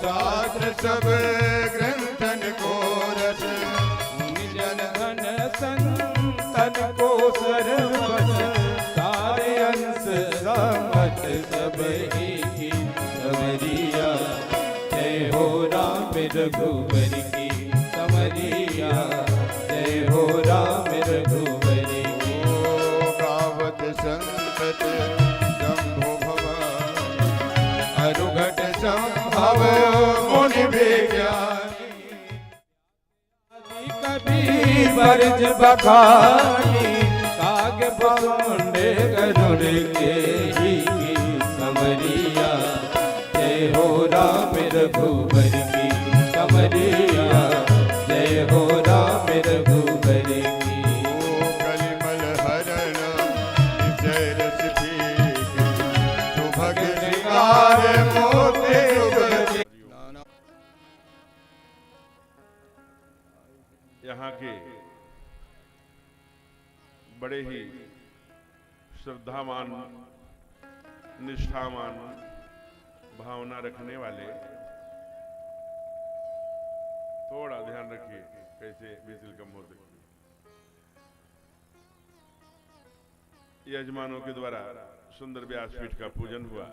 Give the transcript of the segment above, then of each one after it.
शास्त्र सब ग्रंथन को रस, मुनि जन धन संतन को सरबस, सारे अंश समत सब ही समरिया। जय हो राम रघुवर की समरिया, जय हो राम रघुवर की। गावत संतत शंभु भव, अरुघट संभव मुनि विज्ञानी। कभी बरज बखानी, काग पांडे गरुड़ के ही समरिया। जय हो राम रघुवर की समरिया, जय हो राम रघुवर की। कलिमल हरण विषय रस पीके, सुभग श्रृंगार मोते उगरे। यहाँ के बड़े ही श्रद्धावान, निष्ठावान, भावना रखने वाले, थोड़ा ध्यान रखिए कैसे बिजल कम हो सकती है। यजमानों के द्वारा सुंदर व्यासपीठ का पूजन हुआ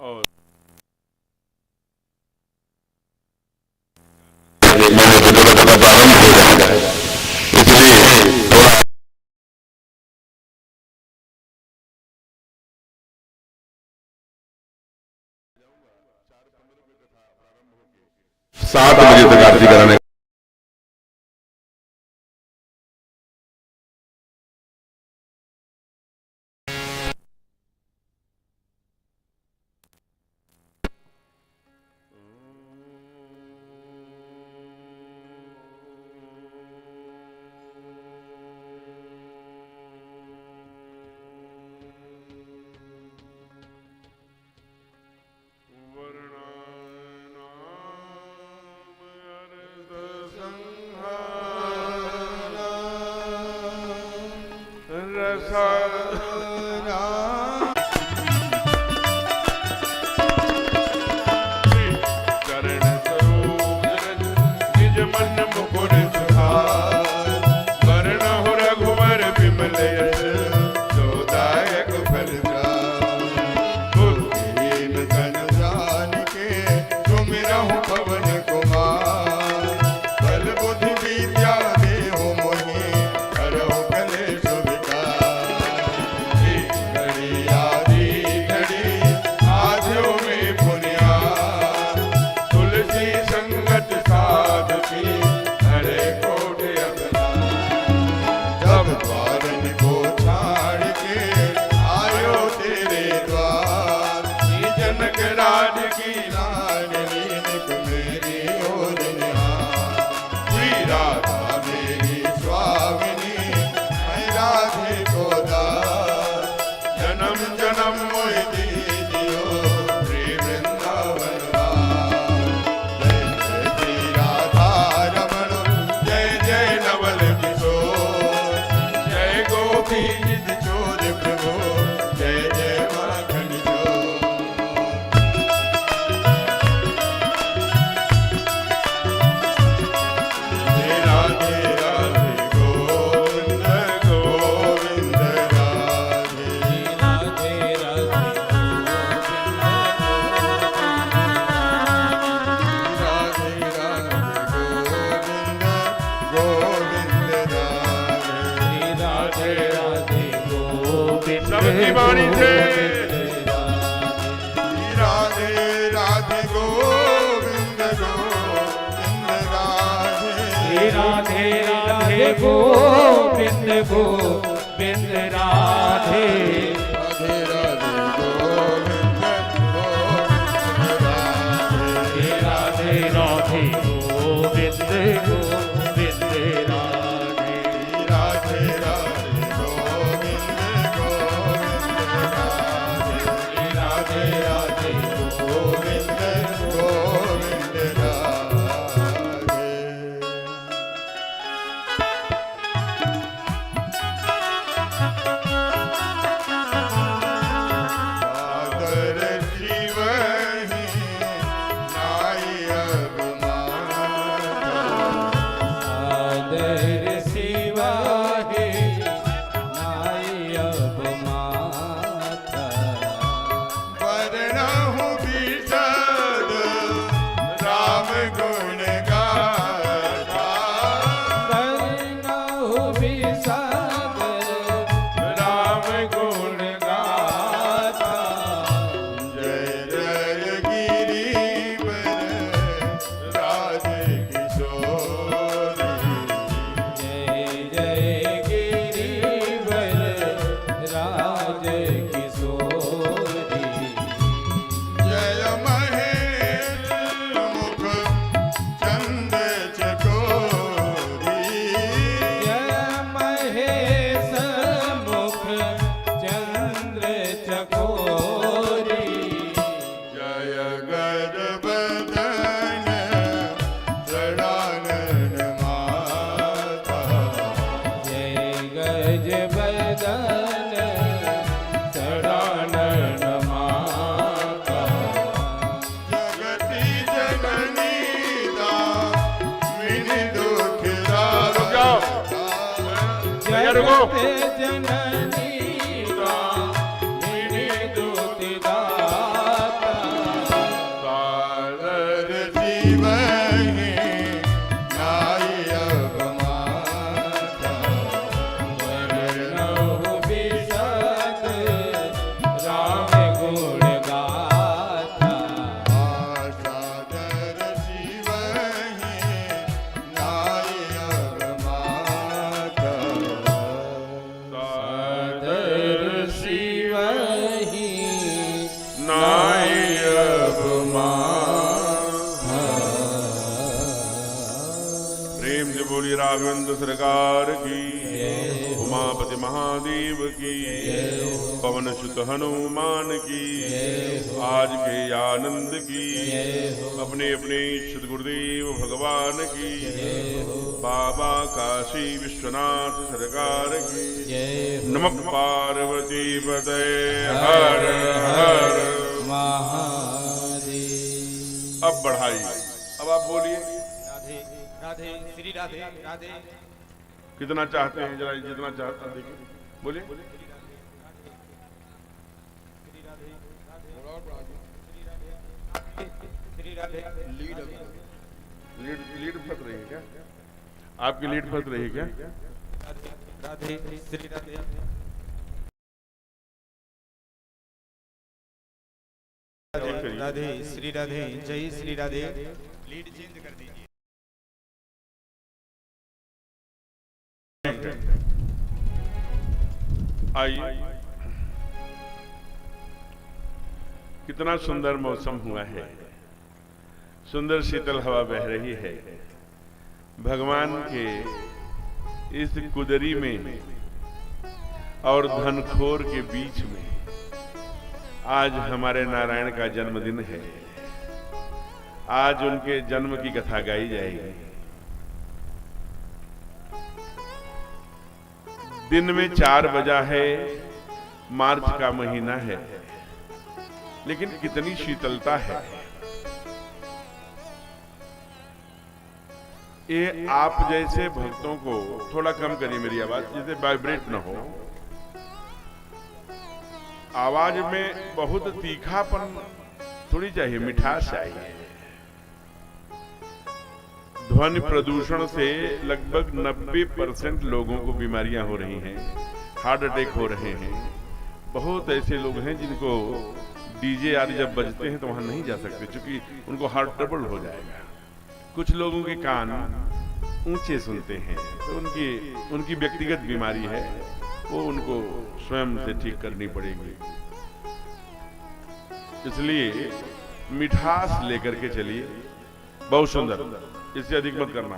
और सात बजे तक आरती कराने सबकी वाणी से राधे राधे गोविंद गोविंद राधे राधे राधे गोविंद गोविंद राधे राधे राधे गोविंद गोविंद राधे राधे राधे गोविंद गोविंद राधे राधे राधे गोविंद गोविंद राधे राधे गोविंद गोविंद राधे। सागर शिवहि जननी कामिनी दूति दाता सादर जीवहि नाई अब माता वर्णहु विशद राम गुण गाथा सादर जीवहि नाई अब माता सादर शिवहि नाई अब प्रेम से बोली राघवेंद्र सरकार की, उमापति महादेव की, पवन सुत हनुमान की, आज के आनंद की, अपने अपने सद्गुरुदेव भगवान की, बाबा काशी विश्वनाथ सरकार की। नमः पार्वती पते हर हर। महादेव। अब बढ़ाइए, अब आप बोलिए राधे राधे श्री राधे राधे। कितना चाहते हैं, जरा जितना चाहते हैं देखिए, बोलिए। श्री राधे। लीड फंस रही है क्या? आपकी लीड फंस रही है क्या? राधे श्री राधे। राधे श्री राधे। जय श्री राधे। लीड चेंज कर दीजिए। आइए, कितना सुंदर मौसम हुआ है, सुंदर शीतल हवा बह रही है। भगवान के इस कुदरी में और धनखोर के बीच में आज हमारे नारायण का जन्मदिन है। आज उनके जन्म की कथा गाई जाएगी। दिन में 4 बजा है, मार्च का महीना है, लेकिन कितनी शीतलता है। ये आप जैसे भक्तों को थोड़ा कम करिए मेरी आवाज, जिसे वाइब्रेट न हो। आवाज में बहुत तीखापन थोड़ी चाहिए, मिठास चाहिए। ध्वनि प्रदूषण से लगभग 90% लोगों को बीमारियां हो रही हैं, हार्ट अटैक हो रहे हैं। बहुत ऐसे लोग हैं जिनको डीजे आदि जब बजते हैं तो वहां नहीं जा सकते, क्योंकि उनको हार्ट ट्रबल हो जाएगा। कुछ लोगों के कान ऊंचे सुनते हैं, तो उनकी व्यक्तिगत बीमारी है, वो उनको स्वयं से ठीक करनी पड़ेगी। इसलिए मिठास लेकर के चलिए। बहुत सुंदर, इससे अधिक मत करना।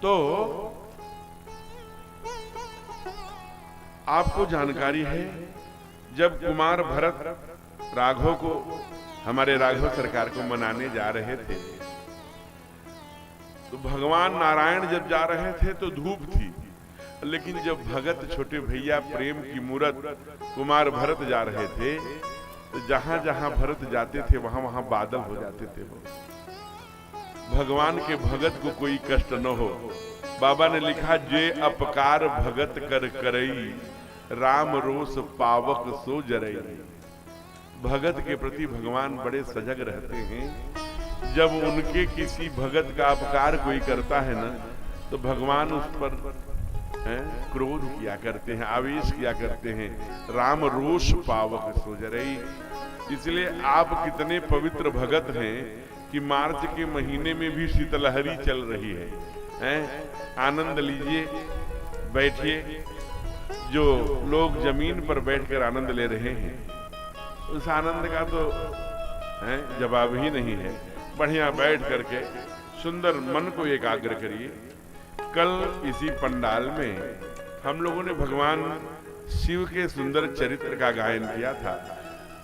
तो आपको जानकारी है, जब कुमार भरत राघव को, हमारे राघव सरकार को मनाने जा रहे थे, तो भगवान नारायण जब जा रहे थे तो धूप थी, लेकिन जब भगत छोटे भैया प्रेम की मूरत कुमार भरत जा रहे थे, तो जहां जहां भरत जाते थे वहां वहां बादल हो जाते थे। भगवान के भगत को कोई कष्ट न हो। बाबा ने लिखा, जे अपकार भगत कर करई, राम रोष पावक सो जरई। भगत के प्रति भगवान बड़े सजग रहते हैं। जब उनके किसी भगत का अपकार कोई करता है ना, तो भगवान उस पर क्रोध किया करते हैं, आवेश किया करते हैं। राम रोष पावक सो जरई। इसलिए आप कितने पवित्र भगत हैं कि मार्च के महीने में भी शीतलहरी चल रही है। आनंद लीजिए, बैठिए। जो लोग जमीन पर बैठकर आनंद ले रहे हैं, उस आनंद का तो जवाब ही नहीं है। बढ़िया बैठ करके सुंदर मन को एकाग्र करिए। कल इसी पंडाल में हम लोगों ने भगवान शिव के सुंदर चरित्र का गायन किया था।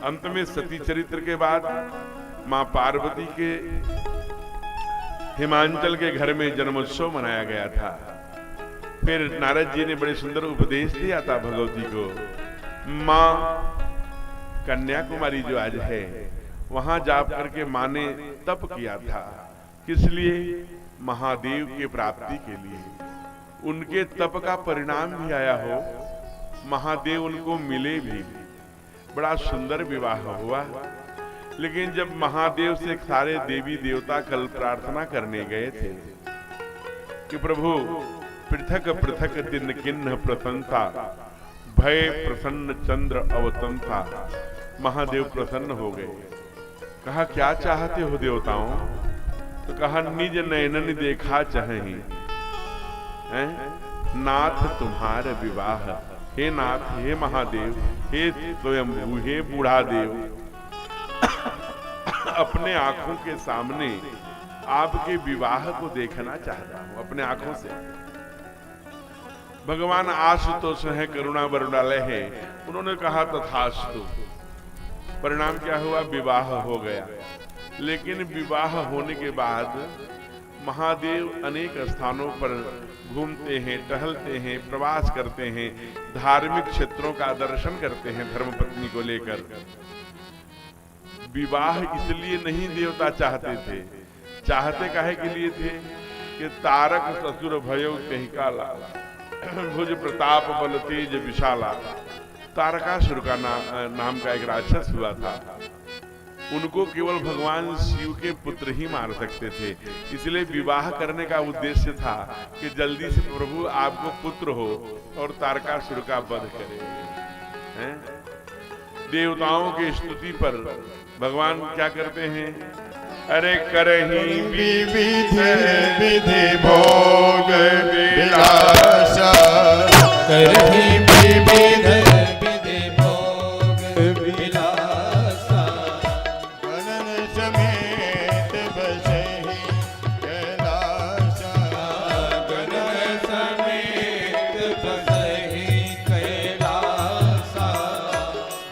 अंत में सती चरित्र के बाद मां पार्वती के हिमांचल के घर में जन्मोत्सव मनाया गया था। फिर नारद जी ने बड़े सुंदर उपदेश दिया था भगवती को। मां कन्याकुमारी जो आज है, वहां जा करके मां ने तप किया था। किस लिए? महादेव की प्राप्ति के लिए। उनके तप का परिणाम भी आया हो, महादेव उनको मिले भी। बड़ा सुंदर विवाह हुआ। लेकिन जब महादेव से सारे देवी देवता कल प्रार्थना करने गए थे कि प्रभु पृथक पृथक दिन किन्ह प्रशंसा, भय प्रसन्न चंद्र अवतंसा, महादेव प्रसन्न हो गए। कहा क्या चाहते हो देवताओं? तो कहा निज नयनन देखा चाहे नाथ तुम्हारे विवाह। हे नाथ, हे महादेव, हे स्वयंभू, हे बूढ़ा देव, अपने आंखों के सामने आपके विवाह को देखना चाहता हूं अपने आंखों से। भगवान आशुतोष है, करुणा वरुणालय है, उन्होंने कहा तथास्तु। परिणाम क्या हुआ? विवाह हो गया। लेकिन विवाह होने के बाद महादेव अनेक स्थानों पर घूमते हैं, टहलते हैं, प्रवास करते हैं, धार्मिक क्षेत्रों का दर्शन करते हैं धर्मपत्नी को लेकर। विवाह इसलिए नहीं देवता चाहते थे, चाहते काहे के लिए थे कि तारक ससुर भयो कहीं काला, भुज प्रताप बल तेज विशाला। तारकासुर का नाम का एक राक्षस हुआ था। उनको केवल भगवान शिव के पुत्र ही मार सकते थे। इसलिए विवाह करने का उद्देश्य था कि जल्दी से प्रभु आपको पुत्र हो और तारकासुर का वध करे। देवताओं की स्तुति पर भगवान क्या करते हैं? अरे करही विविध विधि भोग विलासा, करही विविध विधि भोग विलासा, गगन समेत बसहि कैलासा, गगन समेत बसहि कैलासा,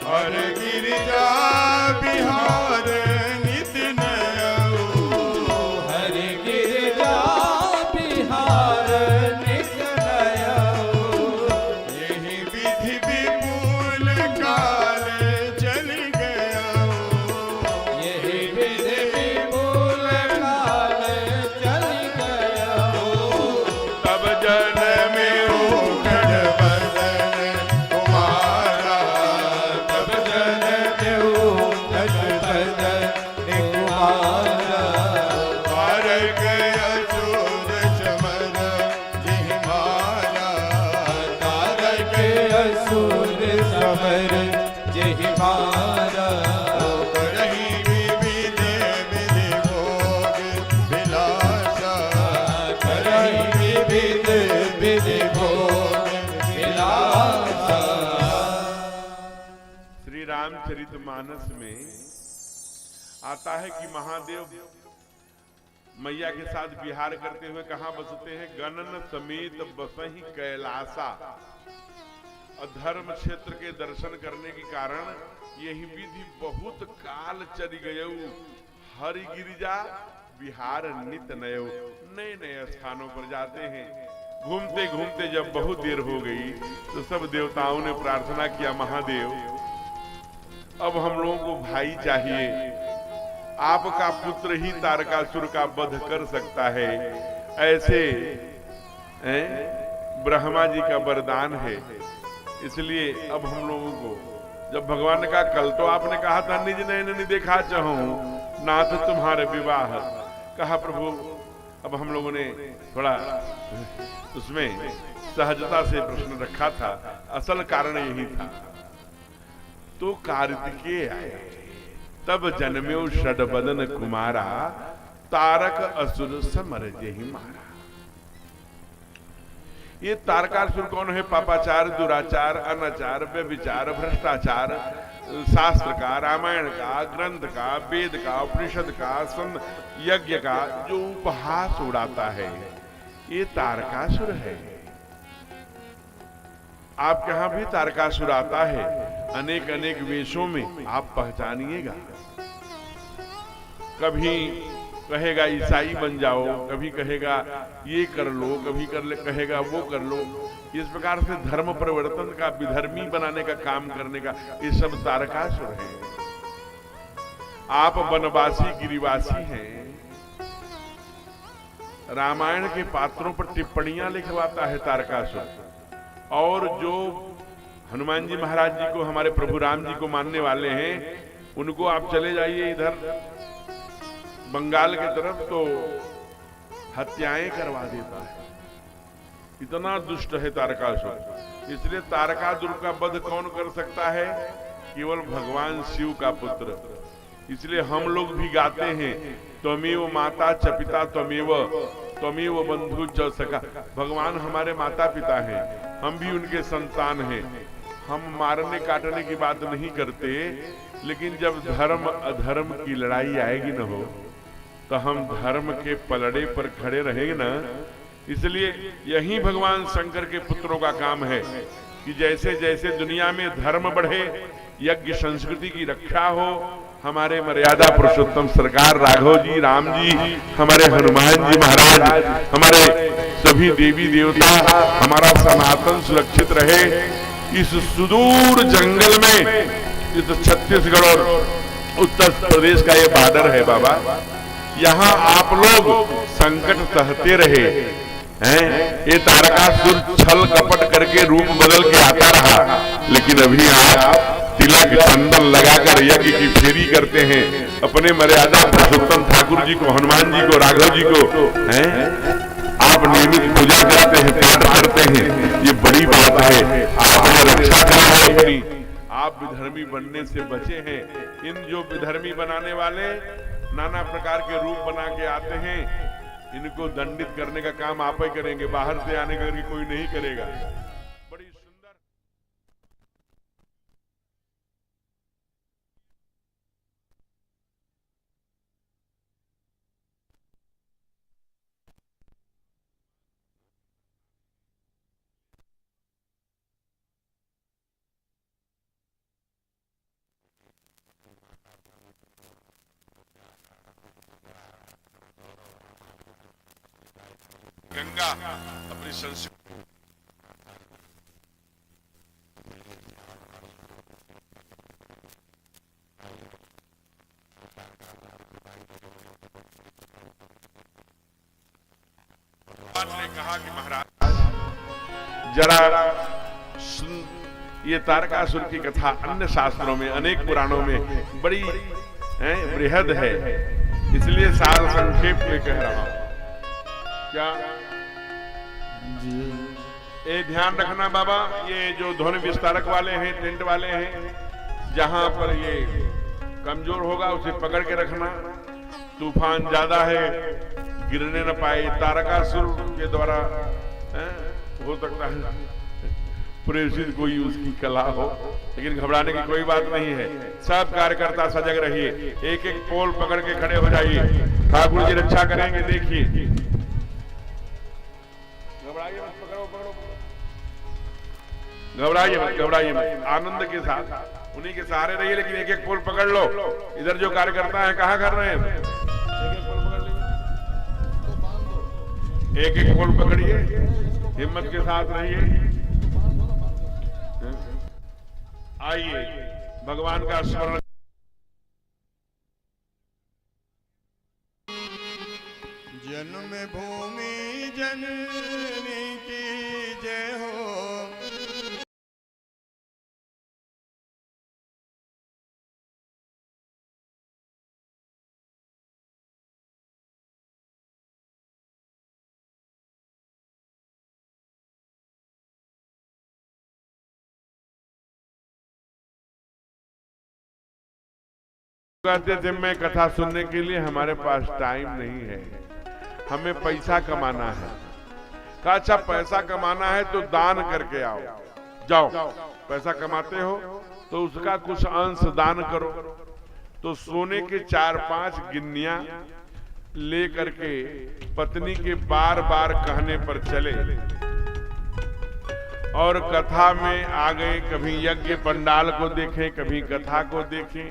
हर गिरिजा बिहार नित नयऊ, हर गिरिजा बिहार नित नयऊ, यही विधि विपुल काल चल गया, यही विधि विपुल काल चल गया। तब जनमे ओखड़ बदन कुमारा, तब जनमेऊ बदन कुमारा, तारक असुर समर जिहि मारा, तारक असुर समर जेहि मारा, करहि विविध विधि भोग विलासा, करहि विविध विधि भोग विलासा। श्री रामचरितमानस में आता है कि महादेव मैया के साथ विहार करते हुए कहां बसते हैं? गणन समेत बसहि कैलासा। और धर्म क्षेत्र के दर्शन करने के कारण यही विधि बहुत काल चली गयऊ, हरि गिरिजा विहार नित नयऊ। नए नए स्थानों पर जाते हैं। घूमते घूमते जब बहुत देर हो गई तो सब देवताओं ने प्रार्थना किया, महादेव अब हम लोगों को भाई चाहिए, आपका पुत्र ही तारकासुर का वध कर सकता है, ऐसे ब्रह्मा जी का वरदान है। इसलिए अब हम लोगों को, जब भगवान ने कहा कल तो आपने कहा था निज नयन देखा चाहूं नाथ तुम्हारे विवाह, कहा प्रभु अब हम लोगों ने थोड़ा उसमें सहजता से प्रश्न रखा था, असल कारण यही था। तो कार्तिकेय आए, तब जन्म्यो षडबदन कुमारा, तारक असुर समर जेहि मारा। ये तारकासुर कौन है? पापाचार, दुराचार, अनाचार, व्यभिचार, भ्रष्टाचार, शास्त्र का, रामायण का, ग्रंथ का, वेद का, उपनिषद का, संत यज्ञ का जो उपहास उड़ाता है, ये तारकासुर है। आपके यहां भी तारकासुर आता है, अनेक अनेक वेशों में, आप पहचानिएगा। कभी कहेगा ईसाई बन जाओ, कभी कहेगा ये कर लो, कभी कहेगा वो कर लो। इस प्रकार से धर्म परिवर्तन का, विधर्मी बनाने का काम करने का, ये सब तारकासुर है। आप वनवासी गिरिवासी हैं, रामायण के पात्रों पर टिप्पणियां लिखवाता है तारकासुर। और जो हनुमान जी महाराज जी को, हमारे प्रभु राम जी को मानने वाले हैं, उनको आप चले जाइए इधर बंगाल की तरफ तो हत्याएं करवा देता है। इतना दुष्ट है तारकासुर। इसलिए तारकासुर का वध कौन कर सकता है? केवल भगवान शिव का पुत्र। इसलिए हम लोग भी गाते हैं, त्वमेव माता च पिता त्वमेव बंधु च सखा। भगवान हमारे माता पिता हैं, हम भी उनके संतान हैं। हम मारने काटने की बात नहीं करते, लेकिन जब धर्म अधर्म की लड़ाई आएगी न हो, तो हम धर्म के पलड़े पर खड़े रहेंगे ना। इसलिए यही भगवान शंकर के पुत्रों का काम है कि जैसे जैसे दुनिया में धर्म बढ़े, यज्ञ संस्कृति की रक्षा हो, हमारे मर्यादा पुरुषोत्तम सरकार राघव जी, राम जी, हमारे हनुमान जी महाराज, हमारे सभी देवी देवता, हमारा सनातन सुरक्षित रहे। इस सुदूर जंगल में, इस छत्तीसगढ़ और उत्तर प्रदेश का ये बॉर्डर है बाबा, यहाँ आप लोग संकट सहते रहे हैं। ये तारकासुर छल कपट करके रूप बदल के आता रहा, लेकिन अभी आप तिलक चंदन लगाकर यज्ञ की फेरी करते हैं। अपने मर्यादा पुरुषोत्तम ठाकुर जी को, हनुमान जी को, राघव जी को हैं, आप नियमित पूजा करते हैं, पाठ करते हैं। ये बड़ी बात है। आपने रक्षा करी है अपनी, आप विधर्मी बनने से बचे हैं। इन जो विधर्मी बनाने वाले नाना प्रकार के रूप बना के आते हैं, इनको दंडित करने का काम आप ही करेंगे, बाहर से आने का कोई नहीं करेगा। बड़ी सुंदर गंगा अपनी संस्कृति ने कहा कि महाराज जरा ये तारकासुर की कथा अन्य शास्त्रों में, अनेक पुराणों में बड़ी बृहद है, इसलिए सार संक्षेप में कह रहा हूं। क्या ये ध्यान रखना बाबा, ये जो ध्वनि विस्तारक वाले हैं, टेंट वाले हैं, जहां पर ये कमजोर होगा उसे पकड़ के रखना। तूफान ज्यादा है, गिरने न पाए। तारकासुर के द्वारा हो सकता है प्रेषित कोई उसकी कला हो, लेकिन घबराने की कोई बात नहीं है। सब कार्यकर्ता सजग रहिए, एक एक पोल पकड़ के खड़े हो जाइए। ठाकुर जी रक्षा करेंगे। देखिए, घबराइए मत, आनंद के साथ उन्हीं के सहारे रहिए, लेकिन एक एक पोल पकड़ लो। इधर जो कार्यकर्ता है कहाँ कर रहे हैं, एक एक पोल पकड़िए, हिम्मत के साथ रहिए। आइए भगवान का स्मरण। जन्म भूमि जननी की जय हो। कहते थे मैं कथा सुनने के लिए, हमारे पास टाइम नहीं है, हमें पैसा कमाना है। कहा अच्छा पैसा कमाना है तो दान करके आओ। जाओ, पैसा कमाते हो तो उसका कुछ अंश दान करो। तो सोने के 4-5 गिन्नियां ले करके पत्नी के बार बार कहने पर चले और कथा में आ गए। कभी यज्ञ पंडाल को देखें, कभी कथा को देखें,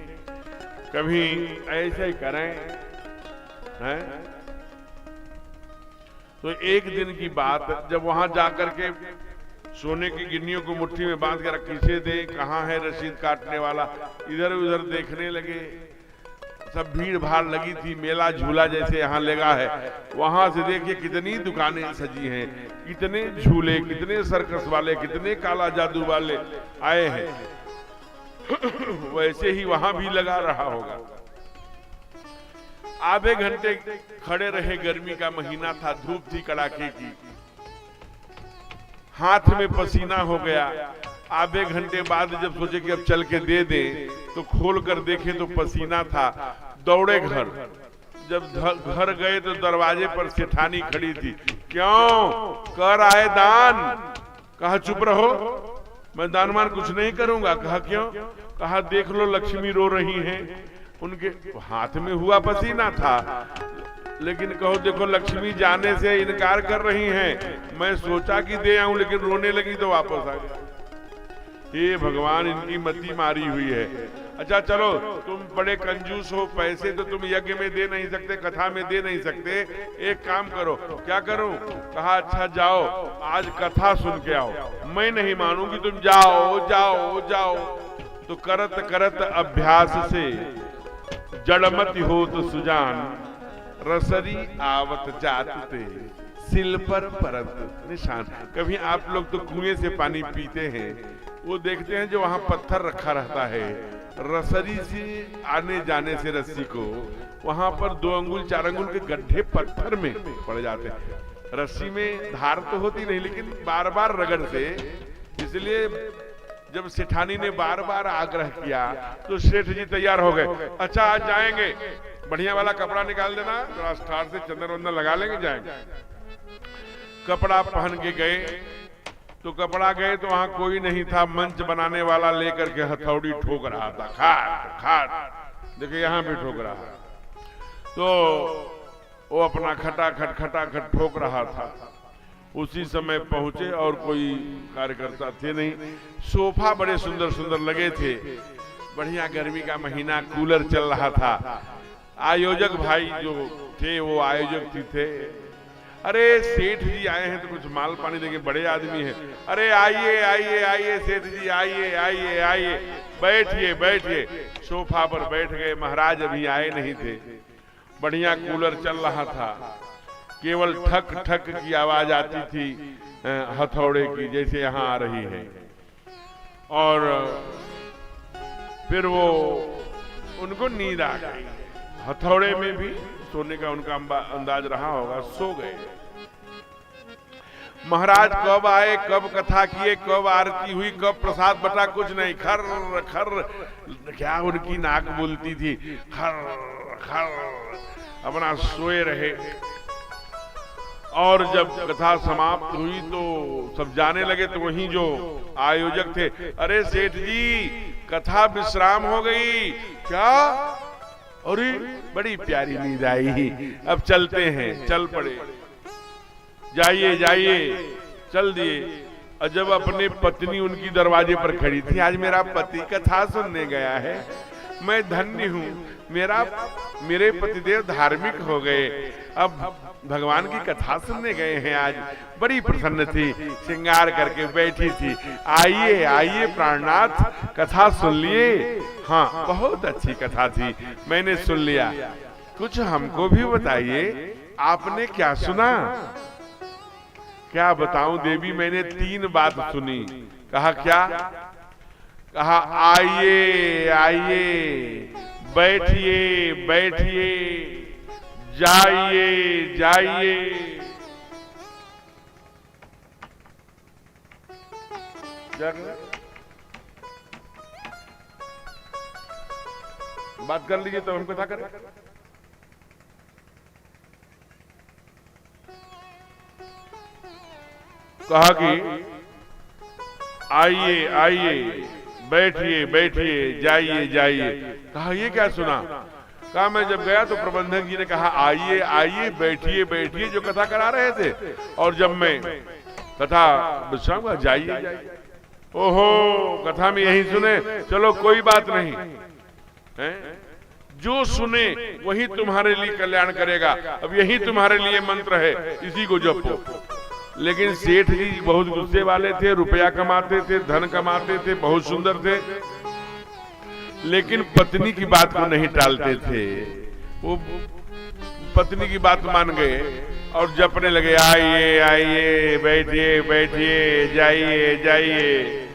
कभी ऐसे ही करें हैं। तो एक दिन की बात, जब वहां जाकर के सोने की गिन्नियों को मुट्ठी में बांध कर किसे दे, कहां है रसीद काटने वाला, इधर उधर देखने लगे। सब भीड़ भाड़ लगी थी, मेला झूला जैसे यहाँ लगा है। वहां से देखिए कितनी दुकानें सजी हैं, कितने झूले, कितने सर्कस वाले, कितने काला जादू वाले आए हैं। वैसे ही वहां भी लगा रहा होगा। आधे घंटे खड़े रहे, गर्मी का महीना था, धूप थी कड़ाके की, हाथ में पसीना हो गया। आधे घंटे बाद जब सोचे कि अब चल के दे दे, तो खोल कर देखे तो पसीना था। दौड़े घर। जब घर गए तो दरवाजे पर सेठानी खड़ी थी। क्यों कर आए दान? कहा चुप रहो, मैं दान मान कुछ नहीं करूंगा। कहा क्यों? कहा देख लो लक्ष्मी रो रही हैं। उनके हाथ में हुआ पसीना था, लेकिन कहो देखो लक्ष्मी जाने से इनकार कर रही हैं। मैं सोचा कि दे आऊं, लेकिन रोने लगी तो वापस आ गया। हे भगवान, इनकी मति मारी हुई है। अच्छा चलो, तुम बड़े कंजूस हो, पैसे तो तुम यज्ञ में दे नहीं सकते, कथा में दे नहीं सकते, एक काम करो। क्या करूं? कहा अच्छा जाओ, आज कथा सुन के आओ। मैं नहीं मानूंगी, तुम जाओ जाओ जाओ। तो करत करत अभ्यास से जड़मति होत सुजान, रसरी आवत जाते सिल पर परत निशान। कभी आप लोग तो कुएं से पानी पीते हैं, वो देखते हैं जो वहां पत्थर रखा रहता है, रसरी से आने जाने से रस्सी को वहां पर 2 अंगुल 4 अंगुल के गड्ढे पत्थर में पड़ जाते हैं। रस्सी में धार तो होती नहीं, लेकिन बार बार रगड़ से। इसलिए जब सेठानी ने बार बार आग्रह किया तो सेठ जी तैयार हो गए। अच्छा आज जाएंगे, बढ़िया वाला कपड़ा निकाल देना, राष्ट्रार से चंदन वंदन लगा लेंगे, जाएंगे। कपड़ा पहन के गए तो कपड़ा गए तो वहां कोई नहीं था। मंच बनाने वाला लेकर के हथौड़ी ठोक रहा था, खाट खाट, देखिए यहां भी ठोक रहा है। तो वो अपना खटाखट ठोक रहा था। उसी समय पहुंचे और कोई कार्यकर्ता थे नहीं। सोफा बड़े सुंदर सुंदर लगे थे, बढ़िया गर्मी का महीना, कूलर चल रहा था। आयोजक भाई जो थे वो आयोजक थे। अरे सेठ जी आए हैं तो कुछ माल पानी देंगे, बड़े आदमी हैं। अरे आइए आइए आइए सेठ जी, आइए आइए आइए, बैठिए बैठिए। सोफा पर बैठ गए। महाराज अभी आए नहीं थे। बढ़िया कूलर चल रहा था, केवल ठक ठक की आवाज आती थी हथौड़े की, जैसे यहाँ आ रही है। और फिर वो उनको नींद आ गई। हथौड़े में भी सोने का उनका अंदाज रहा होगा, सो गए। महाराज कब आए, कब कथा किए, कब आरती हुई, कब प्रसाद बटा, कुछ नहीं। खर खर, क्या उनकी नाक बोलती थी, खर खर, अपना सोए रहे। और जब कथा समाप्त हुई तो सब जाने लगे, तो वहीं जो आयोजक थे, अरे सेठ जी कथा विश्राम हो गई क्या? अरे बड़ी प्यारी नींद आई, अब चलते हैं। चल पड़े, जाइए जाइए, चल दिए। और जब अपने पत्नी उनकी दरवाजे पर खड़ी थी, आज मेरा पति कथा सुनने गया है, मैं धन्य हूँ, मेरे पतिदेव धार्मिक हो गए, अब भगवान की कथा सुनने गए हैं। आज बड़ी प्रसन्न थी, श्रृंगार करके बैठी थी। आइए आइए प्राणनाथ, कथा सुन लिए? हाँ बहुत अच्छी कथा थी, मैंने सुन लिया। कुछ हमको भी बताइए, आपने क्या सुना? क्या बताऊं देवी, मैंने 3 बात सुनी। कहा क्या? कहा आइए आइए, बैठिए बैठिए, जाइए जाइए। बात कर लीजिए तो हम कथा करें। कहा कि आइए आइए, बैठिए बैठिए, जाइए जाइए। कहा ये क्या सुना? कहा मैं जब गया तो प्रबंधक जी ने कहा आइए आइए, बैठिए बैठिए, जो कथा करा रहे थे। और जब मैं कथा विश्राम का जाइए जाइए। ओहो, कथा में यही सुने, चलो कोई बात नहीं है? जो सुने वही तुम्हारे लिए कल्याण करेगा। अब यही तुम्हारे लिए मंत्र है, इसी को जपो। लेकिन सेठ जी बहुत गुस्से वाले थे, रुपया कमाते थे, धन कमाते थे, बहुत सुंदर थे। लेकिन पत्नी की बात को नहीं टालते थे। वो पत्नी की बात मान गए और जपने लगे, आइए आइए, बैठिए बैठिए, जाइए जाइए।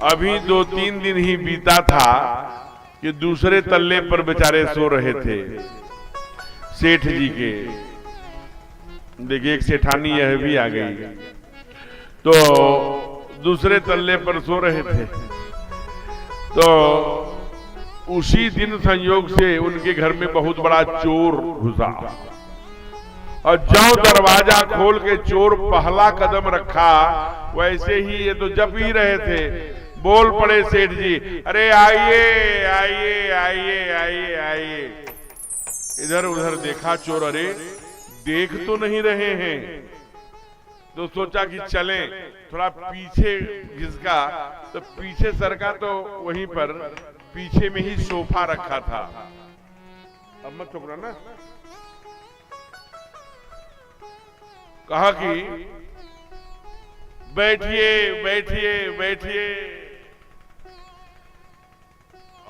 अभी 2-3 दिन ही बीता था कि दूसरे तल्ले पर बेचारे सो रहे थे सेठ जी के। देखिए एक सेठानी यह भी आ गई, तो दूसरे तल्ले पर सो रहे थे। तो उसी दिन संयोग से उनके घर में बहुत बड़ा चोर घुसा और जो दरवाजा खोल के चोर पहला कदम रखा, वैसे ही ये तो जप ही रहे थे, बोल पड़े सेठ जी, अरे आइए आइए आइए आइए आइए। इधर उधर देखा चोर, अरे देख तो नहीं रहे हैं, तो सोचा कि चलें। थोड़ा पीछे घिसका तो पीछे सरका, तो वहीं पर पीछे में ही सोफा रखा था। अब मत ठोकना ना। कहा कि बैठिए बैठिए बैठिए।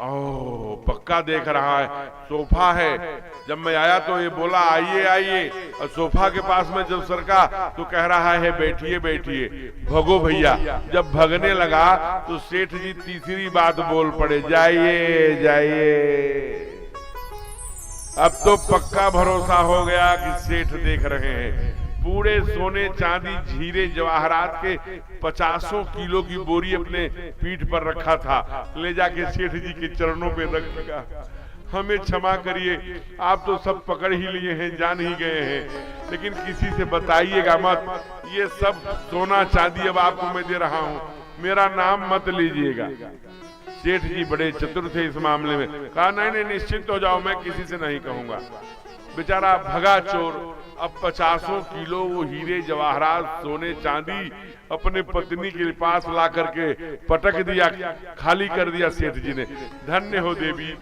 ओह, पक्का देख रहा है, सोफा है। जब मैं आया तो ये बोला आइए आइए, और सोफा के पास में जब सरका तो कह रहा है बैठिए बैठिए। भगो भैया। जब भगने लगा तो सेठ जी तीसरी बात बोल पड़े, जाइए जाइए। अब तो पक्का भरोसा हो गया कि सेठ देख रहे हैं। पूरे सोने चांदी हीरे जवाहरात के 50 किलो की बोरी अपने पीठ पर रखा था, ले जाके सेठ जी के चरणों पे रख लगा। हमें क्षमा करिए, आप तो सब पकड़ ही लिए हैं, जान ही गए हैं, लेकिन किसी से बताइएगा मत। ये सब सोना चांदी अब आपको मैं दे रहा हूँ, मेरा नाम मत लीजिएगा। सेठ जी बड़े चतुर थे इस मामले में। कहा नहीं नहीं, निश्चिंत हो जाओ, मैं किसी से नहीं कहूंगा। बेचारा भगा चोर। अब 50 किलो वो हीरे जवाहरात सोने चांदी अपने पत्नी के पास ला करके पटक दिया, खाली कर दिया सेठ जी ने। धन्य हो देवी,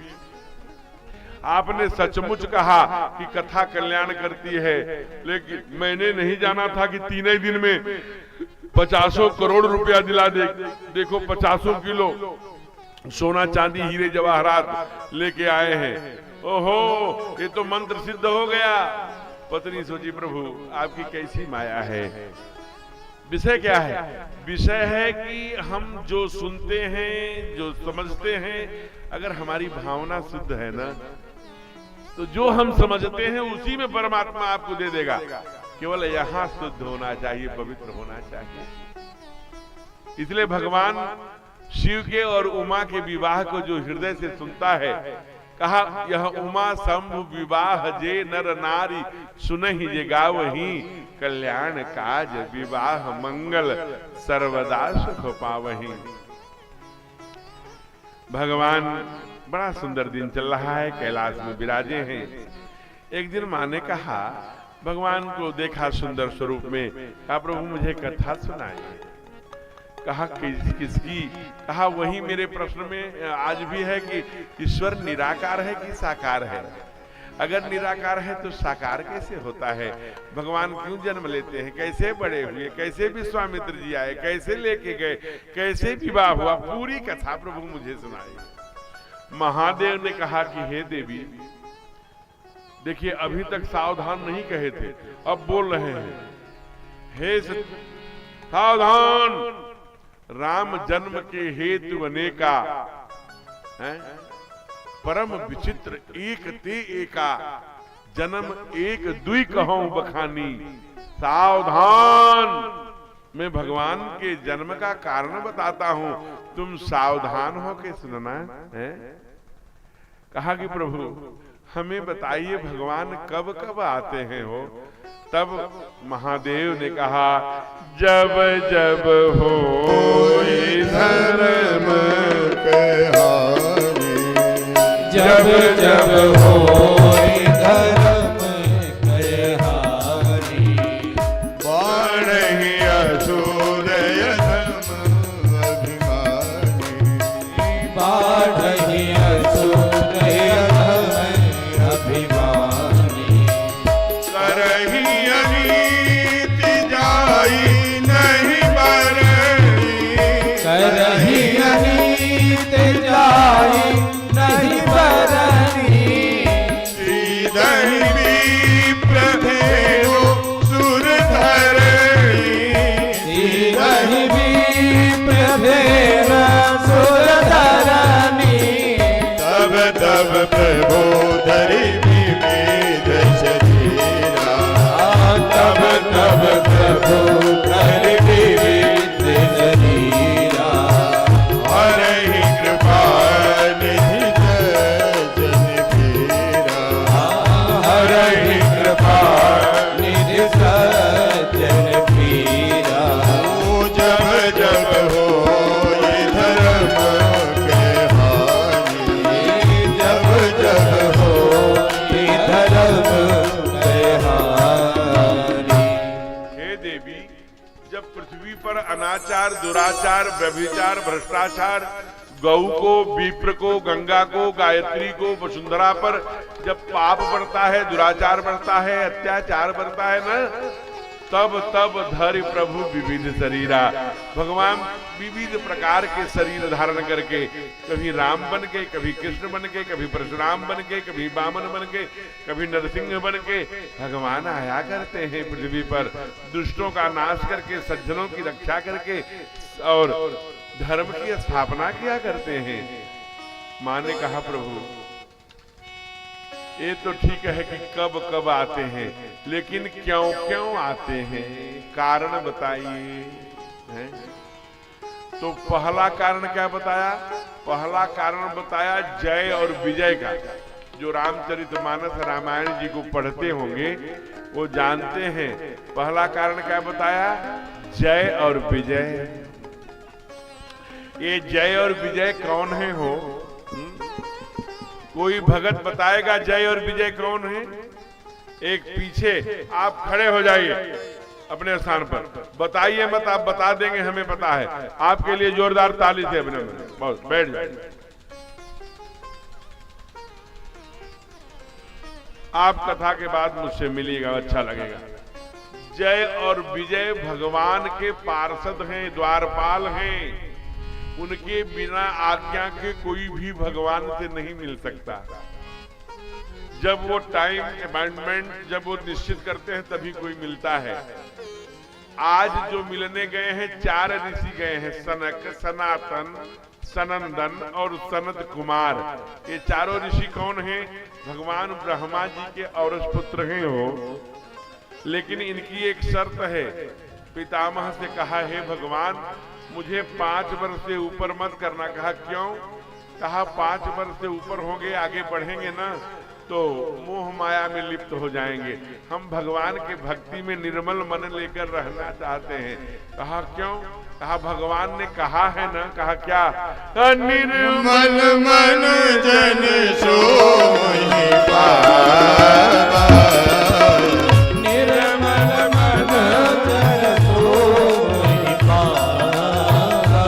आपने सचमुच कहा कि कथा कल्याण करती है, लेकिन मैंने नहीं जाना था कि 3 ही दिन में 50 करोड़ रुपया दिला दे। देखो 50 किलो सोना चांदी हीरे जवाहरात लेके आए हैं। ओहो, ये तो मंत्र सिद्ध हो गया। पत्नी सोची, प्रभु आपकी कैसी माया है। विषय क्या है? विषय है कि हम जो सुनते हैं, जो समझते हैं, अगर हमारी भावना शुद्ध है ना, तो जो हम समझते हैं उसी में परमात्मा आपको दे देगा। केवल यहां शुद्ध होना चाहिए, पवित्र होना चाहिए। इसलिए भगवान शिव के और उमा के विवाह को जो हृदय से सुनता है, कहा यह उमा शंभु विवाह जे नर नारी सुनहि जे गावहि, कल्याण काज विवाह मंगल सर्वदा सुख पावहि। भगवान बड़ा सुंदर दिन चल रहा है, कैलाश में विराजे हैं। एक दिन माँ ने कहा, भगवान को देखा सुंदर स्वरूप में, कहा प्रभु मुझे कथा सुनाइए। कहा किसकी? कहा वही मेरे प्रश्न में आज भी है कि ईश्वर निराकार है कि साकार है। अगर निराकार है तो साकार कैसे होता है? भगवान क्यों जन्म लेते हैं? कैसे बड़े हुए? कैसे विश्वामित्र जी आए? कैसे लेके गए? कैसे विवाह हुआ? पूरी कथा प्रभु मुझे सुनाई। महादेव ने कहा कि हे देवी, देखिए अभी तक सावधान नहीं कहे थे, अब बोल रहे हैं। हे सावधान, राम जन्म के हेतु अनेका है, परम विचित्र एक ते एका, जन्म एक दुई कहूं बखानी। सावधान, मैं भगवान के जन्म का कारण बताता हूं, तुम सावधान हो के सुनना है। कहा कि प्रभु हमें बताइए भगवान कब कब आते हैं हो? तब महादेव ने कहा, जब जब हो धर्म के हानि, जब जब हो धर्म के हानि, बाढ़हि असुरय धर्म अभिमानी, बाढ़हि असुरय धर्म अभिमानी, करहि अनीति जाई नहीं बरनी, करहि अनीति जाई नहीं विप्र भेदो सुर धरणी नहीं विप्र भेद सुर धरणी तब तब प्रभु धरि विविध शरीरा तब तब प्रभु धरि विविध शरीरा हरहि कृपा निधि सज्जन पीरा हरहि कृपा निधि सज्जन पीरा जब जब हो ये धर्म के हानि जब जब हो ये धर्म हानि। हे देवी, जब पृथ्वी पर अनाचार, दुराचार, व्यभिचार, भ्रष्टाचार, गौ को, विप्र को, गंगा को, गायत्री को, वसुंधरा पर जब पाप बढ़ता है, दुराचार बढ़ता है, अत्याचार बढ़ता है ना, तब तब धरि प्रभु विविध शरीरा। भगवान विविध प्रकार के शरीर धारण करके, कभी राम बन के, कभी कृष्ण बन के, कभी परशुराम बन के, कभी वामन बन के, कभी नरसिंह बन के भगवान आया करते हैं पृथ्वी पर, दुष्टों का नाश करके, सज्जनों की रक्षा करके और धर्म की स्थापना किया करते हैं। माँ ने कहा प्रभु ये तो ठीक है कि कब कब आते हैं, लेकिन क्यों क्यों आते हैं, कारण बताइए। हैं? तो पहला कारण क्या बताया? पहला कारण बताया जय और विजय का। जो रामचरितमानस रामायण जी को पढ़ते होंगे वो जानते हैं। पहला कारण क्या बताया? जय और विजय। ये जय और विजय कौन है हो? कोई भगत बताएगा जय और विजय कौन है? एक पीछे आप खड़े हो जाइए अपने स्थान पर, बताइए मत, आप बता देंगे, हमें पता है। आपके लिए जोरदार ताली से अपने बहुत बैठ जाइए। आप कथा के बाद मुझसे मिलिएगा, अच्छा लगेगा। जय और विजय भगवान के पार्षद हैं, द्वारपाल हैं। उनके बिना आज्ञा के कोई भी भगवान से नहीं मिल सकता। जब वो टाइम अपॉइंटमेंट जब वो निश्चित करते हैं तभी कोई मिलता है। आज जो मिलने गए हैं 4 ऋषि गए हैं, सनक, सनातन, सनंदन और सनत कुमार। ये चारों ऋषि कौन हैं? भगवान ब्रह्मा जी के औरस पुत्र हैं वो। लेकिन इनकी एक शर्त है। पितामह से कहा, हे भगवान मुझे 5 वर्ष से ऊपर मत करना। कहा क्यों? कहा 5 वर्ष से ऊपर होंगे, आगे बढ़ेंगे ना तो मोह माया में लिप्त हो जाएंगे। हम भगवान के भक्ति में निर्मल मन लेकर रहना चाहते हैं। कहा क्यों? कहा भगवान ने कहा है ना। कहा क्या? निर्मल मन जन सोहि पावा, निर्मल मन जन सोहि पावा,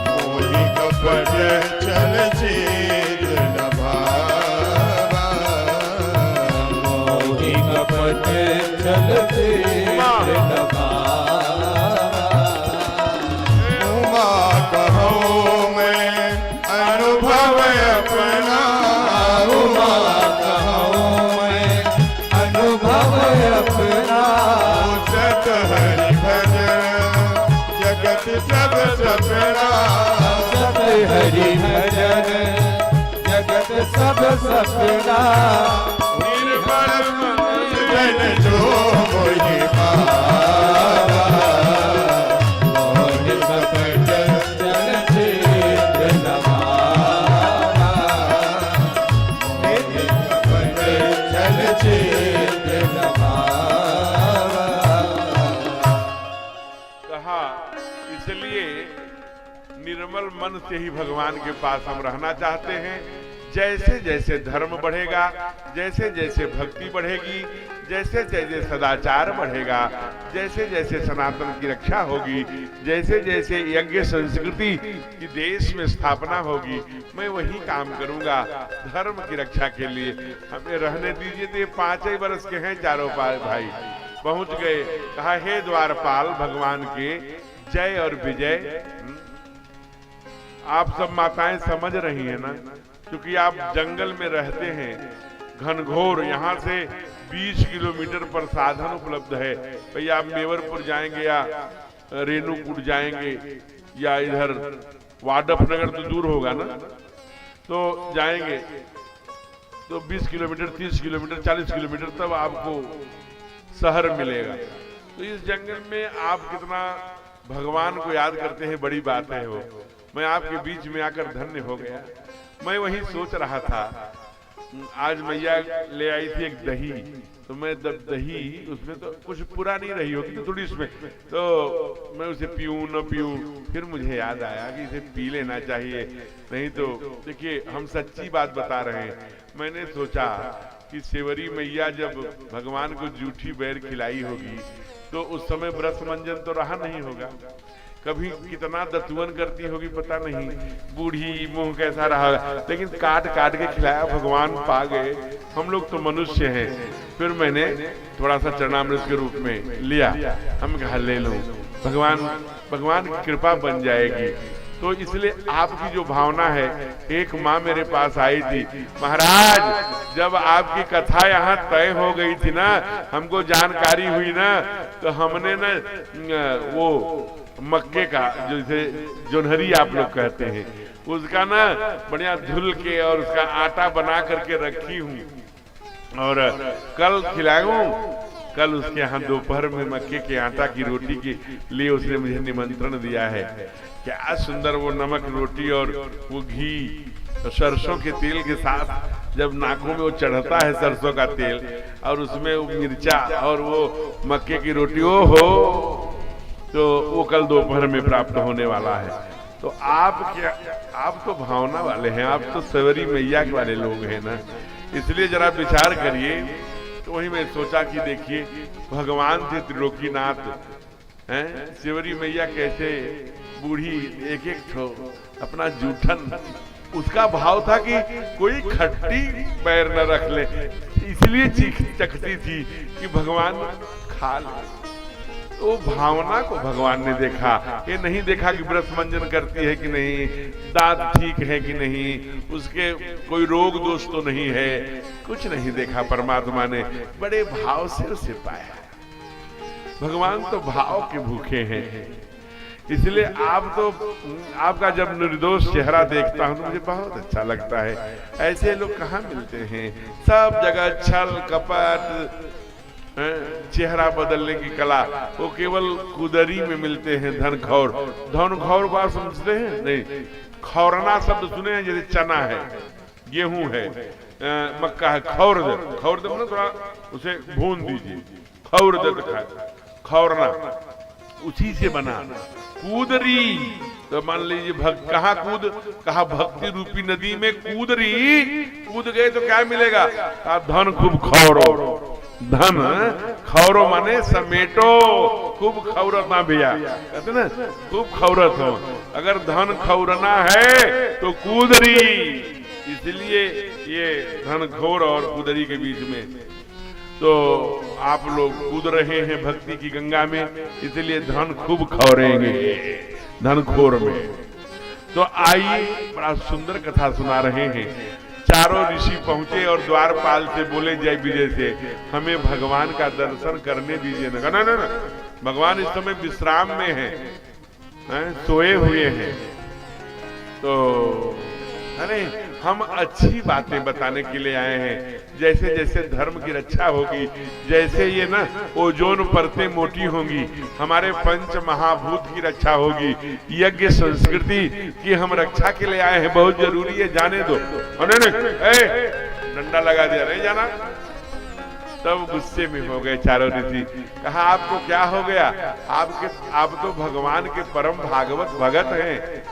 मोहि कपट चल छेद न भावा, मोहि कपट चल छेद न भावा। उमा कहूँ मैं अनुभव अपना, उमा कहूँ मैं अनुभव अपना, सत हरि भजन जगत सब सपना, सत हरि भजन जगत सब सपना। निर्मल मन जन जो मोहि पावा, मोहि कपट चल छेद न भावा, मोहि कपट चल छेद न भावा। कहा इसलिए निर्मल मन से ही भगवान के पास हम रहना चाहते हैं। जैसे जैसे धर्म बढ़ेगा, जैसे जैसे भक्ति बढ़ेगी, जैसे जैसे सदाचार बढ़ेगा, जैसे जैसे सनातन की रक्षा होगी, जैसे जैसे यज्ञ संस्कृति की देश में स्थापना होगी, मैं वही काम करूंगा धर्म की रक्षा के लिए। हमें रहने दीजिए। तो ये 5 ही वर्ष के हैं चारों भाई पहुंच गए। कहा हे द्वारपाल भगवान के जय और विजय। आप सब माताएं समझ रही हैं ना, क्योंकि आप जंगल में रहते हैं, घनघोर, यहाँ से 20 किलोमीटर पर साधन उपलब्ध है। भैया आप मेवरपुर जाएंगे या रेणुकूट जाएंगे या इधर वाडफ नगर तो दूर होगा ना, तो जाएंगे तो 20 किलोमीटर, 30 किलोमीटर, 40 किलोमीटर तब आपको शहर मिलेगा। तो इस जंगल में आप कितना भगवान को याद करते हैं, बड़ी बात है वो। मैं आपके बीच में आकर धन्य हो गया। मैं वही सोच रहा था, आज मैया ले आई थी एक दही, तो मैं दही उसमें तो कुछ पूरा नहीं रही होगी तो थोड़ी उसमें, तो मैं उसे पीऊं न पीऊं, फिर मुझे याद आया कि इसे पी लेना चाहिए, नहीं तो देखिए हम सच्ची बात बता रहे हैं। मैंने सोचा कि सेवरी मैया जब भगवान को जूठी बैर खिलाई होगी तो उस समय ब्रस मंजन तो रहा नहीं होगा, कभी कितना दतुवन करती होगी पता नहीं, बूढ़ी मुंह कैसा रहा, लेकिन काट काट के खिलाया, भगवान पा गए। हम लोग तो मनुष्य हैं। फिर मैंने थोड़ा सा चरणामृत के रूप में लिया, हम कहा ले लो, भगवान की कृपा बन जाएगी। तो इसलिए आपकी जो भावना है, एक माँ मेरे पास आई थी, महाराज जब आपकी कथा यहाँ तय हो गई थी ना, हमको जानकारी हुई ना, तो हमने ना वो मक्के का जैसे जोन्हरी आप लोग कहते हैं, उसका ना बढ़िया धुल के और उसका आटा बना करके रखी हूँ और कल खिलाऊं। कल उसके यहाँ दोपहर में मक्के के आटा की रोटी के लिए उसने मुझे निमंत्रण दिया है। क्या सुंदर वो नमक रोटी और वो घी सरसों के तेल के साथ जब नाकों में वो चढ़ता है सरसों का तेल और उसमें वो मिर्चा और वो मक्के की रोटी, ओ हो, तो वो कल दोपहर में प्राप्त होने वाला है। तो आप क्या, आप तो भावना वाले हैं, आप तो सेवरी मैया के वाले लोग हैं ना, इसलिए जरा विचार करिए। तो वही मैं सोचा कि देखिए भगवान थे त्रिलोकीनाथ हैं, सेवरी मैया कैसे बूढ़ी एक एक ठो अपना जूठन, उसका भाव था कि कोई खट्टी पैर न रख ले, इसलिए चखती थी कि भगवान खा ले। तो भावना को भगवान ने देखा, ये नहीं देखा कि ब्रश मंजन करती है कि नहीं, दांत ठीक है कि नहीं, उसके कोई रोग दोष तो नहीं है, कुछ नहीं देखा। परमात्मा ने बड़े भाव से उसे पाया। भगवान तो भाव के भूखे हैं, इसलिए आपका जब निर्दोष चेहरा देखता हूं तो मुझे बहुत अच्छा लगता है। ऐसे लोग कहाँ मिलते हैं, सब जगह छल कपट, चेहरा बदलने की कला, वो केवल कुदरी में मिलते हैं। धनखौर, धनखौर को आप समझते हैं नहीं? खौरना शब्द सुने हैं, जैसे चना है, गेहूं है, मक्का है, खौर दे थोड़ा उसे भून दीजिए, खौर दे, खौरना उसी से बना। कूदरी तो मान लीजिए कहाँ कहा भक्ति रूपी नदी में कूद गए तो क्या मिलेगा? धन खूब खौरो, धन खौरो माने समेटो, खूब खौरत ना भैया, कहते ना खूब खौरत हो। अगर धन खौरना है तो कूदरी, इसलिए ये धन खौर और कूदरी के बीच में तो आप लोग कूद रहे हैं भक्ति की गंगा में, इसलिए धन खूब खौरेंगे धन खोर में। तो आइए बड़ा सुंदर कथा सुना रहे हैं। चारों ऋषि पहुंचे और द्वारपाल से बोले जय विजय से, हमें भगवान का दर्शन करने दीजिए। ना, भगवान इस समय विश्राम में हैं, सोए हुए हैं। तो अरे हम अच्छी बातें बताने के लिए आए हैं, जैसे जैसे धर्म की रक्षा होगी, जैसे ये ना ओजोन परतें मोटी होंगी, हमारे पंच महाभूत की रक्षा होगी, यज्ञ संस्कृति की हम रक्षा के लिए आए हैं, बहुत जरूरी है, जाने दो। डंडा लगा दिया, नहीं जाना। तब गुस्से में हो गए चारों ऋषि, कहा आपको क्या हो गया? आप तो भगवान के परम भागवत भगत हैं,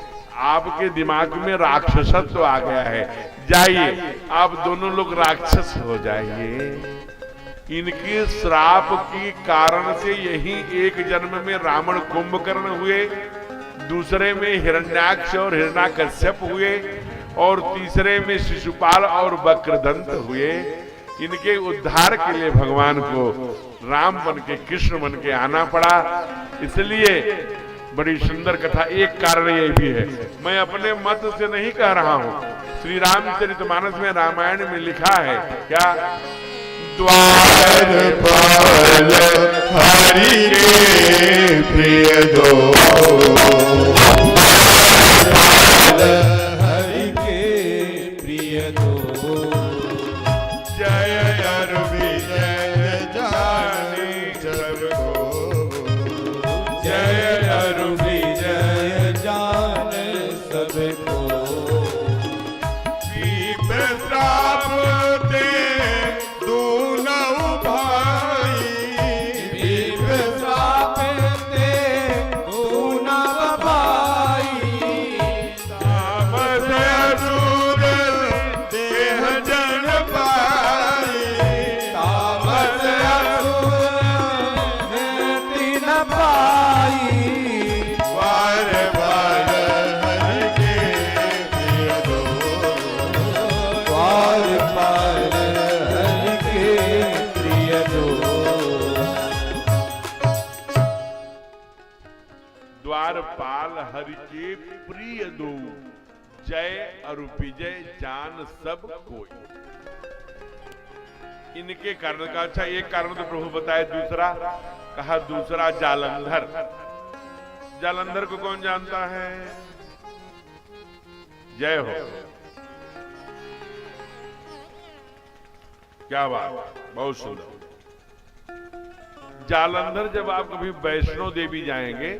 आपके दिमाग में राक्षसत्व आ गया है, जाइए आप दोनों लोग राक्षस हो जाइए। इनके श्राप के कारण से यही एक जन्म में रावण कुंभकर्ण हुए, दूसरे में हिरण्याक्ष और हिरण्याकश्यप हुए, और तीसरे में शिशुपाल और वक्रदंत हुए। इनके उद्धार के लिए भगवान को राम बन के, कृष्ण बन के आना पड़ा। इसलिए बड़ी सुंदर कथा। एक कारण ये भी है, मैं अपने मत से नहीं कह रहा हूं, श्री रामचरितमानस में रामायण में लिखा है क्या, द्वारपाल हरि के प्रिय दो, हरि के प्रिय दो, जय अरु विजय जाने सबको, जय अरु विजय जान सबको, दीप श्राप दे दूनौ भाई, दीप श्राप दे दूनौ भाई, तामस असुर देह जन पाई, तामस असुर तीन पाई, वार वार हरि के प्रिय दो, द्वार पाल हरि के प्रिय दो, द्वारपाल हरि के प्रिय दो, जय और विजय जान सब कोई। इनके कारण का, अच्छा एक कारण तो प्रभु बताए, दूसरा कहा दूसरा जालंधर। जालंधर को कौन जानता है? जय हो, क्या बात, बहुत सुंदर। जालंधर, जब आप कभी वैष्णो देवी जाएंगे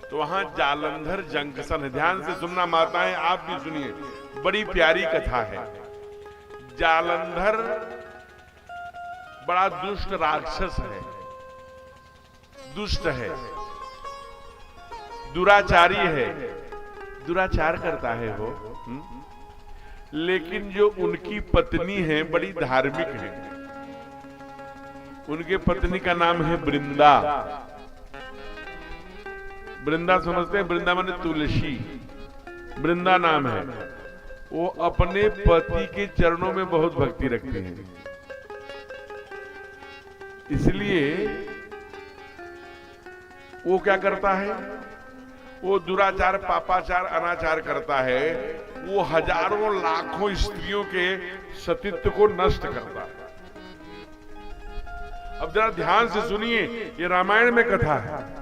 तो वहां जालंधर जंक्शन है, ध्यान से सुनना माताएं, आप भी सुनिए, बड़ी प्यारी कथा है। जालंधर बड़ा दुष्ट राक्षस है, दुष्ट है, दुराचारी है, दुराचार करता है वो। लेकिन जो उनकी पत्नी है बड़ी धार्मिक है। उनके पत्नी का नाम है वृंदा। वृंदा समझते हैं, वृंदा माने तुलसी, वृंदा नाम है। वो अपने पति के चरणों में बहुत भक्ति रखते हैं, इसलिए वो क्या करता है, वो दुराचार, पापाचार, अनाचार करता है। वो हजारों लाखों स्त्रियों के सतीत्व को नष्ट करता है। अब जरा ध्यान से सुनिए, ये रामायण में कथा है।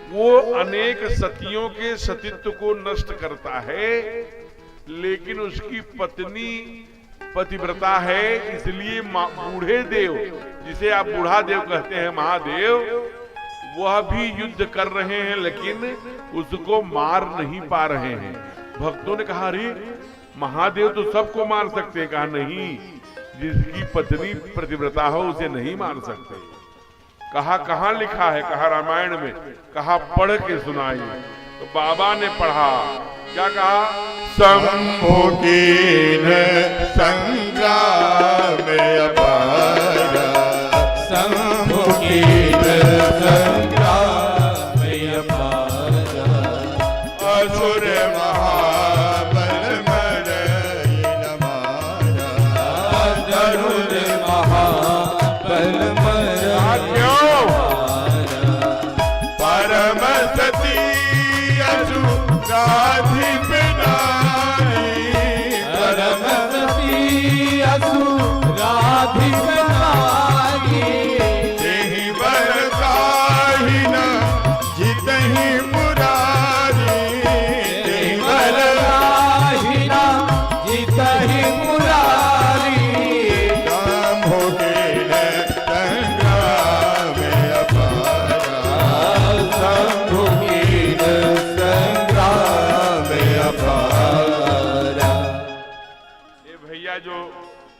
वो अनेक सतियों के सतीत्व को नष्ट करता है, लेकिन उसकी पत्नी पतिव्रता है, इसलिए बूढ़े देव, जिसे आप बूढ़ा देव कहते हैं, महादेव, वह भी युद्ध कर रहे हैं, लेकिन उसको मार नहीं पा रहे हैं। भक्तों ने कहा, अरे महादेव तो सबको मार सकते हैं। कहा नहीं, जिसकी पत्नी पतिव्रता हो उसे नहीं मार सकते। कहा कहां लिखा है? कहा रामायण में। कहा पढ़ के सुनाइए। तो बाबा ने पढ़ा, क्या कहा? शंभु कीन संग्राम अपार, शंभु कीन संग्राम अपार, असुर महाबल मरई न मारा, असुर महाबल मरई न मारा, परम सती असुराधिप नारी, परमवती असुराधिप नारी, तेहि बर काहि न जितहि मुरारी, तेहि बर काहि न जितहि मुरारी, शंभु कीन संग्राम अपारा, शंभु कीन संग्राम अपारा। ये भैया जो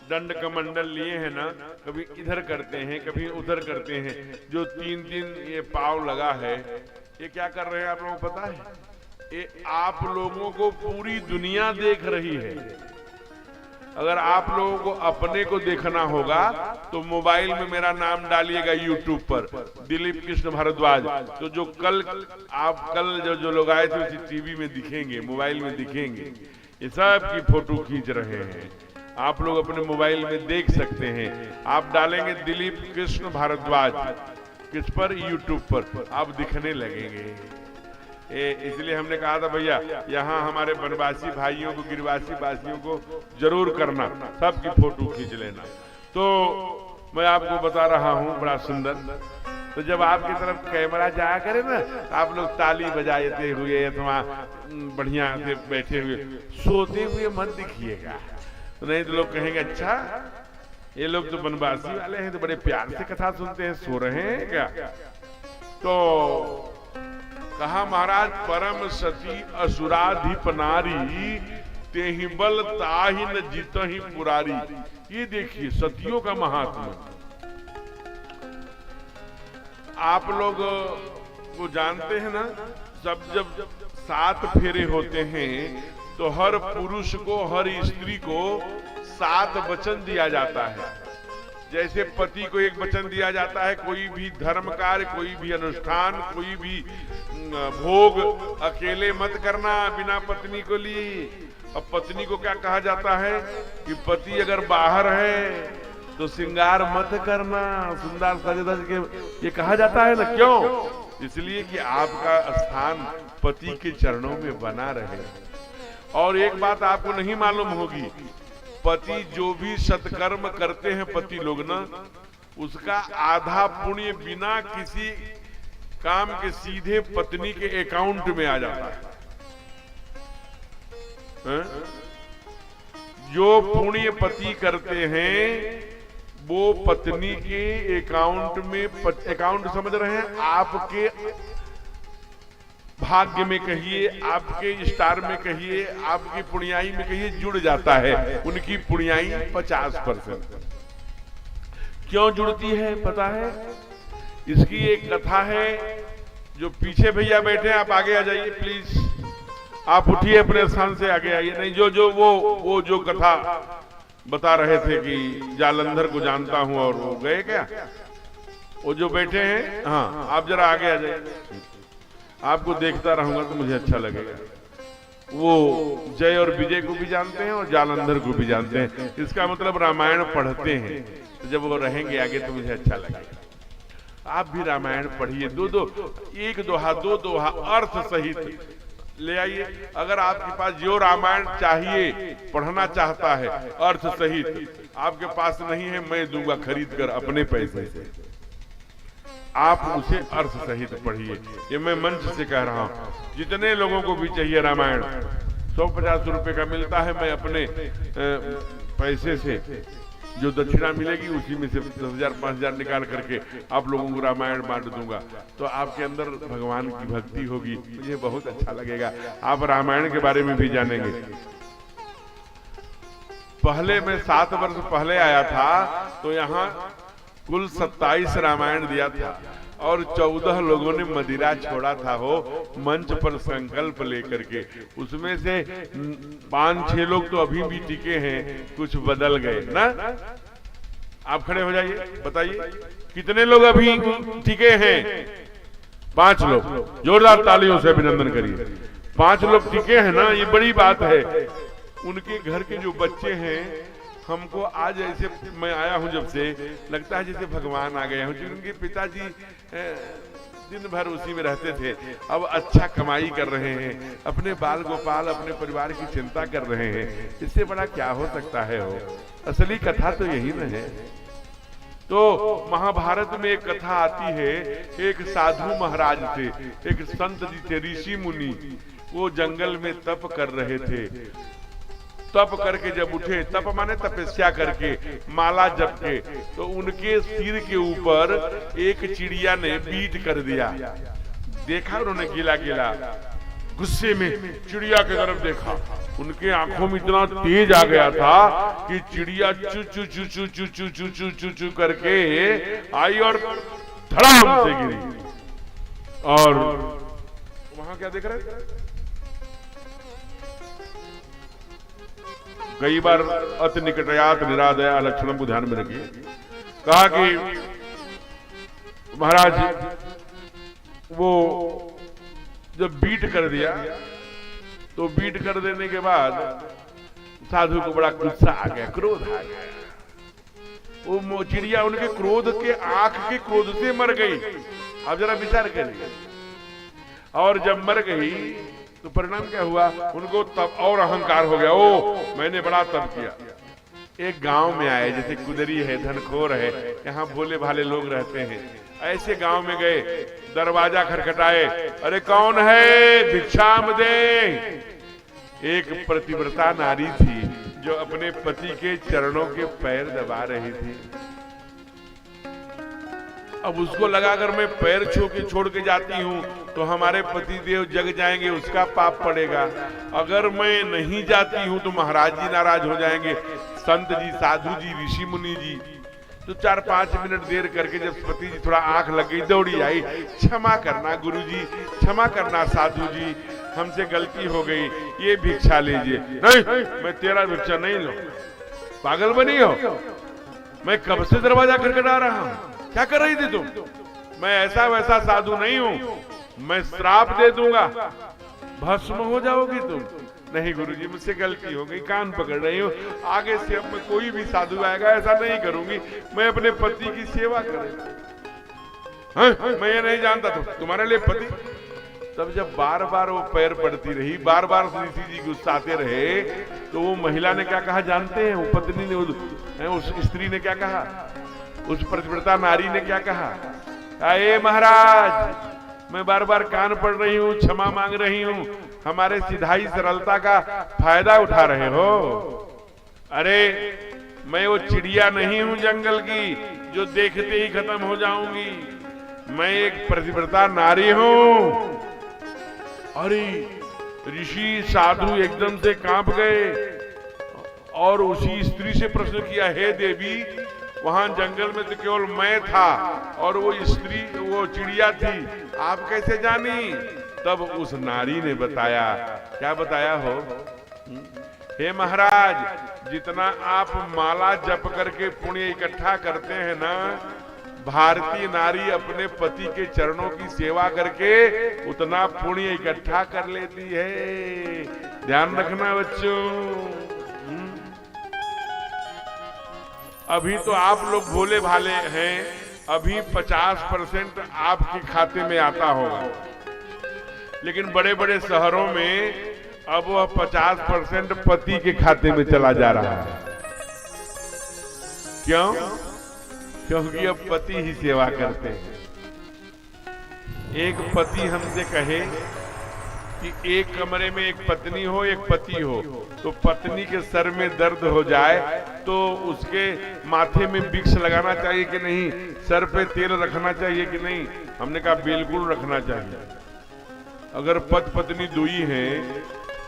दंड कमंडल लिए हैं ना, कभी इधर करते हैं, कभी उधर करते हैं, जो तीन तीन ये पाव लगा है, ये क्या कर रहे हैं आप लोगों को पता है? ये आप लोगों को पूरी दुनिया देख रही है। अगर आप लोगों को अपने को देखना होगा तो मोबाइल में मेरा नाम डालिएगा यूट्यूब पर, दिलीप कृष्ण भारद्वाज। तो जो कल जो लोग आए थे उसी टीवी में दिखेंगे, मोबाइल में दिखेंगे, ये सब की फोटो खींच रहे हैं। आप लोग अपने मोबाइल में देख सकते हैं। आप डालेंगे दिलीप कृष्ण भारद्वाज, किस पर? यूट्यूब पर, आप दिखने लगेंगे। इसलिए हमने कहा था भैया यहाँ हमारे वनवासी भाइयों को, गिरिवासी वासियों को जरूर करना, सबकी फोटो खींच लेना। तो मैं आपको बता रहा हूँ बड़ा सुंदर। तो जब आपकी तरफ कैमरा जाया करे ना, आप लोग ताली बजाते हुए अथवा बढ़िया से बैठे हुए, सोते हुए मत दिखिएगा, तो नहीं तो लोग कहेंगे अच्छा ये लोग तो वनवासी वाले हैं, तो बड़े प्यार से कथा सुनते हैं, सो रहे हैं क्या। तो कहा महाराज परम सती असुराधिप नारी, तेहि बल ताहि न जीतहि पुरारी। ये देखिए सतियों का महात्मा। आप लोग वो जानते हैं ना, जब 7 फेरे होते हैं तो हर पुरुष को, हर स्त्री को 7 वचन दिया जाता है। जैसे पति को एक वचन दिया जाता है, कोई भी धर्म कार्य, कोई भी अनुष्ठान, कोई भी भोग अकेले मत करना बिना पत्नी को लिए। अब पत्नी को क्या कहा जाता है कि पति अगर बाहर है तो श्रृंगार मत करना, सुंदर सज धज के, ये कहा जाता है ना। क्यों? इसलिए कि आपका स्थान पति के चरणों में बना रहे। और एक बात आपको नहीं मालूम होगी, पति जो भी सत्कर्म करते हैं पति लोग ना, उसका आधा पुण्य बिना किसी काम के सीधे पत्नी के अकाउंट में आ जाता है। जो पुण्य पति करते हैं वो पत्नी के अकाउंट में, अकाउंट समझ रहे हैं, आपके भाग्य में कहिए, आपके स्टार में कहिए, आपकी पुण्याई में कहिए, जुड़ जाता है। उनकी पुण्याई 50%। क्यों जुड़ती है पता है? इसकी एक कथा है। जो पीछे भैया बैठे हैं आप आगे आ जाइए प्लीज, आप उठिए अपने स्थान से, आगे आइए। नहीं जो वो जो कथा बता रहे थे कि जालंधर को जानता हूं और वो गए क्या, वो जो बैठे हैं, हाँ आप जरा आगे आ जाइए। आपको देखता रहूंगा तो मुझे अच्छा लगेगा। वो जय और विजय को भी जानते हैं और जालंधर को भी जानते हैं। इसका मतलब रामायण पढ़ते हैं। तो जब वो रहेंगे आगे तो मुझे अच्छा लगेगा। आप भी रामायण पढ़िए, एक दोहा अर्थ सहित ले आइए। अगर आपके पास जो रामायण चाहिए, पढ़ना चाहता है अर्थ सहित, आपके पास नहीं है, मैं दूंगा खरीद कर अपने पैसे से, आप उसे अर्थ सहित पढ़िए। ये मैं मंच से कह रहा हूं। जितने लोगों को भी चाहिए रामायण, 150 रुपए का मिलता है, मैं अपने पैसे से जो दक्षिणा मिलेगी उसी में से 10,000 5,000 निकाल करके आप लोगों को रामायण बांट दूंगा। तो आपके अंदर भगवान की भक्ति होगी, मुझे बहुत अच्छा लगेगा। आप रामायण के बारे में भी जानेंगे। पहले मैं 7 वर्ष पहले आया था तो यहाँ कुल 27 रामायण दिया था और 14 लोगों ने मदिरा छोड़ा था हो मंच पर संकल्प लेकर के। उसमें से 5-6 लोग तो अभी भी टिके हैं, कुछ बदल गए ना। आप खड़े हो जाइए, बताइए कितने लोग अभी टिके हैं? 5 लोग। जोरदार तालियों से अभिनंदन करिए। 5 लोग टिके हैं ना, ये बड़ी बात है। उनके घर के जो बच्चे हैं, हमको आज ऐसे, मैं आया हूं जब से, लगता है जैसे भगवान आ गए हों। उनके पिताजी दिन भर उसी में रहते थे, अब अच्छा कमाई कर रहे हैं, अपने बाल गोपाल, अपने परिवार की चिंता कर रहे हैं। इससे बड़ा क्या हो सकता है हो? असली कथा तो यही न है। तो महाभारत में एक कथा आती है, एक साधु महाराज थे, एक संत जी थे, ऋषि मुनि। वो जंगल में तप कर रहे थे। तप करके जब उठे, तप माने तपस्या करके, माला जप के, तो उनके सिर के ऊपर एक चिड़िया ने बीट कर दिया। देखा उन्होंने गिला गिला, गुस्से में चिड़िया की तरफ देखा। उनके आंखों में इतना तेज आ गया था कि चिड़िया चू चू चू चू चू चू चू चू चू चू करके आई और धड़ाम से गिरी। और वहां क्या देख रहे? कई बार अति निकटयात निरादया लक्षणों को ध्यान में रखिए। कहा कि महाराज वो जब बीट कर दिया, तो बीट कर देने के बाद साधु को बड़ा गुस्सा आ गया, क्रोध आ गया। वो चिड़िया उनके क्रोध के, आंख के क्रोध से मर गई। अब जरा विचार करिए, और जब मर गई तो परिणाम क्या हुआ, उनको तब और अहंकार हो गया, ओ मैंने बड़ा तप किया। एक गांव में आए, जैसे कुदरी है, धनखोर है, यहाँ भोले भाले लोग रहते हैं, ऐसे गांव में गए, दरवाजा खटखटाए, अरे कौन है, भिक्षाम दे। एक पतिव्रता नारी थी जो अपने पति के चरणों के पैर दबा रही थी। अब उसको लगा अगर मैं पैर छू के छोड़ के जाती हूँ तो हमारे पति देव जग जाएंगे, उसका पाप पड़ेगा। अगर मैं नहीं जाती हूँ तो महाराज जी नाराज हो जाएंगे, संत जी, साधु जी, ऋषि मुनि जी। तो 4-5 मिनट देर करके जब पति जी थोड़ा आंख लग गई, दौड़ी आई, क्षमा करना गुरु जी, क्षमा करना साधु जी, हमसे गलती हो गई, ये भिक्षा लीजिए। नहीं, मैं तेरा भिक्षा नहीं लूं, पागल बनी हो, मैं कब से दरवाजा खटखटा रहा हूं, क्या कर रही थी तुम? मैं ऐसा वैसा साधु नहीं हूं, मैं श्राप दे दूंगा, भस्म हो जाओगी तुम। नहीं गुरुजी, मुझसे गलती हो गई, कान पकड़ रही हूँ, आगे से अब मैं कोई भी साधु आएगा ऐसा नहीं करूंगी, मैं अपने पति की सेवा करूंगी। मैं ये नहीं जानता तुम्हारे लिए पति। तब जब बार बार वो पैर पड़ती रही, बार बार ऋषि जी गुस्साते रहे, तो वो महिला ने क्या कहा जानते हैं? वो पत्नी ने, उस स्त्री ने क्या कहा, उस पतिव्रता नारी ने क्या कहा, अरे महाराज मैं बार बार कान पड़ रही हूँ, क्षमा मांग रही हूँ, हमारे सिधाई सरलता का फायदा उठा रहे हो। अरे मैं वो चिड़िया नहीं हूं जंगल की जो देखते ही खत्म हो जाऊंगी, मैं एक पतिव्रता नारी हूं। अरे ऋषि साधु एकदम से कांप गए और उसी स्त्री से प्रश्न किया, हे देवी, वहां जंगल में तो केवल मैं था और वो स्त्री, वो चिड़िया थी, आप कैसे जानी? तब उस नारी ने बताया, क्या बताया हो, हे महाराज, जितना आप माला जप करके पुण्य इकट्ठा करते हैं ना, भारतीय नारी अपने पति के चरणों की सेवा करके उतना पुण्य इकट्ठा कर लेती है। ध्यान रखना बच्चों। अभी तो आप लोग भोले भाले हैं, अभी 50% आपके खाते में आता होगा, लेकिन बड़े बड़े शहरों में अब वह 50% पति के खाते में चला जा रहा है। क्यों? क्योंकि अब पति ही सेवा करते हैं। एक पति हमसे कहे कि एक कमरे में एक पत्नी हो, एक पति हो, तो पत्नी के सर में दर्द हो जाए तो उसके माथे में विक्स लगाना चाहिए कि नहीं, सर पे तेल रखना चाहिए कि नहीं? हमने कहा बिल्कुल रखना चाहिए। अगर पति पत्नी दुई हैं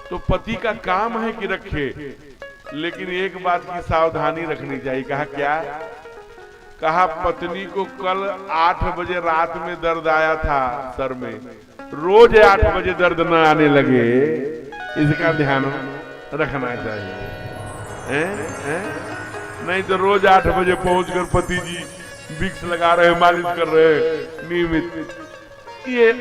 तो पति का काम है कि रखे, लेकिन एक बात की सावधानी रखनी चाहिए। कहा क्या? कहा पत्नी को कल 8 बजे रात में दर्द आया था सर में, रोज 8 बजे दर्द न आने लगे, इसका ध्यान रखना चाहिए। नहीं तो रोज 8 बजे पहुंचकर पति जी विक्स लगा रहे, मालिश कर रहे नियमित। ये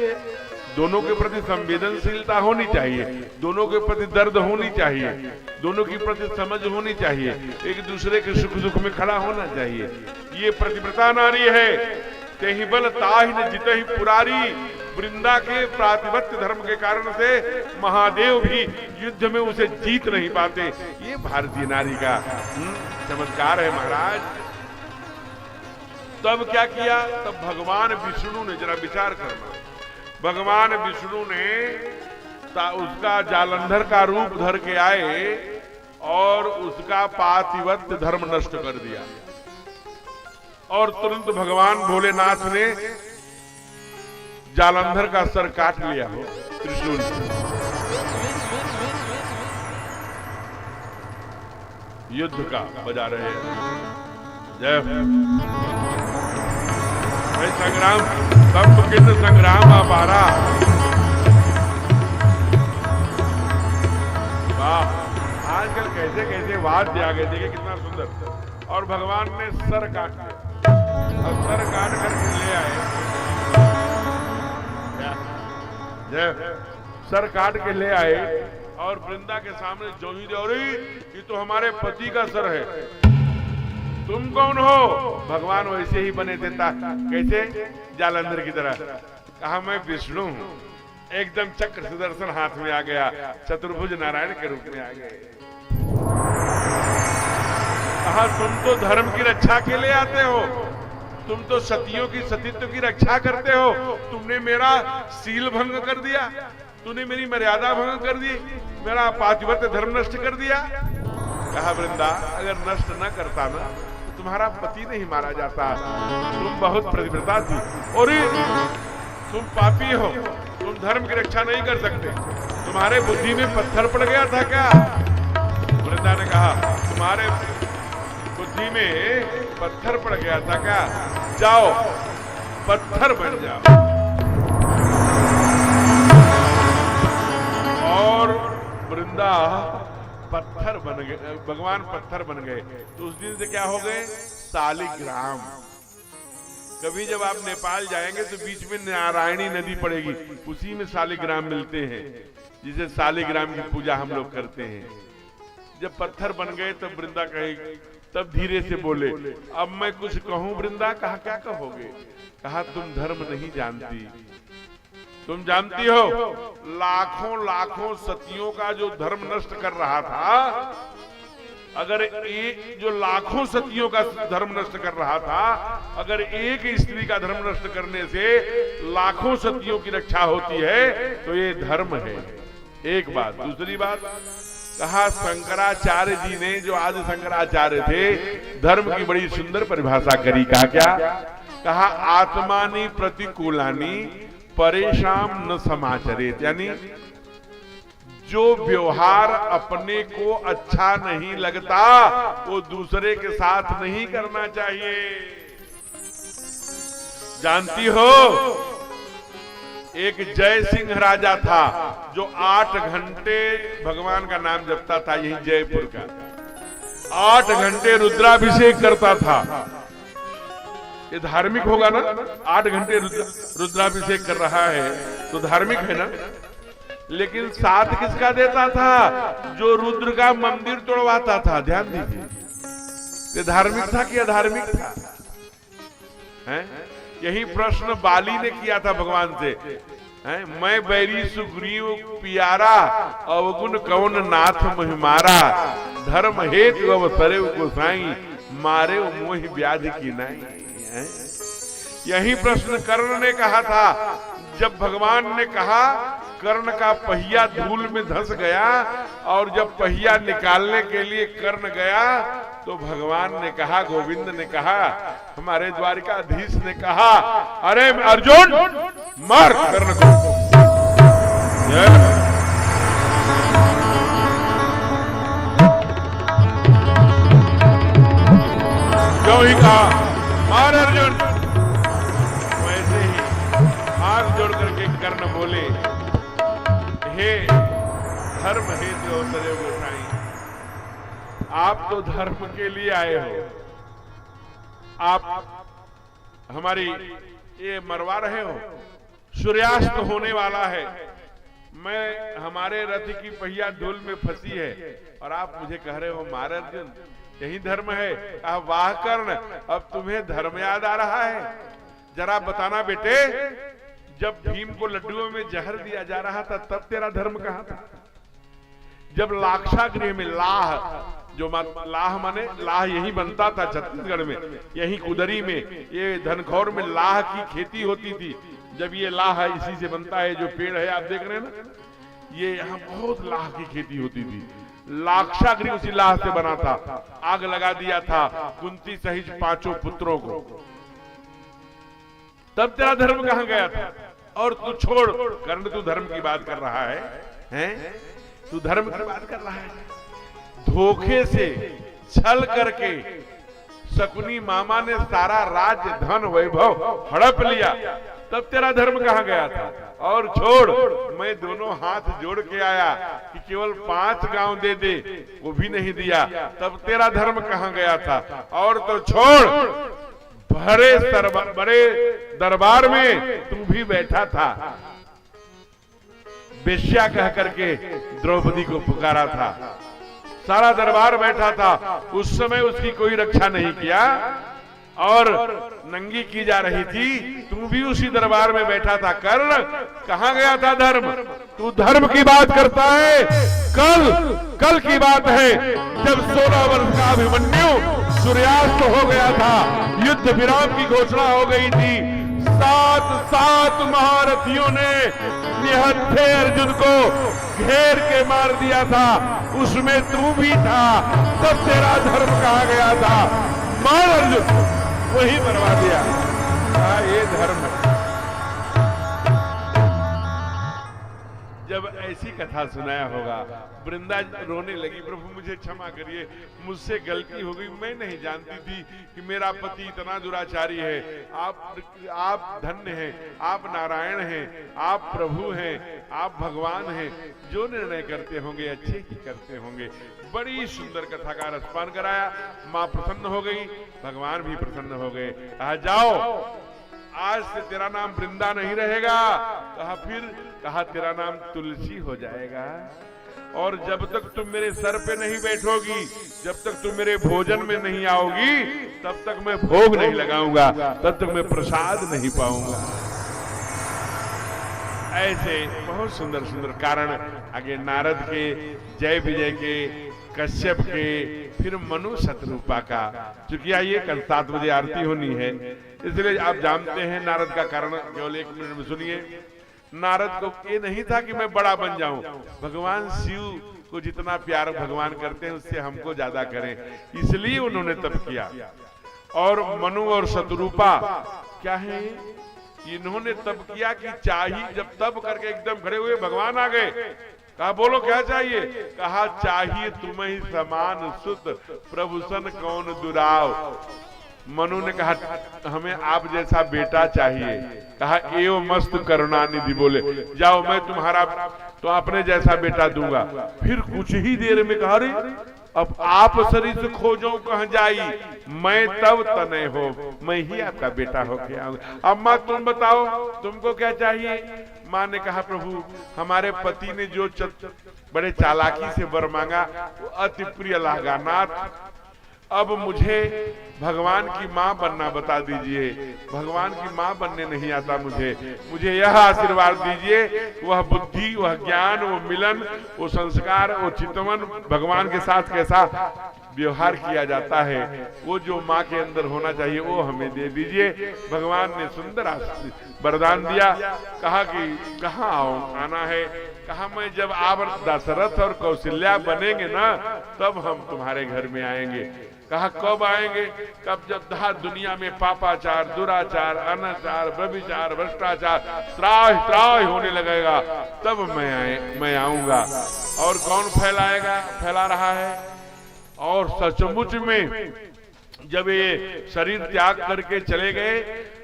दोनों के प्रति संवेदनशीलता होनी चाहिए, दोनों के प्रति दर्द होनी चाहिए, दोनों की प्रति समझ होनी चाहिए, एक दूसरे के सुख दुख में खड़ा होना चाहिए। ये पतिव्रता नारी है। तेहि बल ताहि न जितहि पुरारी, वृंदा के प्रातिपत्य धर्म के कारण से महादेव भी युद्ध में उसे जीत नहीं पाते। ये भारतीय नारी का चमत्कार है महाराज। तब क्या किया? तब भगवान विष्णु ने, जरा विचार करना, भगवान विष्णु ने उसका जालंधर का रूप धर के आए और उसका पातिव्रत्य धर्म नष्ट कर दिया, और तुरंत भगवान भोलेनाथ ने जालंधर का सर काट लिया हो त्रिशूल से। युद्ध का बजा रहे हैं जय भाई। संग्राम तब किस संग्राम अपारा। वाह, आजकल कैसे कैसे वाद्य आ गए, देखिए कितना सुंदर। और भगवान ने सर काट लिया और सर काट करके ले आए, जय, सर काट के ले आए और वृंदा के सामने जो ही दे, ये तो हमारे पति का सर है, तुम कौन हो? भगवान वैसे ही बने थे, कैसे? जालंधर की तरह। कहा मैं विष्णु हूं। एकदम चक्र सुदर्शन हाथ में आ गया, चतुर्भुज नारायण के रूप में आ गए। कहा तुम तो धर्म की रक्षा के लिए आते हो, तुम तो सतियों की सतीत्व की रक्षा करते हो, तुमने मेरा सील भंग कर दिया, तूने मेरी मर्यादा भंग कर दी, मेरा पातिव्रत्य धर्म नष्ट कर दिया। कहा वृंदा अगर नष्ट न करता ना तो तुम्हारा पति नहीं मारा जाता, तुम बहुत पतिव्रता थी और तुम पापी हो, तुम धर्म की रक्षा नहीं कर सकते, तुम्हारे बुद्धि में पत्थर पड़ गया था क्या? वृंदा ने कहा तुम्हारे बुद्धि में पत्थर पड़ गया था क्या? जाओ पत्थर बन जाओ। और वृंदा पत्थर बन गए, भगवान पत्थर बन गए। तो उस दिन से क्या हो गए? शालिग्राम। कभी जब आप नेपाल जाएंगे तो बीच में नारायणी नदी पड़ेगी, उसी में शालिग्राम मिलते हैं, जिसे शालिग्राम की पूजा हम लोग करते हैं। जब पत्थर बन गए तब वृंदा कहेगी, तब धीरे से बोले अब मैं कुछ कहूं वृंदा? कहा क्या कहोगे? कहा तुम धर्म नहीं जानती, तुम जानती हो लाखों लाखों सतियों का जो धर्म नष्ट कर रहा था, अगर एक जो लाखों सतियों का धर्म नष्ट कर रहा था, अगर एक स्त्री का धर्म नष्ट करने से लाखों सतियों की रक्षा होती है तो ये धर्म है। एक बात। दूसरी बात, कहा शंकराचार्य जी ने, जो आदि शंकराचार्य थे, धर्म की बड़ी सुंदर परिभाषा करी। कहा क्या? कहा आत्मानि प्रतिकूलानि परेशान न समाचरेत, यानी जो व्यवहार अपने को अच्छा नहीं लगता वो दूसरे के साथ नहीं करना चाहिए। जानती हो एक जय सिंह राजा था जो 8 घंटे भगवान का नाम जपता था, यही जयपुर का। 8 घंटे रुद्राभिषेक करता था। ये धार्मिक होगा ना? 8 घंटे रुद्राभिषेक कर रहा है तो धार्मिक है ना? लेकिन साथ किसका देता था? जो रुद्र का मंदिर तोड़वाता था। ध्यान दीजिए, ये धार्मिक था कि अधार्मिक था? हैं? यही प्रश्न बाली ने किया था भगवान से। मैं बैरी सुग्रीव पियारा, अवगुण कौन नाथ महिमारा, धर्म हेतु अवसरे गोसाई, मारे मोहि व्याधि की नहीं। यही प्रश्न कर्ण ने कहा था। जब भगवान ने कहा, कर्ण का पहिया धूल में धंस गया, और जब पहिया निकालने के लिए कर्ण गया तो भगवान ने कहा, गोविंद ने कहा, हमारे द्वारिकाधीश ने कहा, अरे अर्जुन मार कर्ण को। क्यों ही कहा मार अर्जुन। वैसे ही हाथ जोड़ करके कर्ण बोले, हे धर्म हेतु अवसरे गोसाई, आप तो धर्म के लिए आए हो, आप हमारी ये मरवा रहे हो, सूर्यास्त होने वाला है, मैं हमारे रथ की पहिया धूल में फंसी है और आप मुझे कह रहे हो मार अर्जुन, यही धर्म है? वाह कर्ण, अब तुम्हें धर्म याद आ रहा है? जरा बताना बेटे, जब भीम को लड्डुओं में जहर दिया जा रहा था तब तेरा धर्म कहां था? जब लाक्षागृह में लाह, जो लाह माने लाह यही बनता था छत्तीसगढ़ में, यही कुदरी में, ये धनखौर में लाह की खेती होती थी। जब ये लाह इसी से बनता है, जो पेड़ है आप देख रहे हैं ना, ये यहाँ बहुत लाह की खेती होती थी। लाक्षागृह उसी लाह से बना था। आग लगा दिया था कुंती सहित 5 पुत्रों को। तब तेरा धर्म कहां गया था? और तू छोड़ कर्ण, तू धर्म की बात कर रहा है, हैं? तू धर्म की बात कर रहा है? धोखे से छल करके शकुनी मामा ने सारा राज्य धन वैभव हड़प लिया, तब तेरा धर्म कहां गया था? और छोड़, मैं दोनों हाथ जोड़ के आया कि केवल 5 गांव दे दे, वो भी नहीं दिया, तब तेरा धर्म कहां गया था? और तो छोड़, बड़े दरबार में तू भी बैठा था, बेश्या कह करके द्रौपदी को पुकारा था, सारा दरबार बैठा था, उस समय उसकी कोई रक्षा नहीं किया। और नंगी की जा रही थी, तू भी उसी दरबार में बैठा था। कर्ण कहां गया था धर्म? तू धर्म की बात करता है। कल की बात है जब 16 वर्ष का अभिमन्यु सूर्यास्त हो गया था, युद्ध विराम की घोषणा हो गई थी। 7 महारथियों ने निहत्थे अर्जुन को घेर के मार दिया था, उसमें तू भी था। तब तेरा धर्म कहा गया था? मार अर्जुन, वही मरवा दिया। ये धर्म है। जब ऐसी कथा सुनाया होगा, वृंदा रोने लगी, प्रभु मुझे क्षमा करिए, मुझसे गलती हो गई, मैं नहीं जानती थी कि मेरा पति इतना दुराचारी है। आप धन्य हैं, आप नारायण हैं, आप प्रभु हैं, आप भगवान हैं, जो निर्णय करते होंगे अच्छे ही करते होंगे। बड़ी सुंदर कथा का रसपान कराया, मां प्रसन्न हो गई, भगवान भी प्रसन्न हो गए। कहा जाओ, आज से तेरा नाम वृंदा नहीं रहेगा। कहा फिर? कहा तेरा नाम तुलसी हो जाएगा। और जब तक तुम मेरे सर पे नहीं बैठोगी, जब तक तुम मेरे भोजन में नहीं आओगी, तब तक मैं भोग नहीं लगाऊंगा, तब तक मैं प्रसाद नहीं पाऊंगा। ऐसे बहुत सुंदर सुंदर कारण आगे नारद के, जय विजय के, कश्यप के, फिर मनु शतरूपा का। चूंकि ये कल 7 बजे आरती होनी है, इसलिए आप जानते हैं नारद का कारण केवल 1 मिनट में सुनिए। नारद को ये नहीं था कि मैं बड़ा बन जाऊं, भगवान शिव को जितना प्यार भगवान करते हैं उससे हमको ज्यादा करें, इसलिए उन्होंने तप किया। और मनु और शतरूपा क्या है? इन्होंने तप किया कि चाहिए, जब तप करके एकदम खड़े हुए भगवान आ गए। कहा बोलो क्या चाहिए? कहा चाहिए तुम्हें समान सुत, प्रभु सन कौन दुराव। मनु ने कहा हमें आप जैसा बेटा चाहिए। कहा एवं मस्त करुणानिधि, बोले जाओ मैं तुम्हारा तो अपने जैसा बेटा दूंगा। फिर कुछ ही देर में कहा रे अब आप शरीर से खोजो कहां जाई, मैं तब तने हो, मैं ही आपका बेटा होके आऊंगा। अब माँ तुम बताओ तुमको क्या चाहिए? माँ ने कहा प्रभु हमारे पति ने जो बड़े चालाकी से वर मांगा वो अति प्रिय लगा नाथ, अब मुझे भगवान की माँ बनना बता दीजिए। भगवान की माँ बनने नहीं आता मुझे यह आशीर्वाद दीजिए, वह बुद्धि, वह ज्ञान, वो मिलन, वो संस्कार, वो चितवन, भगवान के साथ कैसा व्यवहार किया जाता है, वो जो माँ के अंदर होना चाहिए वो हमें दे दीजिए। भगवान ने सुंदर वरदान दिया। कहा कि कहाँ आना है? कहा मैं जब आप दशरथ और कौशल्या बनेंगे ना तब हम तुम्हारे घर में आएंगे। कहा कब आएंगे? कब जब दुनिया में पापाचार, दुराचार, अनाचार, व्यभिचार, भ्रष्टाचार त्राह होने लगेगा तब मैं आऊंगा। और कौन फैला रहा है? और सचमुच में जब ये शरीर त्याग करके चले गए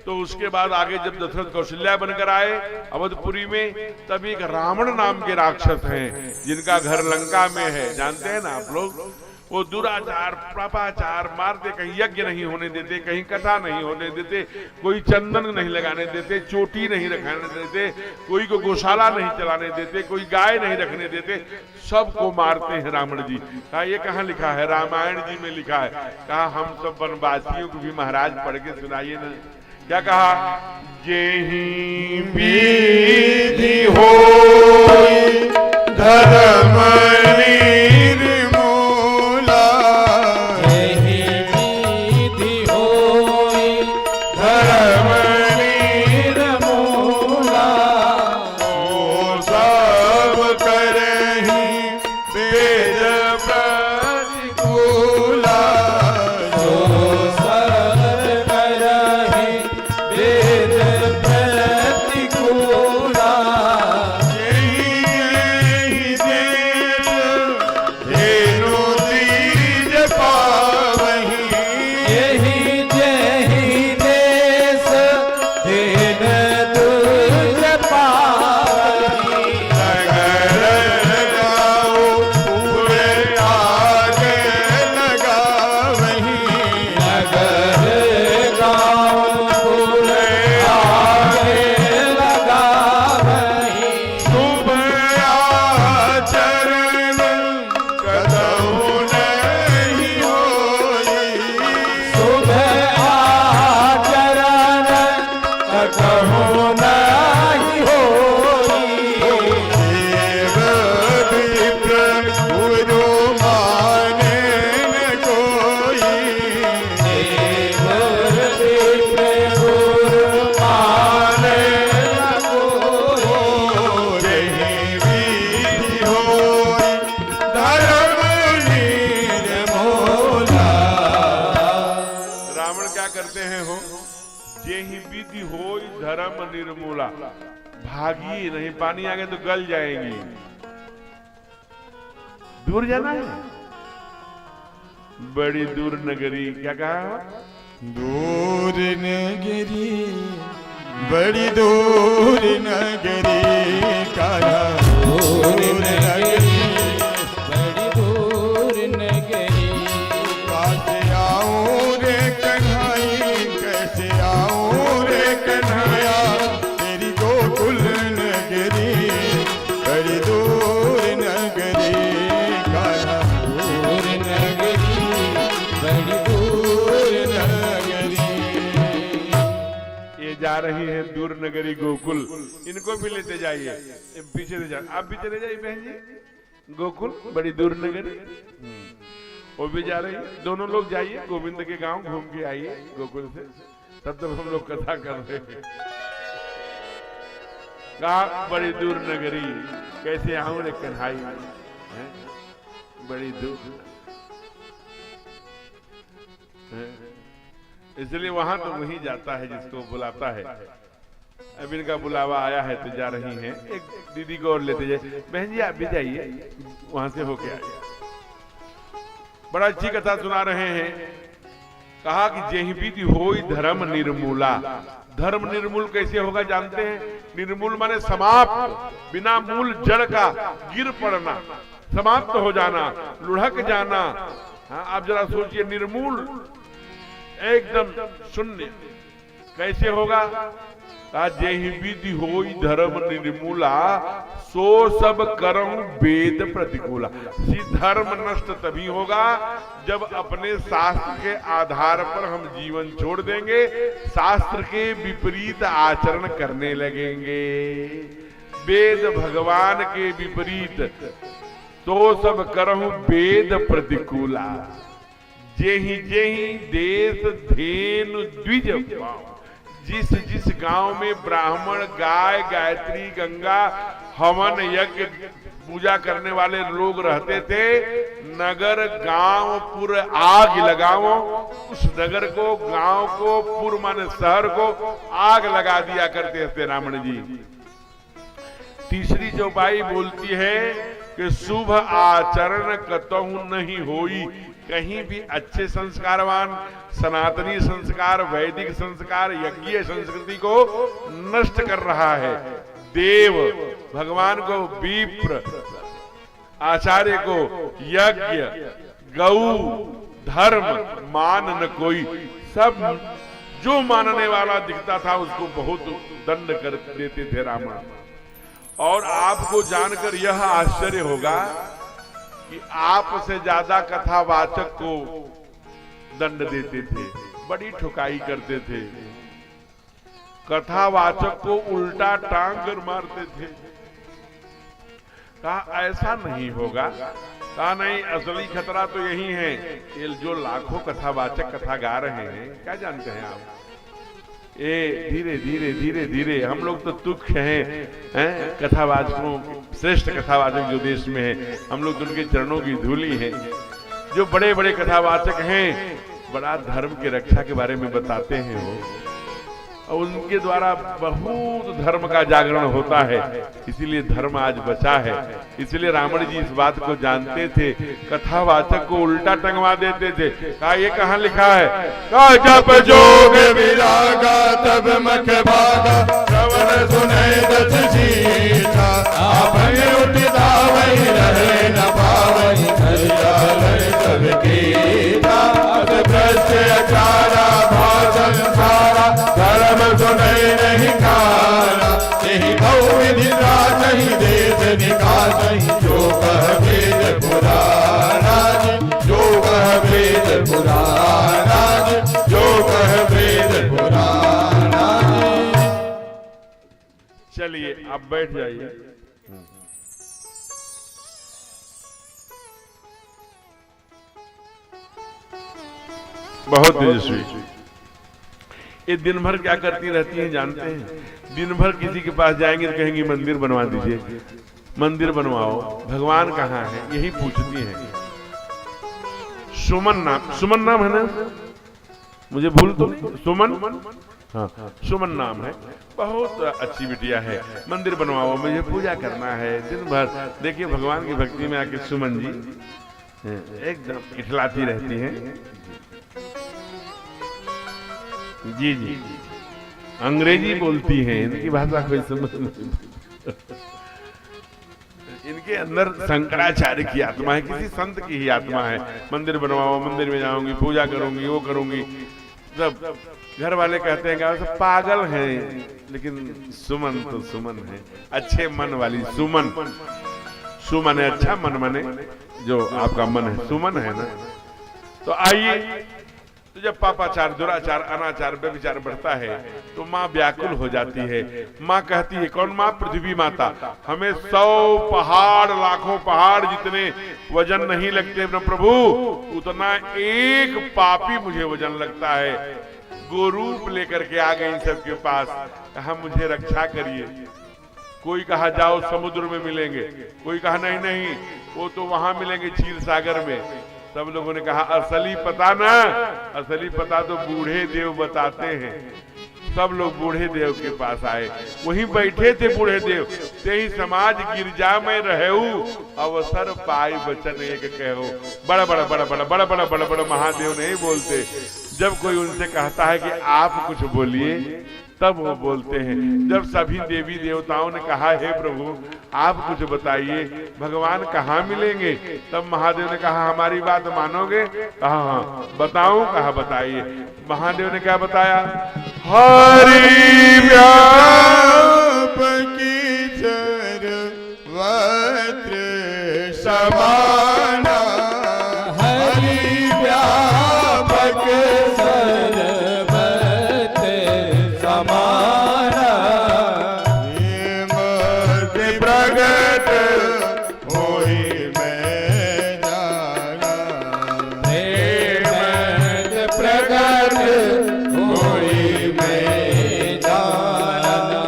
तो उसके बाद आगे जब दशरथ कौशल्या बनकर आए अवधपुरी में, तब एक रावण नाम के राक्षस हैं जिनका घर लंका में है, जानते हैं ना आप लोग। वो दुराचार, पापाचार मारते, कहीं यज्ञ नहीं होने देते, कहीं कथा नहीं होने देते, कोई चंदन नहीं लगाने देते, चोटी नहीं रखने देते, कोई को गौशाला नहीं चलाने देते, कोई गाय नहीं रखने देते, सबको मारते हैं रावण जी। कहा ये कहाँ लिखा है? रामायण जी में लिखा है। कहा हम सब वनवासियों को भी महाराज पढ़ के सुनाइए ना। क्या कहा? जेहि विधि होई धर्म जेहि विधि होई धर्म निर्मूला। भागिए नहीं, पानी आ गए तो गल जाएंगी। दूर जाना है, बड़ी दूर नगरी। क्या कहा? दूर नगरी, बड़ी दूर नगरी, कान्हा दूर नगरी, बड़ी दूर नगरी। कैसे आऊं रे कन्हैया, कैसे आऊं रे कन्हैया, तेरी गोकुल नगरी, बड़ी दूर नगरी, कान्हा दूर नगरी, बड़ी दूर नगरी। ये जा रही है दूर नगरी गोकुल, इनको भी लेते जाइए। ये पीछे से जा, आप भी चले जाइए बहन जी। गोकुल बड़ी दूर नगरी, वो भी जा रही है। दोनों लोग जाइए, गोविंद के गांव घूम के आइए गोकुल से। तब तक हम लोग कथा कर रहे हैं। कहा बड़ी दूर नगरी, कैसे आऊं रे कन्हाई, बड़ी दूर। इसलिए वहां तो वही जाता है जिसको बुलाता है। अब इनका बुलावा आया है तो जा रही हैं। एक दीदी को और लेते जाए। बहन जी आप भी जाइए, वहां से होके आइए। बड़ा अच्छी कथा सुना रहे हैं। कहा कि जेहि विधि होई धर्म निर्मूला। धर्म निर्मूल कैसे होगा जानते हैं? निर्मूल माने समाप्त, बिना मूल जड़ का गिर पड़ना, समाप्त हो जाना, लुढ़क जाना। हाँ, आप जरा सोचिए, निर्मूल एकदम शून्य कैसे होगा? जेहि विधि होई धर्म निर्मूला, सो सब करहु वेद प्रतिकूला। धर्म नष्ट तभी होगा जब अपने शास्त्र के आधार पर हम जीवन छोड़ देंगे, शास्त्र के विपरीत आचरण करने लगेंगे। वेद भगवान के विपरीत, तो सब करहु वेद प्रतिकूला। जेहि जेहि देश धेनु द्विज पाओ। जिस जिस गांव में ब्राह्मण गाय, गायत्री, गंगा, हवन, यज्ञ पूजा करने वाले लोग रहते थे, नगर, गांव, पुर आग लगाओ। उस नगर को, गांव को, पुर माने शहर को आग लगा दिया करते थे रावण जी। तीसरी चौपाई बोलती है कि शुभ आचरण कतहु नहीं होई। कहीं भी अच्छे संस्कारवान, सनातनी संस्कार, वैदिक संस्कार, यज्ञीय संस्कृति को नष्ट कर रहा है। देव भगवान को विप्र, आचार्य को यज्ञ, गौ, धर्म मान न कोई। सब जो मानने वाला दिखता था उसको बहुत दंड कर देते थे रावण। और आपको जानकर यह आश्चर्य होगा कि आपसे ज्यादा कथावाचक को दंड देते थे, बड़ी ठुकाई करते थे। कथावाचक को उल्टा टांग कर मारते थे। कहा ऐसा नहीं होगा। कहा नहीं, असली खतरा तो यही है। ये जो लाखों कथावाचक कथा गा रहे हैं, क्या जानते हैं आप? ये धीरे धीरे धीरे धीरे हम लोग तो तुच्छ हैं कथावाचकों, श्रेष्ठ कथावाचक जो देश में है, हम लोग तो उनके चरणों की धूली हैं। जो बड़े बड़े कथावाचक हैं, बड़ा धर्म की रक्षा के बारे में बताते हैं वो, और उनके द्वारा बहुत धर्म का जागरण होता है। इसीलिए धर्म आज बचा है। इसलिए रावण जी इस बात को जानते थे, कथावाचक को उल्टा टंगवा देते थे। कहा ये कहाँ लिखा है? जब जोग विरागा तब मख भागा, श्रवण सुने दस जीता, आपने उठता वही रहे न पावई, सब कीता। भ्रष्ट अचारा भाषण सारा, धर्म सुने नहीं खाना, यही गौ विधि नहीं देश निकाल। जो कह वेद पुराना, जो कह वेद पुराना, जो कह वेद पुराना। चलिए आप बैठ जाइए। बहुत तेजस्वी। ये दिन भर क्या करती रहती हैं जानते हैं? दिन भर किसी के पास जाएंगे तो कहेंगी मंदिर बनवा दीजिए, मंदिर बनवाओ, भगवान कहाँ है, यही पूछती हैं। सुमन नाम है ना, मुझे भूल तो नहीं, सुमन हाँ, सुमन नाम है, बहुत अच्छी बिटिया है। मंदिर बनवाओ, मुझे पूजा करना है दिन भर। देखिए भगवान की भक्ति में आके सुमन जी एकदम इठलाती रहती हैं। जी जी, अंग्रेजी बोलती हैं, इनकी भाषा कोई समझ नहीं। इनके अंदर शंकराचार्य की आत्मा है, किसी संत की ही आत्मा है। मंदिर बनवाओ, मंदिर में जाऊंगी, पूजा करूंगी, वो करूंगी। सब घर वाले कहते हैं कि सब पागल हैं, लेकिन सुमन तो सुमन है, अच्छे मन वाली सुमन। सुमन है, अच्छा मन मने, जो आपका मन है सुमन है ना। तो आइए, तो जब पापाचार, दुराचार, अनाचार, व्यभिचार बढ़ता है तो माँ व्याकुल हो जाती है। माँ कहती है, कौन माँ? पृथ्वी माता। हमें 100 पहाड़, लाखों पहाड़ जितने वजन नहीं लगते न प्रभु, उतना एक पापी मुझे वजन लगता है। गोरूप लेकर के आ गई सबके पास, कहा मुझे रक्षा करिए। कोई कहा जाओ समुद्र में मिलेंगे, कोई कहा नहीं नहीं वो तो वहां मिलेंगे क्षीर सागर में। सब लोगों ने कहा असली पता ना, असली पता तो बूढ़े देव बताते हैं। सब लोग बूढ़े देव के पास आए, वहीं बैठे थे बूढ़े देव। ते ही समाज गिरजा में रहेऊ, अवसर पाई वचन एक कहो। बड़ा बड़ा बड़ा बड़ा बड़ा बड़ा बड़ा बड़ा महादेव नहीं बोलते। जब कोई उनसे कहता है कि आप कुछ बोलिए, तब वो बोलते हैं। जब सभी देवी देवताओं ने कहा हे प्रभु आप कुछ बताइए, भगवान कहाँ मिलेंगे, तब महादेव ने कहा हमारी बात मानोगे? कहा हाँ। बताऊं? कहा बताइए। महादेव ने क्या बताया? हरि व्यापकी चर वत्र समाना, हरि व्यापक सर्वत्र समाना, मति प्रगट होई मैं जाना, प्रेम प्रगट होई मैं जाना।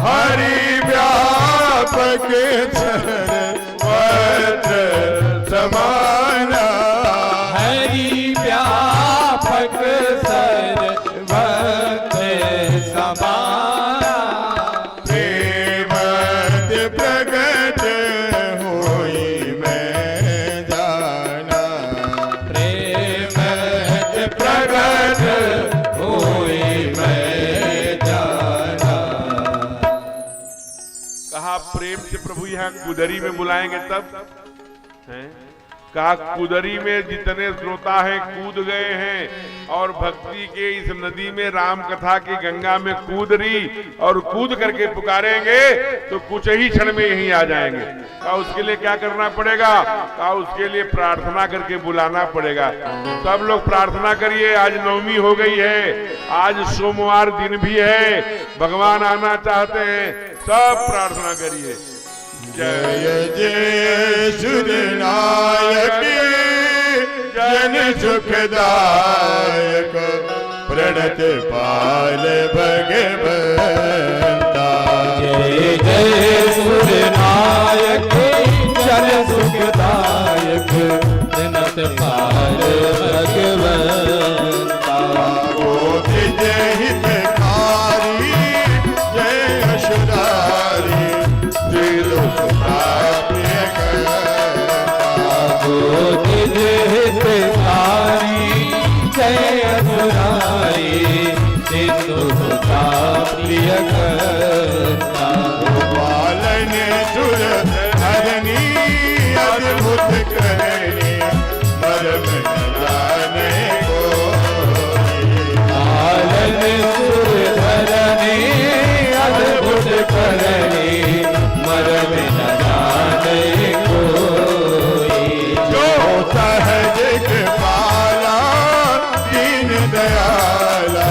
हरि व्यापक सर्वत्र समाना, हरि व्यापक सर्वत्र समाना, प्रेमति प्रगट होई मैं जाना, प्रेम प्रगट होई मैं जाना। कहा प्रेम से प्रभु यहाँ कुदरी में बुलाएंगे तब हैं? कहा कुदरी में जितने श्रोता हैं कूद गए हैं, और भक्ति के इस नदी में राम कथा की गंगा में कूद रही और कूद करके पुकारेंगे तो कुछ ही क्षण में यहीं आ जाएंगे। कहा उसके लिए क्या करना पड़ेगा? कहा उसके लिए प्रार्थना करके बुलाना पड़ेगा। सब लोग प्रार्थना करिए। आज नवमी हो गई है, आज सोमवार दिन भी है, भगवान आना चाहते हैं, सब प्रार्थना करिए। जय जय सुरनायक जन सुखदायक, प्रणत पाल भगवंता। जय जय सुरनायक जन सुखदायक, जनत पाल भगवंता। गोति जय हितकारी जय अशुरारी, त्रिलोक प्राप्य करता। गोति हितकारी जय असुरारी, सिंधुता प्रिय करता। पालन सुर हरणी अद्भुत करनी, मरम न जाने कोई। पालन सुरधरणी अद्भुत करणी, मरम न जाने कोई। जो सहज कृपाला दीन दयाला,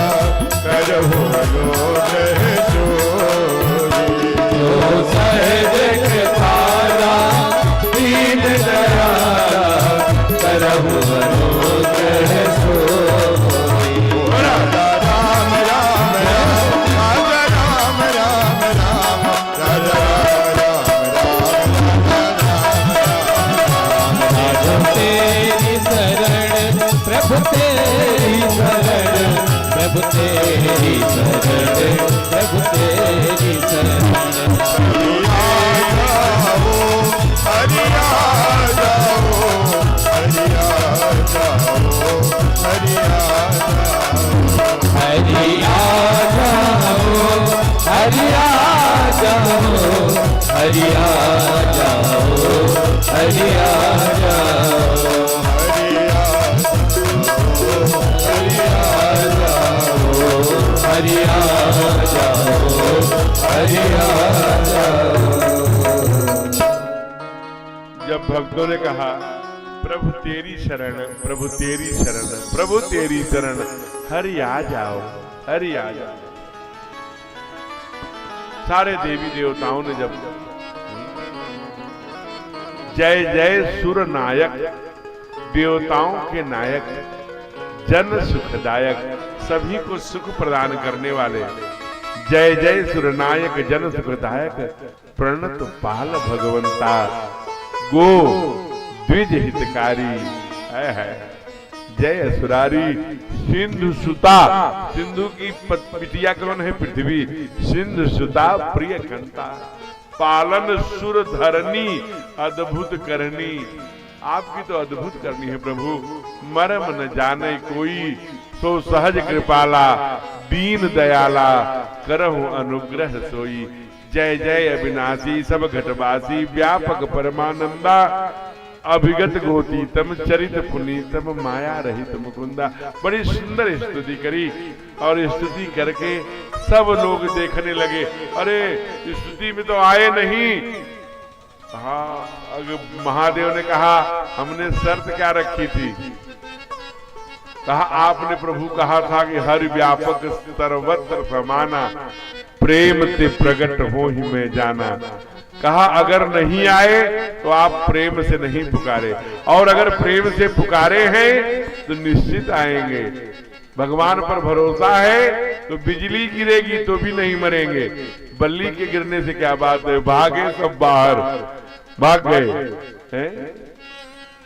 करहु अनुग्रह सोई। जो सहज कृपाला हरिया जाओ, हरिया जाओ, हरिया जाओ, हरिया जाओ। जब भक्तों ने कहा प्रभु तेरी शरण, प्रभु तेरी शरण, प्रभु तेरी शरण, हरि आ जाओ, हरि आ जाओ। सारे देवी देवताओं ने जब जय जय सुर नायक, देवताओं के नायक, जन सुखदायक, सभी को सुख प्रदान करने वाले, जय जय सुर नायक जन सुखदायक, प्रणत पाल भगवंता, गो द्विज हितकारी है। जय असुरारी सिंधु सुता, सिंधु की बिटिया कौन है? पृथ्वी। सिंधु सुता प्रिय कंता, पालन सुर धरनी, अद्भुत करनी। आपकी तो अद्भुत करनी है प्रभु, मरम न जाने कोई, सो सहज कृपाला, दीन दयाला, करहु अनुग्रह सोई। जय जय अविनाशी सब घटवासी, व्यापक परमानंदा, अभिगत गोतीतम, चरित पुनीतम, माया रहित मुकुंदा। बड़ी सुंदर स्तुति करी और स्तुति करके सब लोग देखने लगे। अरे स्तुति में तो आए नहीं। हाँ, अगर महादेव ने कहा हमने शर्त क्या रखी थी? कहा आपने प्रभु कहा था कि हर व्यापक सर्वत्र समाना, प्रेम से प्रकट हो ही मैं जाना। कहा अगर नहीं आए तो आप प्रेम से नहीं पुकारे, और अगर प्रेम से पुकारे हैं तो निश्चित आएंगे। भगवान पर भरोसा है तो बिजली गिरेगी तो भी नहीं मरेंगे। बल्ली के गिरने से क्या बात है, भागे सब बाहर, भाग गए हैं।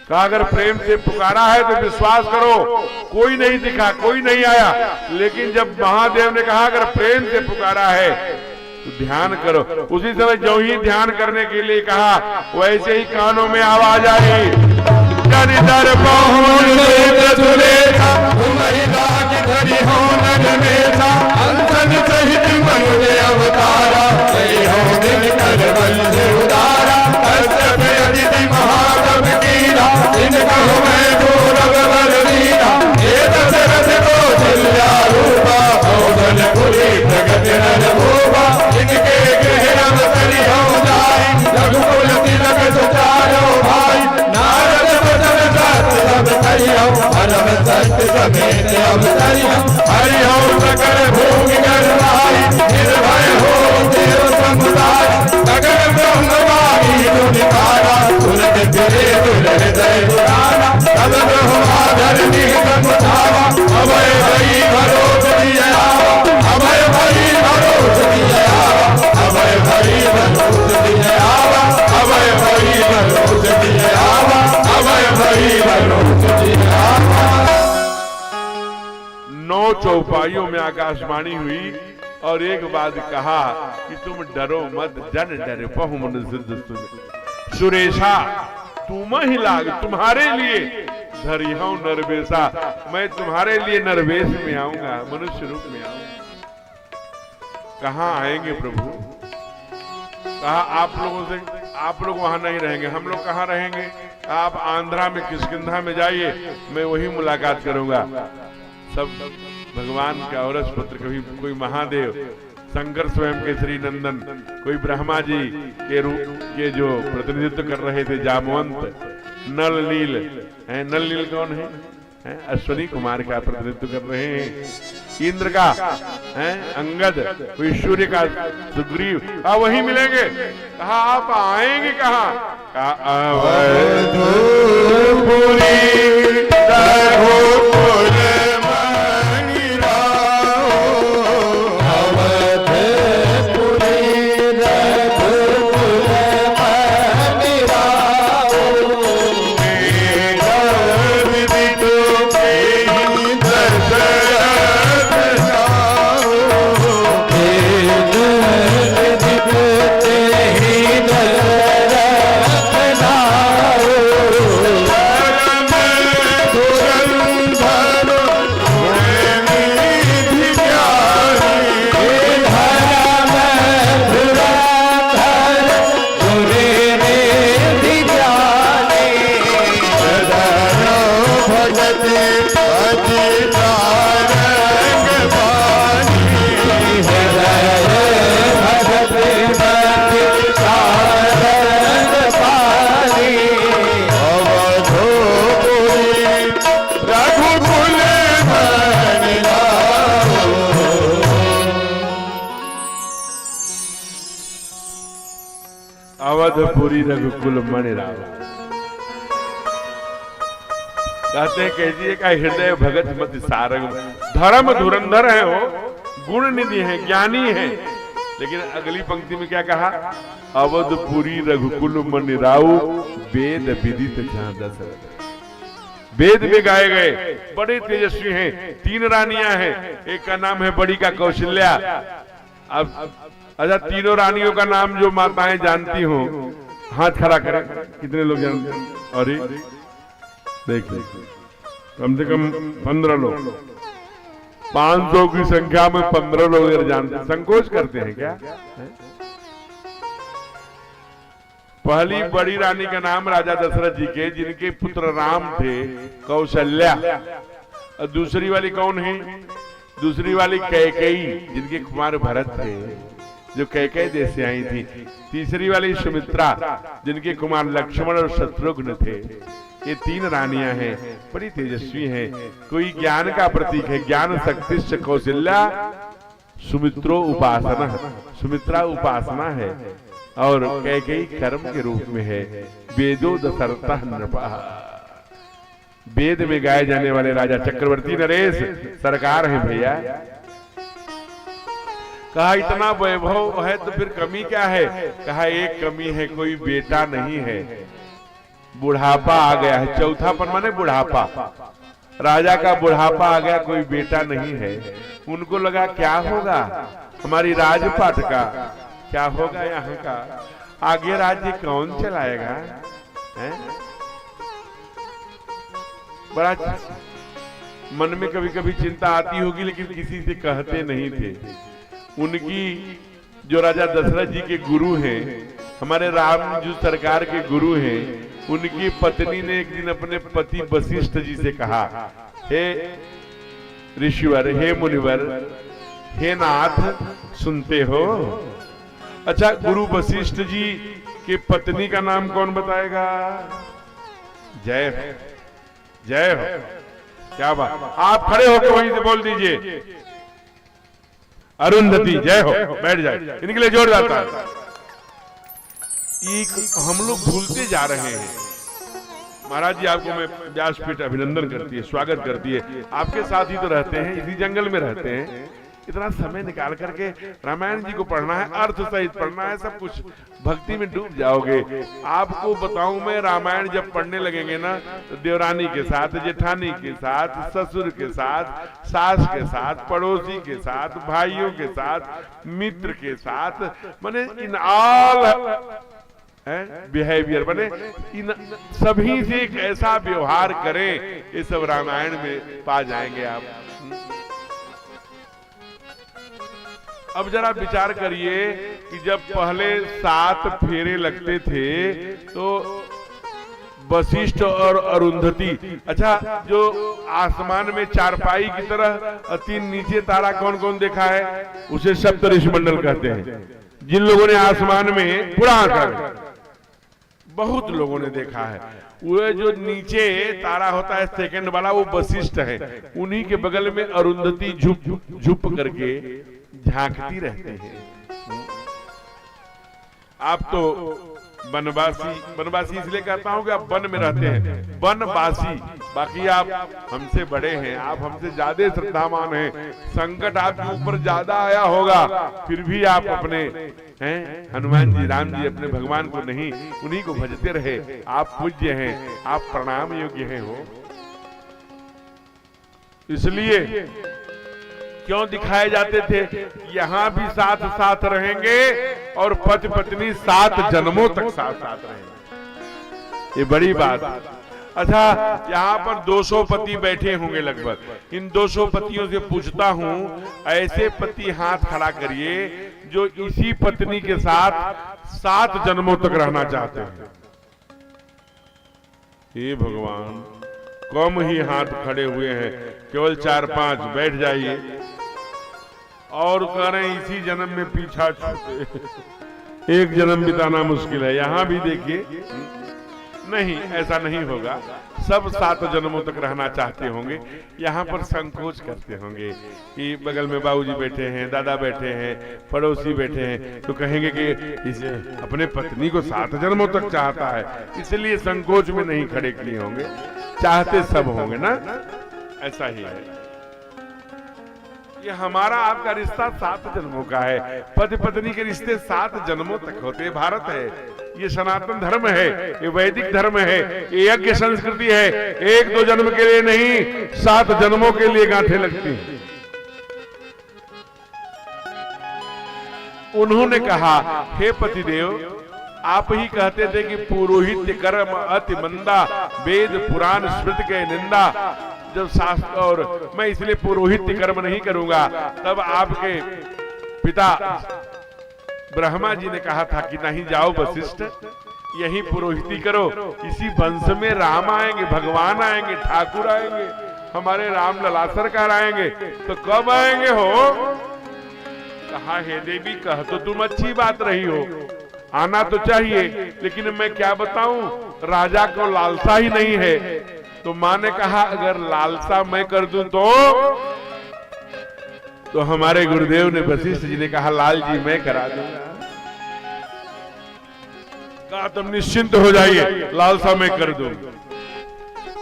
कहा अगर प्रेम से पुकारा है तो विश्वास करो, कोई नहीं दिखा, कोई नहीं आया। लेकिन जब महादेव ने कहा अगर प्रेम से पुकारा है तो ध्यान करो, उसी समय जो ही ध्यान करने के लिए कहा वैसे ही कानों में आवाज आई, दर पहुंच सहित मनुज अवतारा, उदारा महादेव कीरा, इनका मैं गौरव बलवीरा, ये दशरथ को दिल्या रूपा, औधन पुरी प्रगट नर भूपा, इनके गृह अवसरी हो जाए, रघुकुल तिलक सुचारो भाई, नारद बचन शास्त्र सब करियो, परम सत्य समेत अवसरियो, हरि हो सकल भूमि गढ़ाई, निर्भय हो देव समुदाय, सगल ब्रह्मवाणी निकारा, सुनत फिरे हृदय पुराना, तब ब्रह्माधरणी समुधावा, अभय भई भरोस दियावा, अभय भई भरोस दियावा, अभय भई भरोस दियावा, अभय भई भरोस दियावा, अभय भई भरोस दियावा। 9 चौपाइयों में आकाशवाणी हुई और एक बात कहा कि तुम डरो मत, जन डर बहु मन सिद्ध सुन। सुरेशा तुम ही लाग, तुम्हारे लिए धरी हूं नरवेशा, मैं तुम्हारे लिए नरवेश में आऊंगा, मनुष्य रूप में आऊंगा। कहाँ आएंगे प्रभु? कहा आप लोगों से, आप लोग वहां नहीं रहेंगे, हम लोग कहाँ रहेंगे? आप आंध्रा में किष्किंधा में जाइए, मैं वही मुलाकात करूंगा। सब भगवान के औरस पुत्र, कभी कोई महादेव, शंकर स्वयं के श्री नंदन, कोई ब्रह्मा जी के रूप के जो प्रतिनिधित्व कर रहे थे, जामवंत, नल नील है। नल नील कौन है? अश्वनी कुमार का प्रतिनिधित्व कर रहे हैं। इंद्र का है अंगद, कोई सूर्य का सुग्रीव, वही मिलेंगे। कहा आप आएंगे कहाँ? अवधपुरी रघुकुल मणि राव। कहते हैं कहिए का हृदय भगत मति सारंग, धर्म धुरंधर है वो, गुण निधि है, ज्ञानी है। लेकिन अगली पंक्ति में क्या कहा? अवधपुरी रघुकुल मणि राव, वेद विदित जहां दशरथ। वेद में गाए गए, बड़े तेजस्वी हैं। 3 रानियां हैं, एक का नाम है बड़ी का कौशल्या। अब अच्छा, तीनों रानियों का नाम जो माताएं जानती हो, हाथ खड़ा करें। कितने लोग जानते हैं? अरे देखिए, कम से कम 15 लोग, 500 की संख्या में 15 लोग जानते। संकोच करते हैं क्या? पहली बड़ी रानी का नाम राजा दशरथ जी के, जिनके पुत्र राम थे, कौशल्या। और दूसरी वाली कौन है? दूसरी वाली कैकेयी, जिनके कुमार भरत थे, जो कैकेयी देश से आई थी। तीसरी वाली सुमित्रा, जिनके कुमार लक्ष्मण और शत्रुघ्न थे। ये 3 रानियां हैं, बड़ी तेजस्वी हैं। कोई ज्ञान का प्रतीक है, ज्ञान शक्ति कौशल्या, सुमित्रो उपासना, सुमित्रा उपासना है, और कैकेयी कर्म के रूप में है। वेदो दशरथ नृपः, वेद में गाए जाने वाले राजा चक्रवर्ती नरेश सरकार है भैया। कहा इतना वैभव है तो फिर कमी क्या है? कहा एक कमी है, कोई बेटा नहीं है, बुढ़ापा आ गया है। चौथापन माने बुढ़ापा, राजा का बुढ़ापा आ गया, कोई बेटा नहीं है। उनको लगा क्या होगा हमारी राजपाट का, क्या होगा यहाँ का, आगे राज्य कौन चलाएगा? है? बड़ा मन में कभी कभी चिंता आती होगी, लेकिन किसी से कहते नहीं थे। उनकी जो राजा दशरथ जी के गुरु हैं, हमारे राम जी सरकार के गुरु हैं, उनकी पत्नी ने एक दिन अपने पति वशिष्ठ जी से कहा, हे ऋषिवर, हे मुनिवर, हे नाथ, सुनते हो? अच्छा, गुरु वशिष्ठ जी के पत्नी का नाम कौन बताएगा? जय हो, जय हो। क्या बात, आप खड़े होकर वहीं से बोल दीजिए, अरुंधति जय हो, बैठ जाए। इनके लिए जोर जाता है। एक हम लोग भूलते जा रहे हैं। महाराज जी आपको मैं व्यासपीठ अभिनंदन करती है, स्वागत करती है। आपके साथ ही तो रहते हैं, इसी जंगल में रहते हैं। इतना समय निकाल करके रामायण जी को पढ़ना है, अर्थ सहित पढ़ना है, सब कुछ भक्ति में डूब जाओगे। आपको बताऊं मैं, रामायण जब पढ़ने लगेंगे ना, तो देवरानी के साथ, जेठानी के साथ, ससुर के साथ, सास के साथ, पड़ोसी के साथ, भाइयों के साथ, मित्र के साथ, माने इन ऑल बिहेवियर, बने इन सभी से एक ऐसा व्यवहार करें, ये सब रामायण में पा जाएंगे आप। अब जरा विचार करिए कि जब पहले 7 फेरे लगते थे तो वशिष्ठ और अरुंधति, अच्छा जो आसमान में चारपाई की तरह 3 नीचे तारा कौन कौन देखा है? उसे सप्तऋषि मंडल कहते हैं। जिन लोगों ने आसमान में पूरा आंकड़ा, बहुत लोगों ने देखा है। वो जो नीचे तारा होता है सेकंड वाला, वो वशिष्ठ है। उन्हीं के बगल में अरुंधति झुप झुप करके झांकती रहती है। आप तो वनवासी इसलिए कहता हूं कि आप वन में रहते हैं, वनवासी। बाकी आप हमसे बड़े हैं, आप हमसे ज्यादा श्रद्धावान हैं। संकट आपके ऊपर ज्यादा आया होगा, फिर भी आप अपने हैं हनुमान जी, राम जी, अपने भगवान को नहीं, उन्हीं को भजते रहे। आप पूज्य हैं, आप प्रणाम योग्य हैं हो। इसलिए क्यों दिखाए जाते थे? यहाँ भी साथ साथ रहेंगे और पति पत्नी 7 जन्मों तक साथ साथ रहेंगे। ये बड़ी बात। अच्छा, यहाँ पर 200 पति बैठे होंगे लगभग। इन 200 पतियों से पूछता हूँ, ऐसे पति हाथ खड़ा करिए जो इसी पत्नी के साथ 7 जन्मों तक रहना चाहते हैं। हे भगवान, कम ही हाथ खड़े हुए हैं, केवल 4-5। बैठ जाइए। और कह रहे हैं इसी जन्म में पीछा छूटे, एक जन्म बिताना मुश्किल है। यहां भी देखिए नहीं, ऐसा नहीं होगा। सब 7 जन्मों तक रहना चाहते होंगे, यहाँ पर संकोच करते होंगे कि बगल में बाबूजी बैठे हैं, दादा बैठे हैं, पड़ोसी बैठे हैं, तो कहेंगे कि इसे अपने पत्नी को 7 जन्मों तक चाहता है, इसलिए संकोच में नहीं खड़े किए होंगे। चाहते सब होंगे ना, ऐसा ही है। ये हमारा आपका रिश्ता 7 जन्मों का है। पति पत्नी के रिश्ते 7 जन्मों तक होते। भारत है, ये सनातन धर्म है, ये वैदिक धर्म है, ये यज्ञ संस्कृति है। 1-2 जन्म के लिए नहीं, 7 जन्मों के लिए गांठें लगती हैं। उन्होंने कहा, हे पतिदेव, आप ही कहते थे कि पुरोहित कर्म अति मंदा, वेद पुराण स्मृति के निंदा। जब शास्त्र, और मैं इसलिए पुरोहित कर्म नहीं करूंगा, तब आपके पिता ब्रह्मा जी ने कहा था कि नहीं, जाओ वशिष्ठ, यही पुरोहिती करो, इसी वंश में राम आएंगे, भगवान आएंगे, ठाकुर आएंगे, हमारे राम लला सरकार आएंगे। तो कब आएंगे हो? कहा, हे देवी, कह तो तुम अच्छी बात रही हो, आना तो चाहिए, लेकिन मैं क्या बताऊं, राजा को लालसा ही नहीं है। तो माँ ने कहा, अगर लालसा मैं कर दूं तो हमारे गुरुदेव ने, वशिष्ठ जी ने कहा, लाल जी मैं करा दूंगा। कहा, तुम निश्चिंत हो जाइए, लालसा मैं कर दूंगा।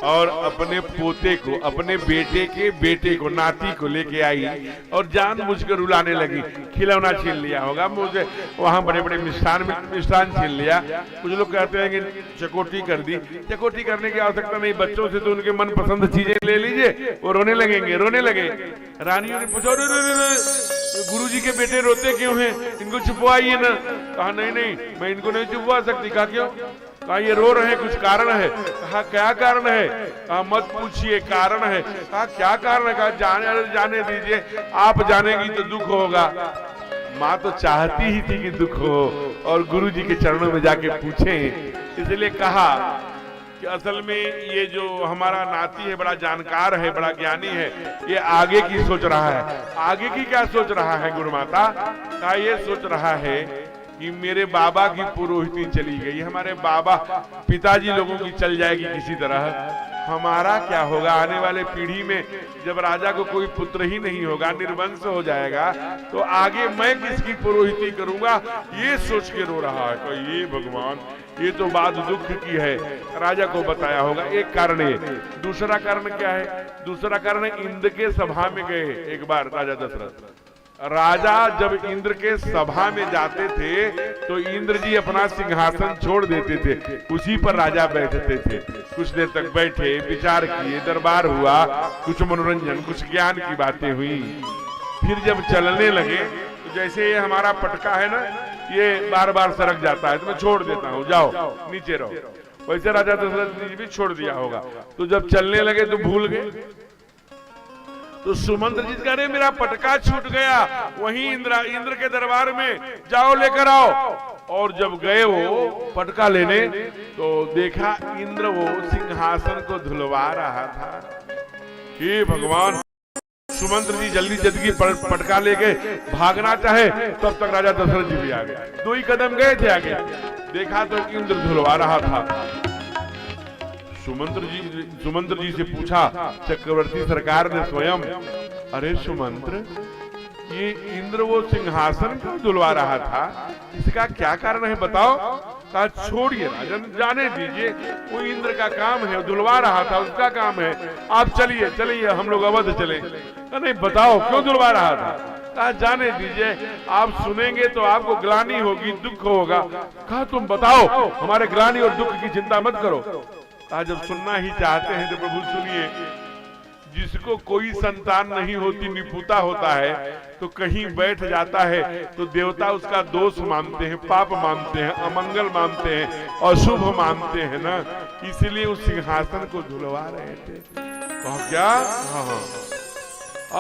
और अपने पोते को, अपने बेटे के बेटे को, नाती को लेके आई और जानबूझकर रुलाने लगी। खिलौना छीन लिया होगा मुझे, वहां बड़े बड़े मिष्ठान छीन लिया। कुछ लोग कहते हैं कि चकोटी कर दी। चकोटी करने की आवश्यकता नहीं, बच्चों से तो उनके मनपसंद चीजें ले लीजिए, वो रोने लगेंगे, रोने लगे। रानियों ने पूछा, गुरुजी के बेटे रोते क्यों हैं, इनको छुपवाइए ना। कहा, नहीं नहीं, मैं इनको नहीं छुपवा सकती। कहा, क्यों? कहा, ये रो रहे हैं, कुछ कारण है। कहा, क्या कारण है? कहा, मत पूछिए, कारण है। कहा, क्या कारण है? कहा, जाने दीजिए, आप जानेगी तो दुख होगा। माँ तो चाहती ही थी कि दुख हो और गुरुजी के चरणों में जाके पूछें, इसलिए कहा कि असल में ये जो हमारा नाती है बड़ा जानकार है, बड़ा ज्ञानी है, ये आगे की सोच रहा है। आगे की क्या सोच रहा है गुरु माता? कहा, ये सोच रहा है कि मेरे बाबा की पुरोहिती चली गई, हमारे बाबा पिताजी लोगों की चल जाएगी किसी तरह, हमारा क्या होगा? आने वाले पीढ़ी में जब राजा को कोई पुत्र ही नहीं होगा, निर्वंश हो जाएगा, तो आगे मैं किसकी पुरोहिती करूंगा? ये सोच के रो रहा है। तो ये भगवान, ये तो बात दुख की है। राजा को बताया होगा। एक कारण है। दूसरा कारण क्या है? दूसरा कारण इंद्र के सभा में गए एक बार राजा दशरथ। राजा जब इंद्र के सभा में जाते थे तो इंद्र जी अपना सिंहासन छोड़ देते थे, उसी पर राजा बैठते थे। कुछ देर तक बैठे, विचार किए, दरबार हुआ, कुछ मनोरंजन, कुछ ज्ञान की बातें हुई। फिर जब चलने लगे तो जैसे ये हमारा पटका है ना, ये बार बार सरक जाता है, तो मैं छोड़ देता हूँ, जाओ नीचे रहो। वैसे राजा दशरथ जी भी छोड़ दिया होगा। तो जब चलने लगे तो भूल गए। तो सुमंत्र जी कह रहे, मेरा पटका छूट गया, वहीं इंद्र के दरबार में, जाओ लेकर आओ। और जब गए वो पटका लेने तो देखा इंद्र वो सिंहासन को धुलवा रहा था। हे भगवान! सुमंत्र जी जल्दी जल्दी पटका ले गए, भागना चाहे तब तक राजा दशरथ जी भी आ गए। 2 ही कदम गए थे आगे, देखा तो इंद्र धुलवा रहा था। सुमंत्र जी से पूछा चक्रवर्ती सरकार ने स्वयं, अरे सुमंत्र, ये इंद्र वो सिंहासन क्यों धुलवा रहा था, इसका क्या कारण है बताओ? कहा, छोड़िए राजन, जाने दीजिए, वो इंद्र का काम है, धुलवा रहा था, उसका काम है, आप चलिए चलिए, हम लोग अवध चले। नहीं, बताओ क्यों धुलवा रहा था? कहा, जाने दीजिए, आप सुनेंगे तो आपको ग्लानि होगी, दुख होगा। कहा, तुम बताओ, हमारे ग्लानि और दुख की चिंता मत करो। कहा, जब सुनना ही चाहते हैं तो प्रभु सुनिए। जिसको कोई संतान नहीं होती, निपुता होता है, तो कहीं बैठ जाता है तो देवता उसका दोष मानते हैं, पाप मानते हैं, अमंगल मानते हैं, अशुभ मानते हैं ना, इसीलिए उस सिंहासन को धुलवा रहे थे। कहा, क्या? हाँ।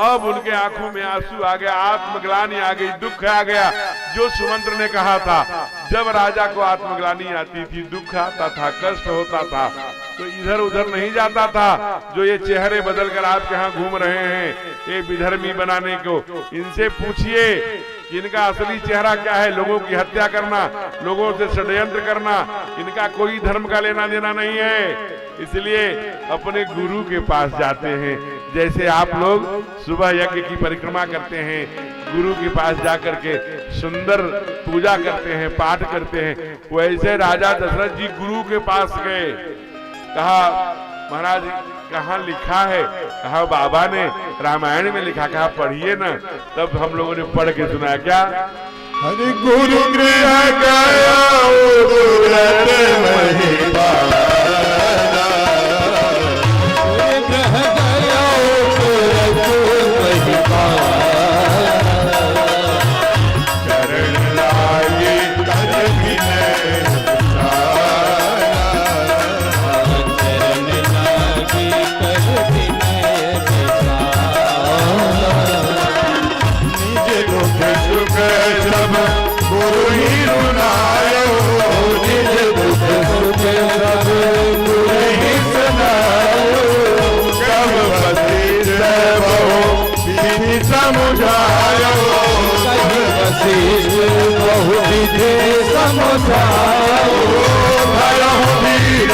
अब उनके आंखों में आंसू आ गया, आत्मग्लानि आ गई, दुख आ गया। जो सुमंत्र ने कहा था, जब राजा को आत्मग्लानि आती थी, दुख आता था, कष्ट होता था, तो इधर उधर नहीं जाता था। जो ये चेहरे बदलकर आपके यहाँ घूम रहे हैं, ये विधर्मी बनाने को, इनसे पूछिए कि इनका असली चेहरा क्या है। लोगों की हत्या करना, लोगों से षड्यंत्र करना, इनका कोई धर्म का लेना देना नहीं है। इसलिए अपने गुरु के पास जाते हैं। जैसे आप लोग सुबह यज्ञ की परिक्रमा करते हैं, गुरु के पास जाकर के सुंदर पूजा करते हैं, पाठ करते हैं, वैसे राजा दशरथ जी गुरु के पास गए। कहा महाराज कहाँ लिखा है? कहा बाबा ने रामायण में लिखा। कहा पढ़िए ना। तब हम लोगों ने पढ़ के सुनाया। क्या? हरि गुरु गृह गया तुरत महिपाला, गृह गया तुरत महिपाला, चरण लागे कर विनय चरण लागे कर विनय विशाला, निज दुख सुख सब गुरु ही रुनायो, निज दुख सुख सब गुरु ही सुनायो, कब बसीर बहु विधि समुझायो, कहीं वशिष्ठ बहु विधि समुझायो, भयहु वीर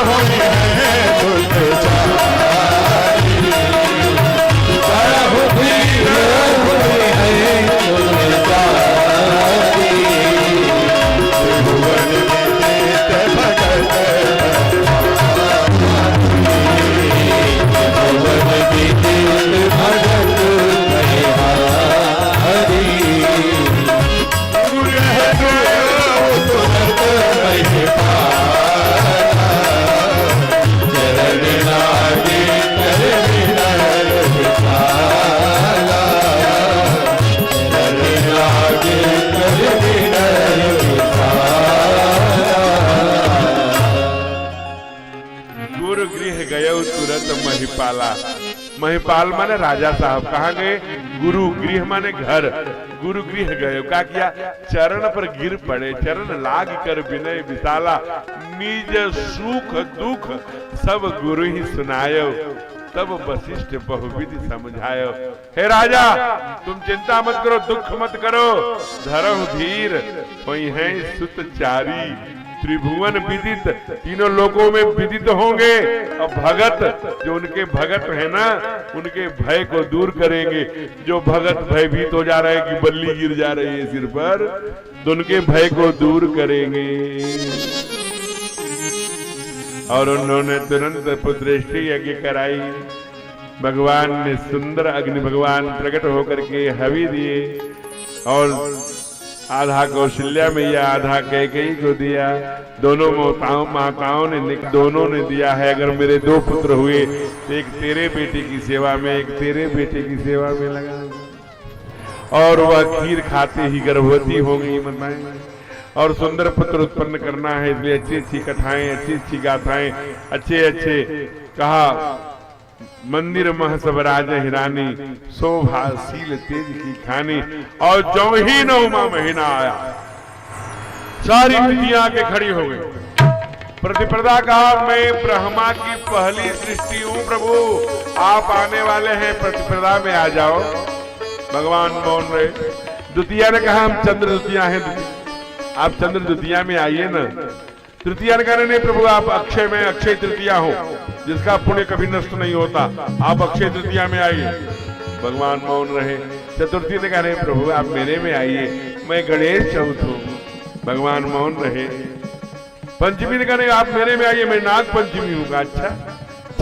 होई है दुख चारी, भयहु वीर होई है दुर्चारी, त्रिभुवन विदित भगत भुवन विदित भगत हरि, गृह गयो तुरत महिपाला, चरण लागे कर विनय विशाला, चरण लागे कर विनय विशाला। गुरु गृह गयो तुरत महिपाला। महिपाल माने राजा साहब। कहाँ गए? गुरु गृह माने घर। गुरु गृह गए। क्या किया? चरण पर गिर पड़े। चरण लाग कर विनय विशाला, निज सुख दुख सब गुरु ही सुनायो, तब वशिष्ठ बहुविधि समझायो। हे राजा तुम चिंता मत करो, दुख मत करो, धरहु धीर होई है सुतचारी, त्रिभुवन विदित, तीनों लोकों में विदित होंगे। और भगत जो उनके भगत है ना, उनके भय को दूर करेंगे। जो भगत भयभीत हो जा रहे हैं कि बल्ली गिर जा रही है सिर पर, तो उनके भय को दूर करेंगे। और उन्होंने तुरंत पुत्रेष्टि यज्ञ कराई। भगवान ने सुंदर अग्नि भगवान प्रकट होकर के हवि दिए, और आधा कौशल्या मैया आधा कैकेयी को दिया। दोनों माताओं ने दोनों ने दिया है। अगर मेरे दो पुत्र हुए तो एक तेरे बेटे की सेवा में, एक तेरे बेटे की सेवा में लगा। और वह खीर खाते ही गर्भवती हो गई माताएं। और सुंदर पुत्र उत्पन्न करना है, इसलिए अच्छी अच्छी कथाएं, अच्छी अच्छी गाथाएं, अच्छे अच्छे कहा मंदिर मह सब राजा हिरानी, शोभाशील तेज की खानी। और जो ही 9वां महीना आया, सारी विधियां आके खड़ी हो गई। प्रतिप्रदा कहा मैं ब्रह्मा की पहली सृष्टि हूं प्रभु, आप आने वाले हैं, प्रतिप्रदा में आ जाओ। भगवान मौन रहे। द्वितीया ने कहा हम चंद्र द्वितीया हैं, आप चंद्र द्वितीया में आइए ना। तृतीया ने कहा नहीं प्रभु आप अक्षय में, अक्षय तृतीया हो, जिसका पुण्य कभी नष्ट नहीं होता, आप अक्षय तृतीया में आइए। भगवान मौन रहे। चतुर्थी ने कहा नहीं प्रभु आप मेरे में आइए, मैं गणेश चौथ हूँ। भगवान मौन रहे। पंचमी ने कहा नहीं आप मेरे में आइए, मैं नाग पंचमी हूँ। अच्छा।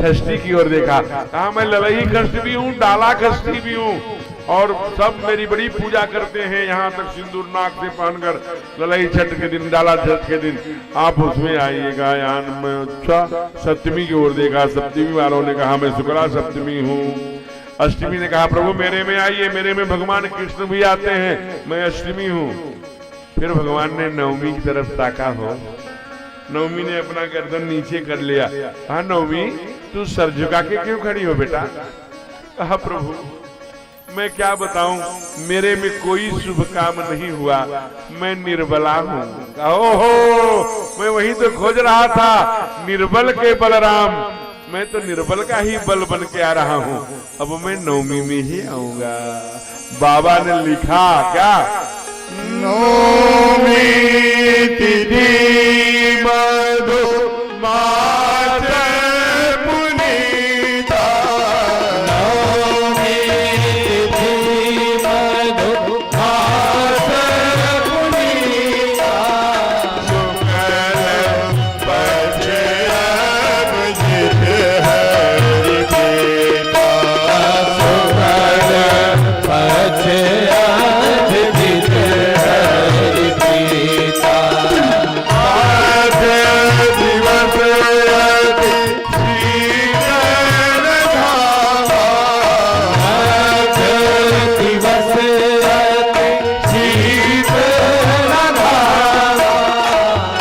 षष्ठी की ओर देखा, कहा मैं ललही कष्ट भी हूँ, डाला कष्टी भी हूँ, और सब मेरी बड़ी पूजा करते हैं। यहाँ तक सिंदूर नाक से पहनकर ललई छठ के दिन, डाला छठ के दिन आप उसमें आइएगा। यान में अच्छा। सप्तमी की ओर देखा, सप्तमी वालों ने कहा मैं शुक्ला सप्तमी हूँ। अष्टमी ने कहा प्रभु मेरे में आइए, मेरे में भगवान कृष्ण भी आते हैं, मैं अष्टमी हूँ। फिर भगवान ने नवमी की तरफ ताका हो। नवमी ने अपना गर्दन नीचे कर लिया। कहा नवमी तू सर झुका के क्यों खड़ी हो बेटा? कहा प्रभु मैं क्या बताऊं, मेरे में कोई शुभ काम नहीं हुआ, मैं निर्बला हूँ। ओहो मैं वही तो खोज रहा था, निर्बल के बलराम, मैं तो निर्बल का ही बल बन के आ रहा हूँ, अब मैं नवमी में ही आऊंगा। बाबा ने लिखा क्या, नवमी तिथि मधुमास पुनीता, नवमी तिथि मधुमास पुनीता, शुक्ल पक्ष अभिजित हरि प्रीता, शुक्ल पक्ष अभिजित हरि प्रीता, आठ दिवस अति शीतल धामा, आठ दिवस अति शीतल धामा,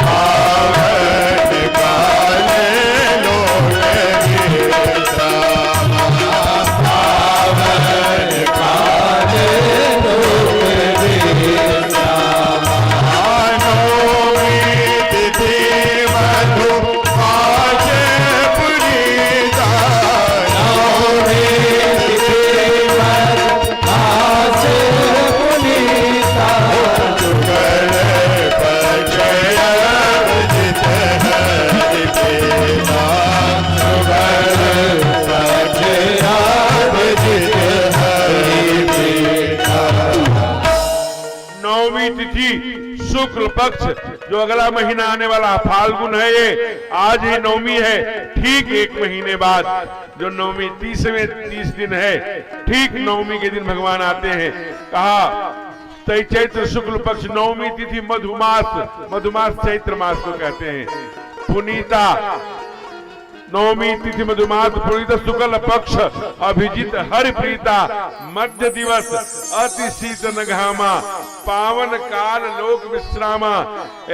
पावन काले लोग गिरता, पावन काले लोक देता, नवमी तिथि मधुमास पुनीता, नवमी तिथि मधुमास पुनीता, शुक्ल पक्ष अभिजित हरि प्रीता, शुक्ल पक्ष अभिजित हरि प्रीता, नौवीं तिथि शुक्ल पक्ष, जो अगला महीना आने वाला फाल्गुन है, ये आज ही नवमी है। ठीक एक महीने बाद जो नवमी 30 दिन है, ठीक नवमी के दिन भगवान आते हैं। कहा चैत्र शुक्ल पक्ष नवमी तिथि मधुमास, मधुमास चैत्र मास को कहते हैं। पुनीता नवमी तिथि मधुमास पुनीत शुक्ल पक्ष अभिजित हरि प्रीता, मध्य दिवस अति शीतल घामा, पावन काल लोक विश्रामा।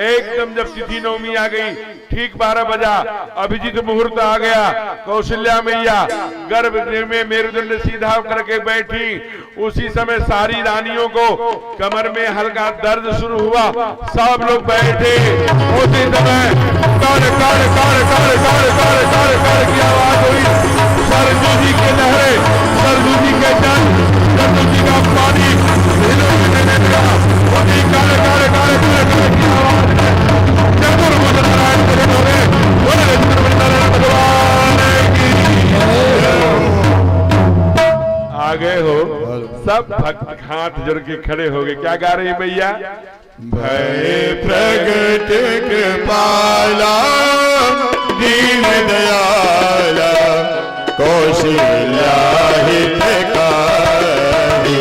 एकदम जब तिथि नवमी आ गई, ठीक 12 बजा, अभिजित मुहूर्त आ गया। कौशल्या मैया गर्भगृह में मेरुदंड सीधा करके बैठी। उसी समय सारी रानियों को कमर में हल्का दर्द शुरू हुआ, सब लोग बैठे। उसी समय काले काले काले काले काले काले काले काले की आवाज हुई। सरजू जी के लहरे, सरजू जी के जल, सरजू जी का पानी हिलों में देने लगा। वही काले काले काले काले काले की आवाज है। चतुर्भुज नारायण तेरे बोले, बोले चतुर्भुज नारायण भगवान की। आ गए हो सब भक्त, हाथ जोड़ के खड़े हो गए। क्या गा रही मैया? भय प्रगट कृपाला दीन दयाला कौशल्या हितकारी,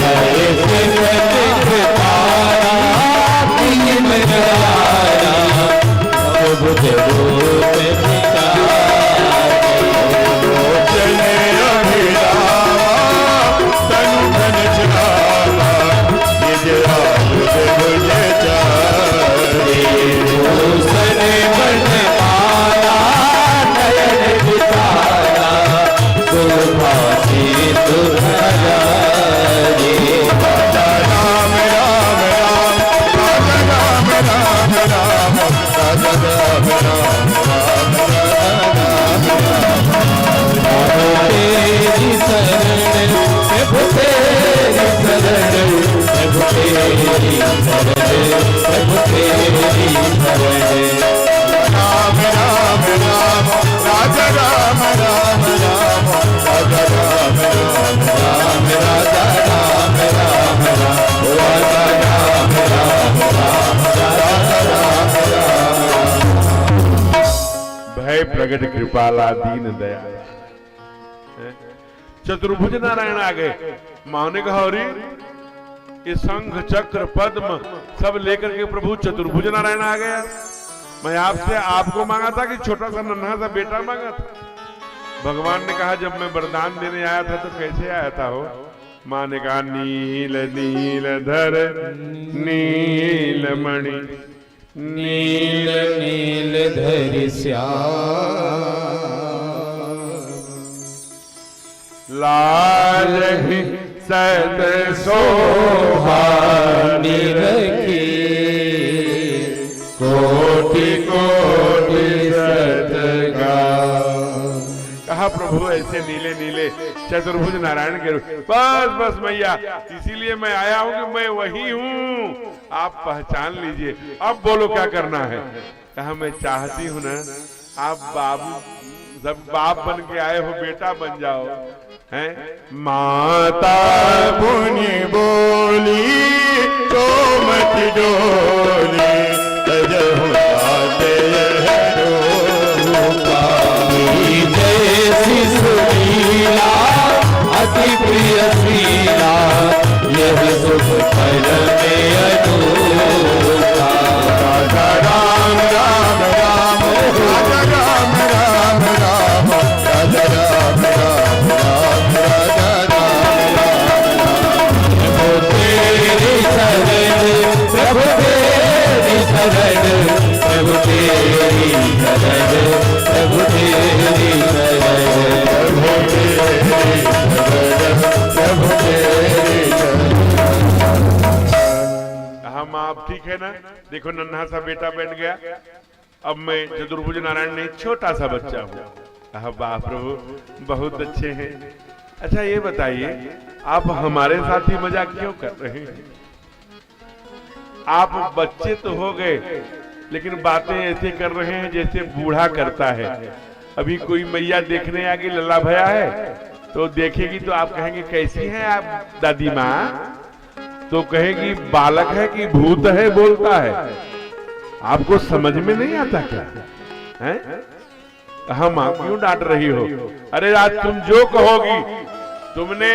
हरे प्रगट कृपाला दीन दयाला प्रभुज रूप भिखारी, लोचन अभिरामा तनु धन छाला निज आयुध भुज चारी, भूषण बनमाला नयन विशाला सुभाषी सुभगारी, राजा राम राम राम, राजा राम राम राम, राजा राम राम राम, तेरी शरण प्रभु तेरी शरण, प्रभु तेरी शरण, प्रभु तेरी शरण, राम राम राम, राजा राम राम राम, राजा राम राम राम राजा राम राम राम, राजा राम राम राम, राजा राम राम। भय प्रगट कृपाला दीन दयाला। चतुर्भुज नारायण आ गए। मां ने कहा अरे ये शंख चक्र पद्म सब लेकर के प्रभु चतुर्भुज नारायण आ गया। मैं आपसे आपको मांगा था कि छोटा सा नन्हा सा बेटा मांगा था? भगवान ने कहा जब मैं वरदान देने आया था तो कैसे आया था हो? मां ने कहा नील नीलधर नीलमणि नील नीलधर श्याम, लाल ही सत शोभा निरखी, कोटि कोटि सतगा, ऐसे नीले नीले चतुर्भुज नारायण के रूप। बस बस मैया, इसीलिए मैं आया हूँ कि मैं वही हूँ, आप पहचान लीजिए। अब बोलो क्या करना है। कहा मैं चाहती हूँ ना आप बाबू, जब बाप बन के आए हो बेटा बन जाओ। हैं माता पुण्य बोली तो मत डोली, तजहु आते जैसी सुनीला अति प्रिय शीला, यह सुख फल में अनूठा। राजा राम राम राम, राजा राम राम राम, राजा राम राम राम, राजा राम राम। प्रभु तेरी शरण, प्रभु तेरी शरण, प्रभु तेरी शरण, प्रभु तेरी शरण, प्रभु तेरी हम आप ठीक है ना। देखो नन्हा सा बेटा बैठ गया, अब मैं चतुर्भुज नारायण नहीं छोटा सा बच्चा हूँ। वाह प्रभु बहुत अच्छे हैं। अच्छा ये बताइए आप हमारे साथ ही मजाक क्यों कर रहे हैं? आप बच्चे तो हो गए लेकिन बातें ऐसे कर रहे हैं जैसे बूढ़ा करता है। अभी कोई मैया देखने आ गई लल्ला भया है तो देखेगी तो आप कहेंगे कैसी हैं आप दादी माँ, तो कहेगी बालक है कि भूत है बोलता है। आपको समझ में नहीं आता क्या है? हम आप क्यों डांट रही हो? अरे आज तुम जो कहोगी, तुमने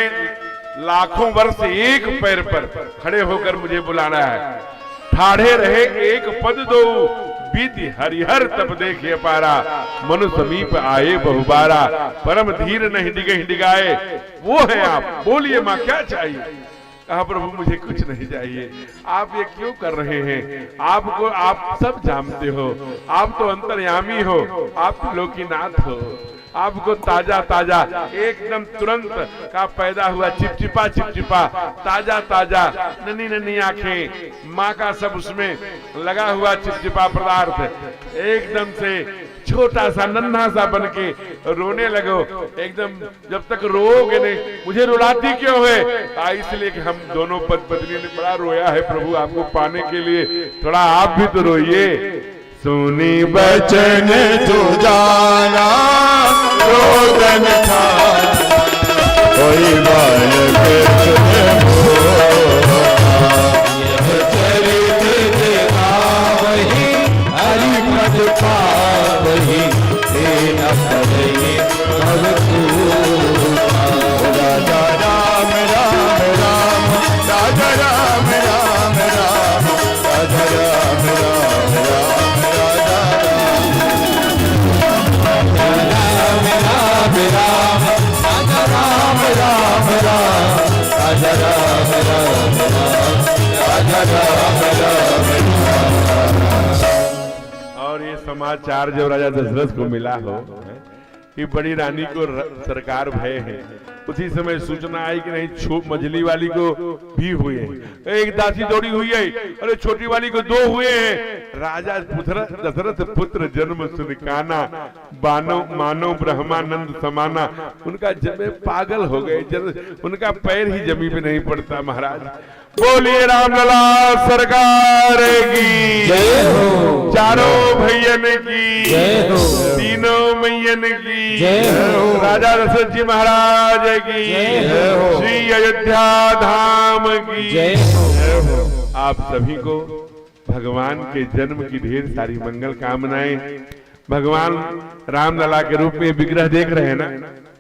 लाखों वर्ष एक पैर पर खड़े होकर मुझे बुलाना है। ठाढ़े रहे एक पद दो, विधि हरिहर तब देखे पारा, मनु समीप आए बहुबारा, परम धीर नहीं डिगहि डिगाए। वो है आप, बोलिए माँ क्या चाहिए? कहा प्रभु मुझे कुछ नहीं चाहिए। आप ये क्यों कर रहे हैं? आपको आप सब जानते हो, आप तो अंतर्यामी हो, आप लोकीनाथ हो। आपको ताजा ताजा एकदम तुरंत का पैदा हुआ चिपचिपा चिपचिपा ताजा ताजा नन्ही नन्ही आंखें, माँ का सब उसमें लगा हुआ चिपचिपा पदार्थ एकदम से छोटा सा नन्हा सा बन के रोने लगो। एकदम जब तक रोओगे नहीं, मुझे रुलाती क्यों है? इसलिए कि हम दोनों पत्नी ने बड़ा रोया है प्रभु आपको पाने के लिए, थोड़ा आप भी तो रोइए। सुनी बचन जो जाना रोदन था, कोई बालक वही हरि पद पावही, राजा राम राम राम, राजा राम राम राम, राजा राम राम राम, राजा राम राम राम राम, राजा राम राम राम, राजा राम राम राम। और ये समाचार जब राजा दशरथ को मिला हो कि बड़ी रानी को सरकार भय है, उसी समय सूचना आई कि नहीं मझली वाली को भी हुए हैं। एक दासी दौड़ी हुई है, अरे छोटी वाली को 2 हुए हैं। राजा दशरथ पुत्र जन्म सुन काना, मानो ब्रह्मानंद समाना। उनका जब पागल हो गए, उनका पैर ही जमीन पे नहीं पड़ता। महाराज बोलिए रामलला सरकार की जय हो, चारों भैयन की जय हो, तीनों मैयन की जय हो, राजा दशरथ जी महाराज की जय हो, श्री अयोध्या धाम की जय हो। आप सभी को भगवान के जन्म की ढेर सारी मंगल कामनाएं। भगवान रामलला के रूप में विग्रह देख रहे हैं ना।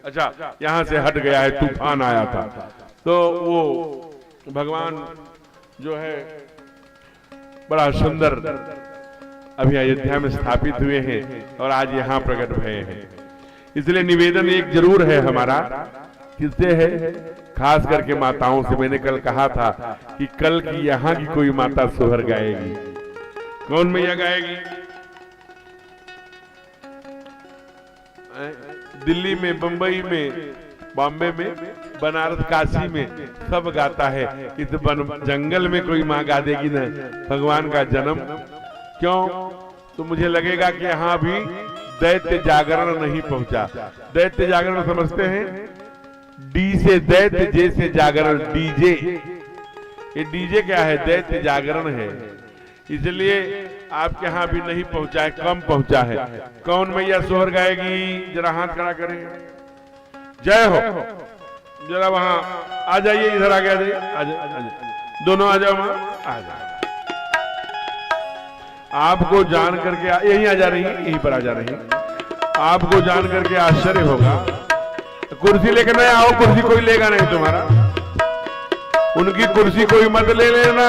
अच्छा यहाँ से हट गया है, तूफान आया था तो वो भगवान जो है बड़ा सुंदर अभी अयोध्या में स्थापित हुए हैं और आज यहाँ प्रकट भय हैं। इसलिए निवेदन एक जरूर है हमारा, किससे है? खास करके माताओं से। मैंने कल कहा था कि कल की यहाँ की कोई माता सोहर गाएगी। कौन मैया गाएगी? दिल्ली में, बंबई में, बॉम्बे में, बनारस, काशी में सब गाता है। इस जंगल में कोई माँ गा देगी ना भगवान का जन्म। क्यों? तो मुझे लगेगा कि यहाँ भी दैत्य जागरण नहीं पहुंचा। दैत्य जागरण समझते हैं, डी से दैत्य, जे से जागरण, डीजे। ये डीजे क्या है? दैत्य जागरण है, इसलिए आपके यहां भी नहीं पहुंचा है, कम पहुंचा है। कौन मैया सोहर गाएगी? जरा हाथ खड़ा करें। जय हो। जरा वहां आ जाइए, इधर आ गया, दोनों आ जाओ, आ जाओ। आपको जान करके यहीं आ जा रही है, यहीं पर आ जा रही है। आपको जान करके आश्चर्य होगा। कुर्सी लेकर नहीं आओ, कुर्सी कोई लेगा नहीं तुम्हारा। उनकी कुर्सी कोई मत ले लेना,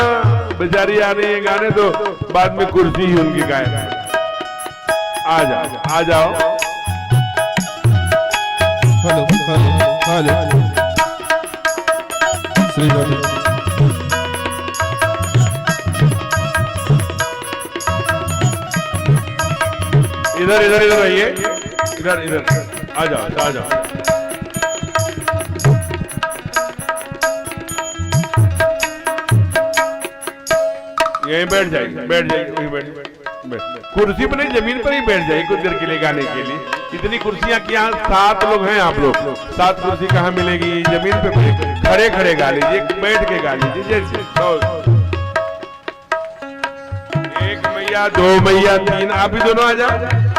बेचारी आ रही है गाने, तो बाद में कुर्सी ही उनकी गाए। आ जाओ, आ जाओ। Hello hello hello Shri Radhe. इधर इधर इधर आइए, इधर इधर आ जाओ, आ जाओ। यहीं बैठ जाइए, बैठ जाइए, वहीं बैठ। कुर्सी पर नहीं, जमीन पर ही बैठ जाइए कुछ देर के लिए गाने के लिए। इतनी कुर्सियां की यहाँ 7 लोग हैं आप लोग, 7 कुर्सी कहाँ मिलेगी? जमीन पे खड़े खड़े गा लीजिए, बैठ के गा लीजिए जैसे। 1 मैया, 2 मैया, 3, आप भी दोनों आ जाओ।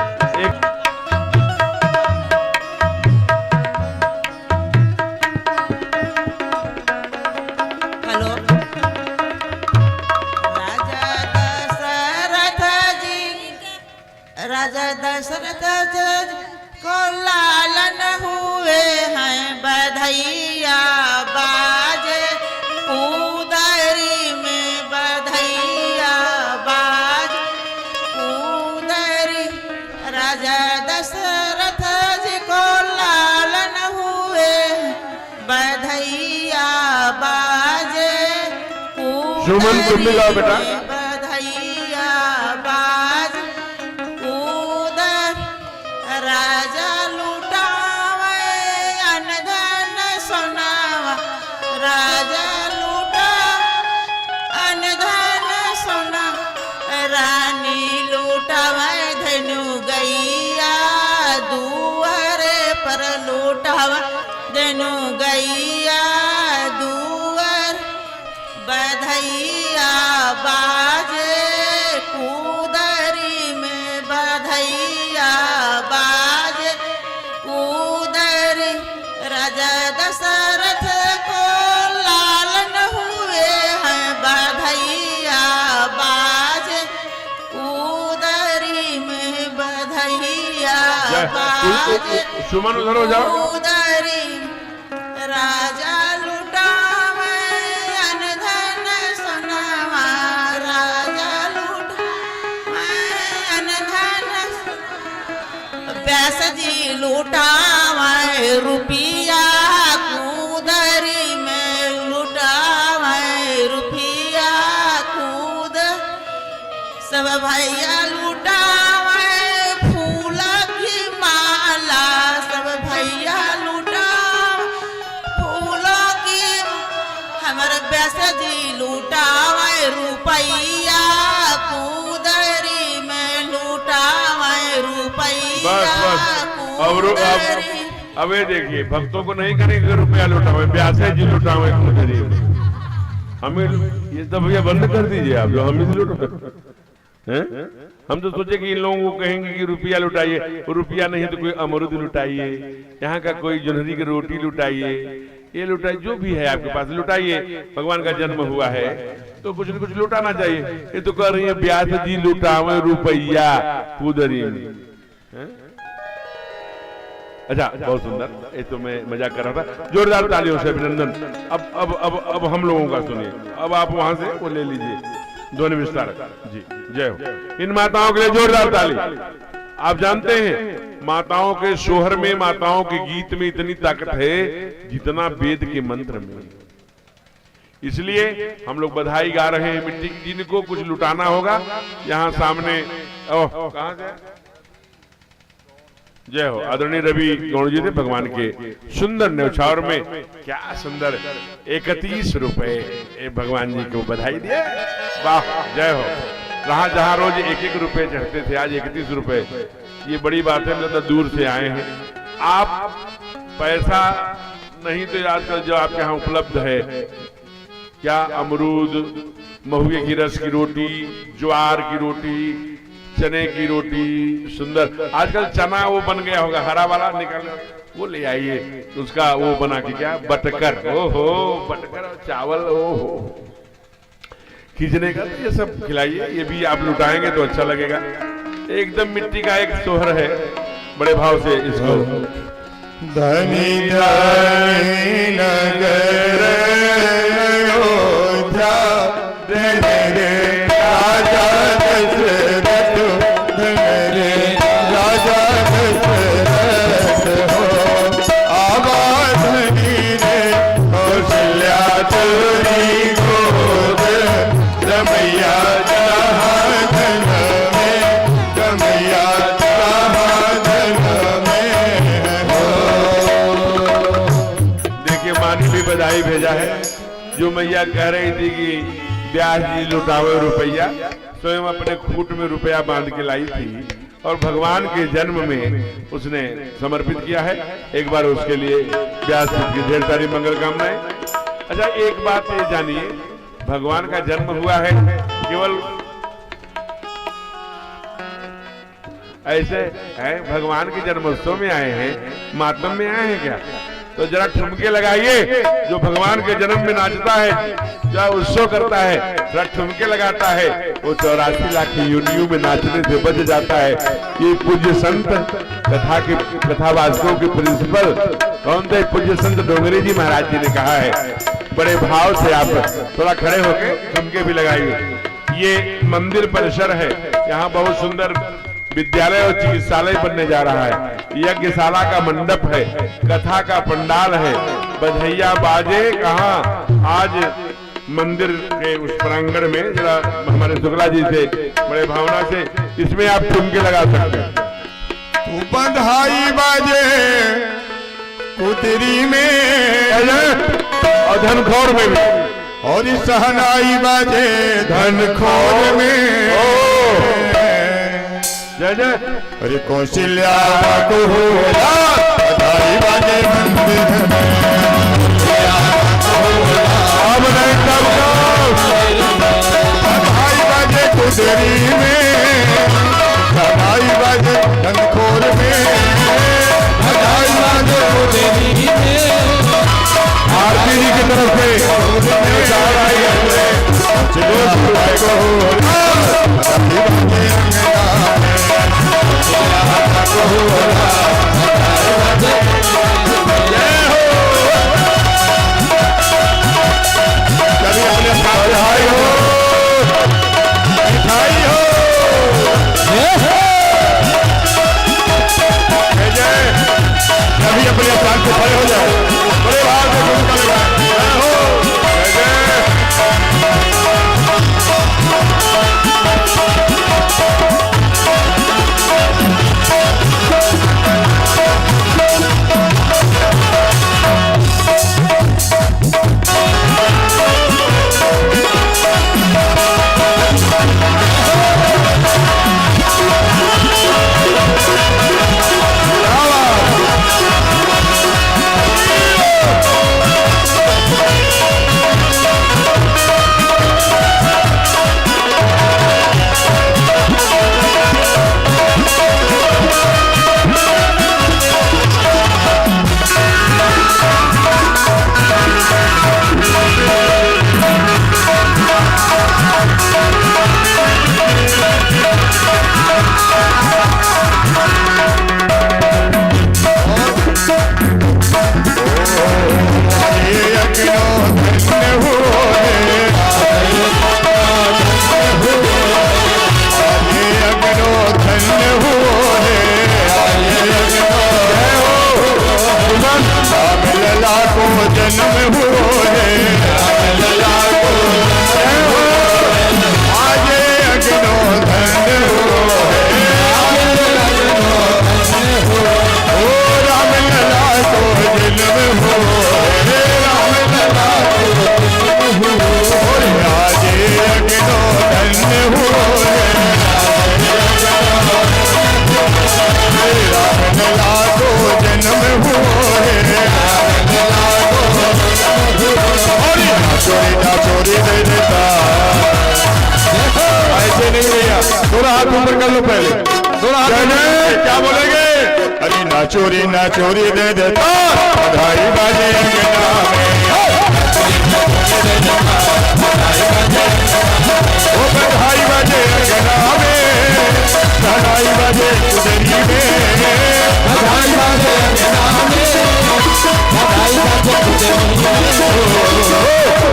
राजा दशरथ को लालन हुए हैं, बधैया बाजे उदरी में, बधैया बाज उदरी। राजा दशरथ जी को लालन हुए, बधैया बाजे सुमन तुम भी गाओ बेटा। बधैया बाज राजा लुटावे अनधन सोनावा, राजा लूटा अनधन सोना, रानी लूटावे धनु गैया, दुआरे पर लूटावा धनु गैया दुआर। बधैया बाजे कूदरी में, बधैया बाजे कूदरी। राजा दशरथ को लालन हुए हैं, बधैया बाजे कूदरी में, बधैया बाजे सुमन उधर हो जाओ। कूदरी। राजा लुटावे अनधन सोनावा, राजा लुटावे अनधन। व्यास जी लुटावे रुपया, कूदरी में लुटावे रुपया कूद। सब भैया लुटावे फूल की माला, सब भैया लुटावे फूलों की। हमारे व्यास जी लुटावे रुपया, कूदरी में लुटावे रुपया। बस अब ये देखिए, भक्तों को नहीं करेंगे रुपया लुटावे, व्यास जी लुटावे कूदरी में। हमें ये सब भैया बंद कर दीजिए आप लोग, हम इसे लुटावे। हम तो सोचे कि इन लोगों को कहेंगे कि रुपया लुटाइए, रुपया नहीं तो कोई अमरूद लुटाइए, यहाँ का कोई जोहरी की रोटी लुटाइए, ये लुटाइए, जो भी है आपके पास लुटाइए। भगवान का जन्म हुआ है तो कुछ न कुछ लुटाना चाहिए। ये तो कह रही है व्यास जी लुटावे रुपया कूदरी में। अच्छा, बहुत सुंदर, ये तो मैं मजाक कर रहा था। जोरदार तालियों से अभिनंदन। अब हम लोगों का सुनिए। अब आप वहां से वो ले लीजिए, ध्वनि विस्तारक जी। जय हो। इन माताओं के लिए जोरदार ताली। आप जानते हैं माताओं के सोहर में, माताओं के गीत में इतनी ताकत है जितना वेद के मंत्र में। इसलिए हम लोग बधाई गा रहे हैं मिट्टी की। जिनको कुछ लुटाना होगा यहाँ सामने, कहां से? जय हो। आदरणीय रवि गौड़ जी थे भगवान के सुंदर न्यौछावर में, क्या सुंदर 31 रुपए भगवान जी को बधाई दिए। वाह, जय हो। रहा जहां रोज 1-1 रुपए चढ़ते थे, आज 31 रुपए। ये बड़ी बात है, मतलब दूर से आए हैं आप। पैसा नहीं तो आजकल जो आपके यहाँ उपलब्ध है, क्या अमरूद, महुए की रस की रोटी, ज्वार की रोटी, चने की रोटी, सुंदर आजकल चना वो बन गया होगा हरा वाला, निकल वो ले आइए, उसका वो बना के क्या बटकर, ओहो बटकर और चावल, ओहो खींचने का, तो ये सब खिलाइए। ये भी आप लुटाएंगे तो अच्छा लगेगा। एकदम मिट्टी का एक सोहर है, बड़े भाव से इसको। धनी धनी नगर अयोध्या, धन रे राजा दशरथ, धन रे राजा दशरथ हो। आवा धनी रे कौशल्या तुरी गोद, रमैया जहाँ धन में, रमैया जहाँ धन में हो। देखिए मानी भी बधाई भेजा है, जो मैया कह रही थी कि ब्याह जी लुटावे रुपया, स्वयं अपने खूट में रुपया बांध के लाई थी और भगवान के जन्म में उसने समर्पित किया है। एक बार उसके लिए ब्याह की ढेर सारी मंगल कामनाएं। अच्छा एक बात ये जानिए, भगवान का जन्म हुआ है केवल ऐसे है, भगवान के जन्मोत्सव में आए हैं, मातम में आए हैं क्या? तो जरा ठुमके लगाइए। जो भगवान के जन्म में नाचता है, जो उत्सव करता है, जरा ठुमके लगाता है, वो 84 लाख योनियों में नाचने से बच जाता है। ये पूज्य संत कथावाचकों के प्रिंसिपल कौन थे? पूज्य संत डोंगरे जी महाराज जी ने कहा है। बड़े भाव से आप थोड़ा खड़े होके ठुमके भी लगाइए। ये मंदिर परिसर है, यहाँ बहुत सुंदर विद्यालय और चिकित्सालय बनने जा रहा है। यज्ञशाला का मंडप है, कथा का पंडाल है, बधैया बाजे कहाँ आज मंदिर के उस प्रांगण में। जरा हमारे शुक्ला जी से बड़े भावना से इसमें आप ठुमके लगा सकते हैं। तू बधाई बाजे कुतरी में और धनखोर में भी, और सहनाई बाजे धनखोर में। जय जय। अरे कौशल्या को होला बधाई बाजे मंदिर में, अब नहीं बधाई बाजे कुतरी में, बधाई बाजे धनखोर में, बधाई बाजे कुतरी में। आरती जी की तरफ से अभी अपने स्थान से खड़े हो जाओ, बड़े भाव से झुमका लगाएं। जय हो, जय जय। दोनों हाथ ऊपर कर लो पहले, दोनों हाथ। क्या बोलेंगे? अरे ना चोरी दे देता बधाई बाजे अंगना में, ओ बधाई बाजे अंगना में, बधाई बाजे उदरी में, बधाई बाजे अंगना में, बधाई बाजे उदरी में,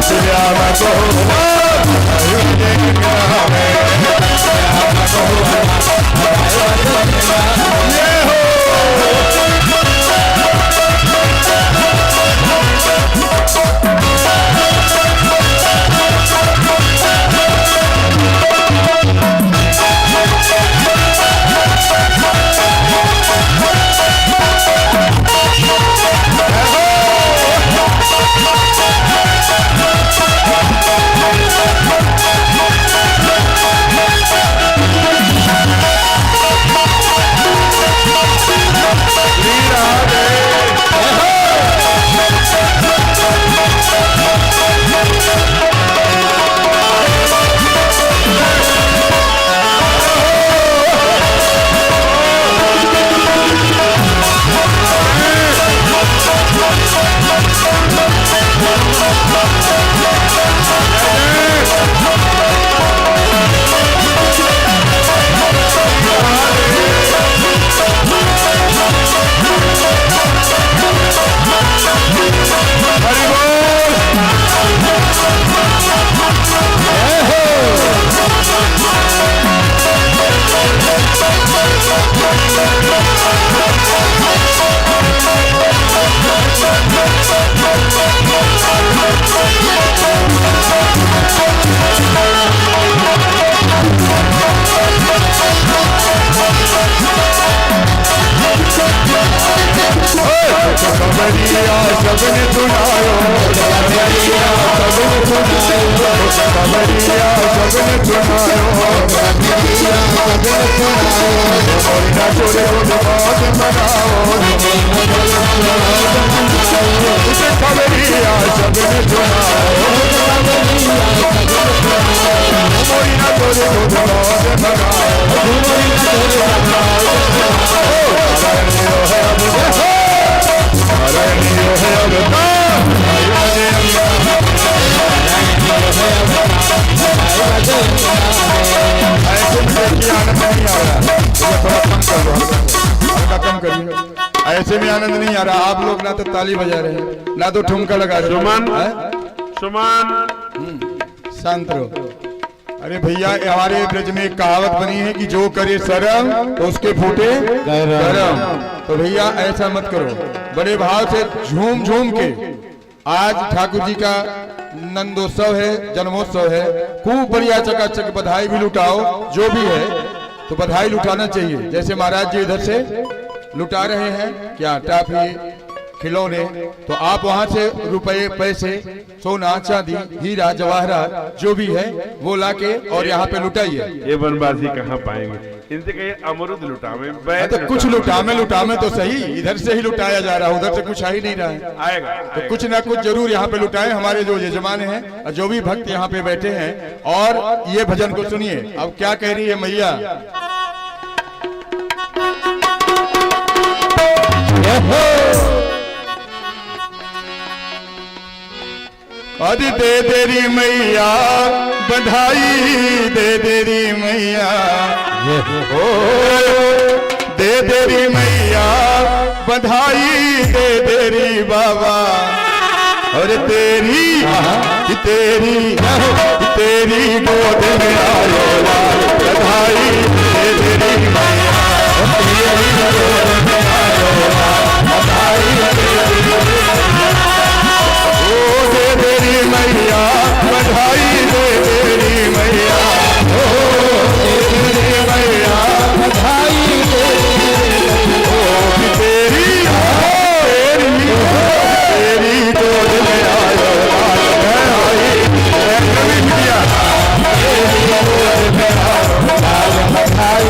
श्यामा को बधाई बाजे अंगना में, श्यामा को बधाई बाजे अंगना में, ये हो सबने सुनायो, सबने सुनायो, सबने सुनायो, ना चोरे को जमात बनाओ, उसे खबरिया सबने सुनायो, कोई ना चोरे को जमात बनाओ, ऐसे में आनंद नहीं आ रहा। आप लोग ना तो ताली बजा रहे हैं, ना तो ठुमका लगा रहे हैं। सुमन शांत रहो। अरे भैया, हमारे ब्रज में एक कहावत बनी है कि जो करे शर्म तो उसके फूटे गरम। तो भैया ऐसा मत करो, बड़े भाव से झूम झूम के। आज ठाकुर जी का नंदोत्सव है, जन्मोत्सव है, खूब बढ़िया चकाचक बधाई भी लुटाओ। जो भी है तो बधाई लुटाना चाहिए। जैसे महाराज जी इधर से लुटा रहे हैं क्या टाफी खिलौने, तो आप वहां से रुपए पैसे सोना चांदी हीरा जवाहरात जो भी है वो लाके और यहाँ पे लुटाइए। ये वनवासी कहाँ पाएंगे? इनसे कहिए अमरुद लुटावे, तो कुछ लुटामे तो सही, इधर से ही लुटाया जा रहा है, उधर से कुछ आ ही नहीं रहा है। आएगा तो कुछ ना कुछ जरूर यहाँ पे लुटाए हमारे जो यजमान हैं, जो भी भक्त यहाँ पे बैठे हैं। और ये भजन को सुनिए। अब क्या कह रही है मैया? अरे दे देरी मैया बधाई, दे देरी मैया, ओ दे देरी मैया बधाई, दे देरी बाबा। और तेरी तेरी तेरी गोद में आयो बधाई, दे देरी मैया, तेरी गोद में आयो बधाई, दे देरी मैया बधाई, दे देरी मैया, ओ दे देरी मैया बधाई, दे तेरी तेरी गोद में आयो बधाई, कभी मिलिया तेरी गोद में आयो बधाई,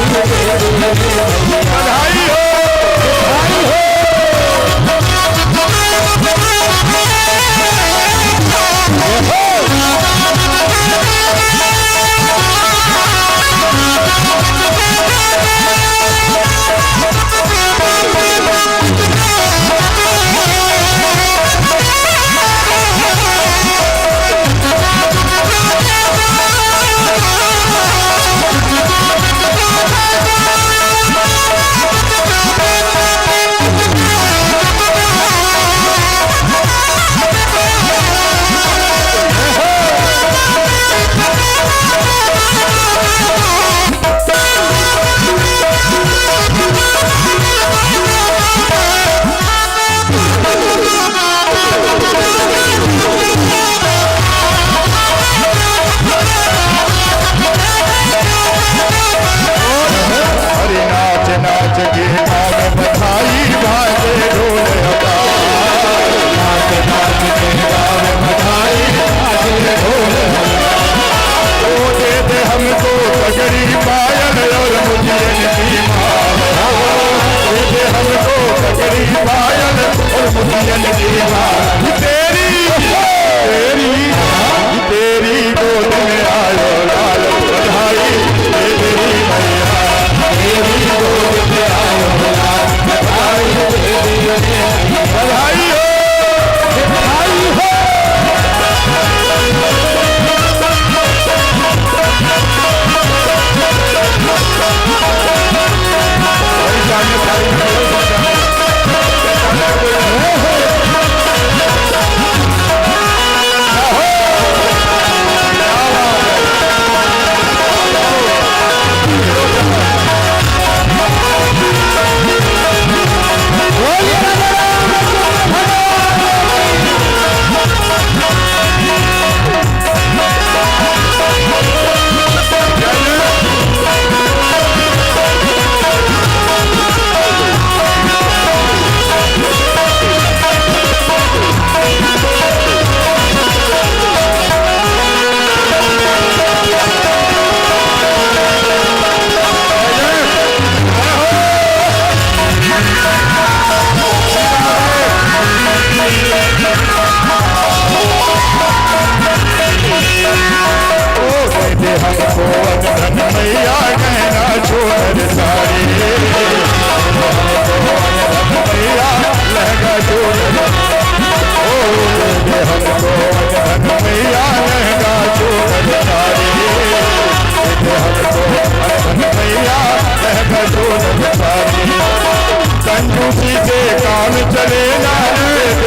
बधाई हो। पकड़ी पायल और मुझियन की माँ, दे हमको पकड़ी पायल और मुझियन की माँ। तेरी तेरी तेरी गोद में आयो लाल बधाई दे तेरी मैया, तेरी गोद में आयो लाल बधाई दे तेरी बधाई हो बधाई हो। मैया कहना छोड़ सारी मैया लहंगा छोड़ हमको मैया लहंगा छोड़ सारी हमको मैया लहंगा छोड़ सारी। कंजूसी से काम चले ना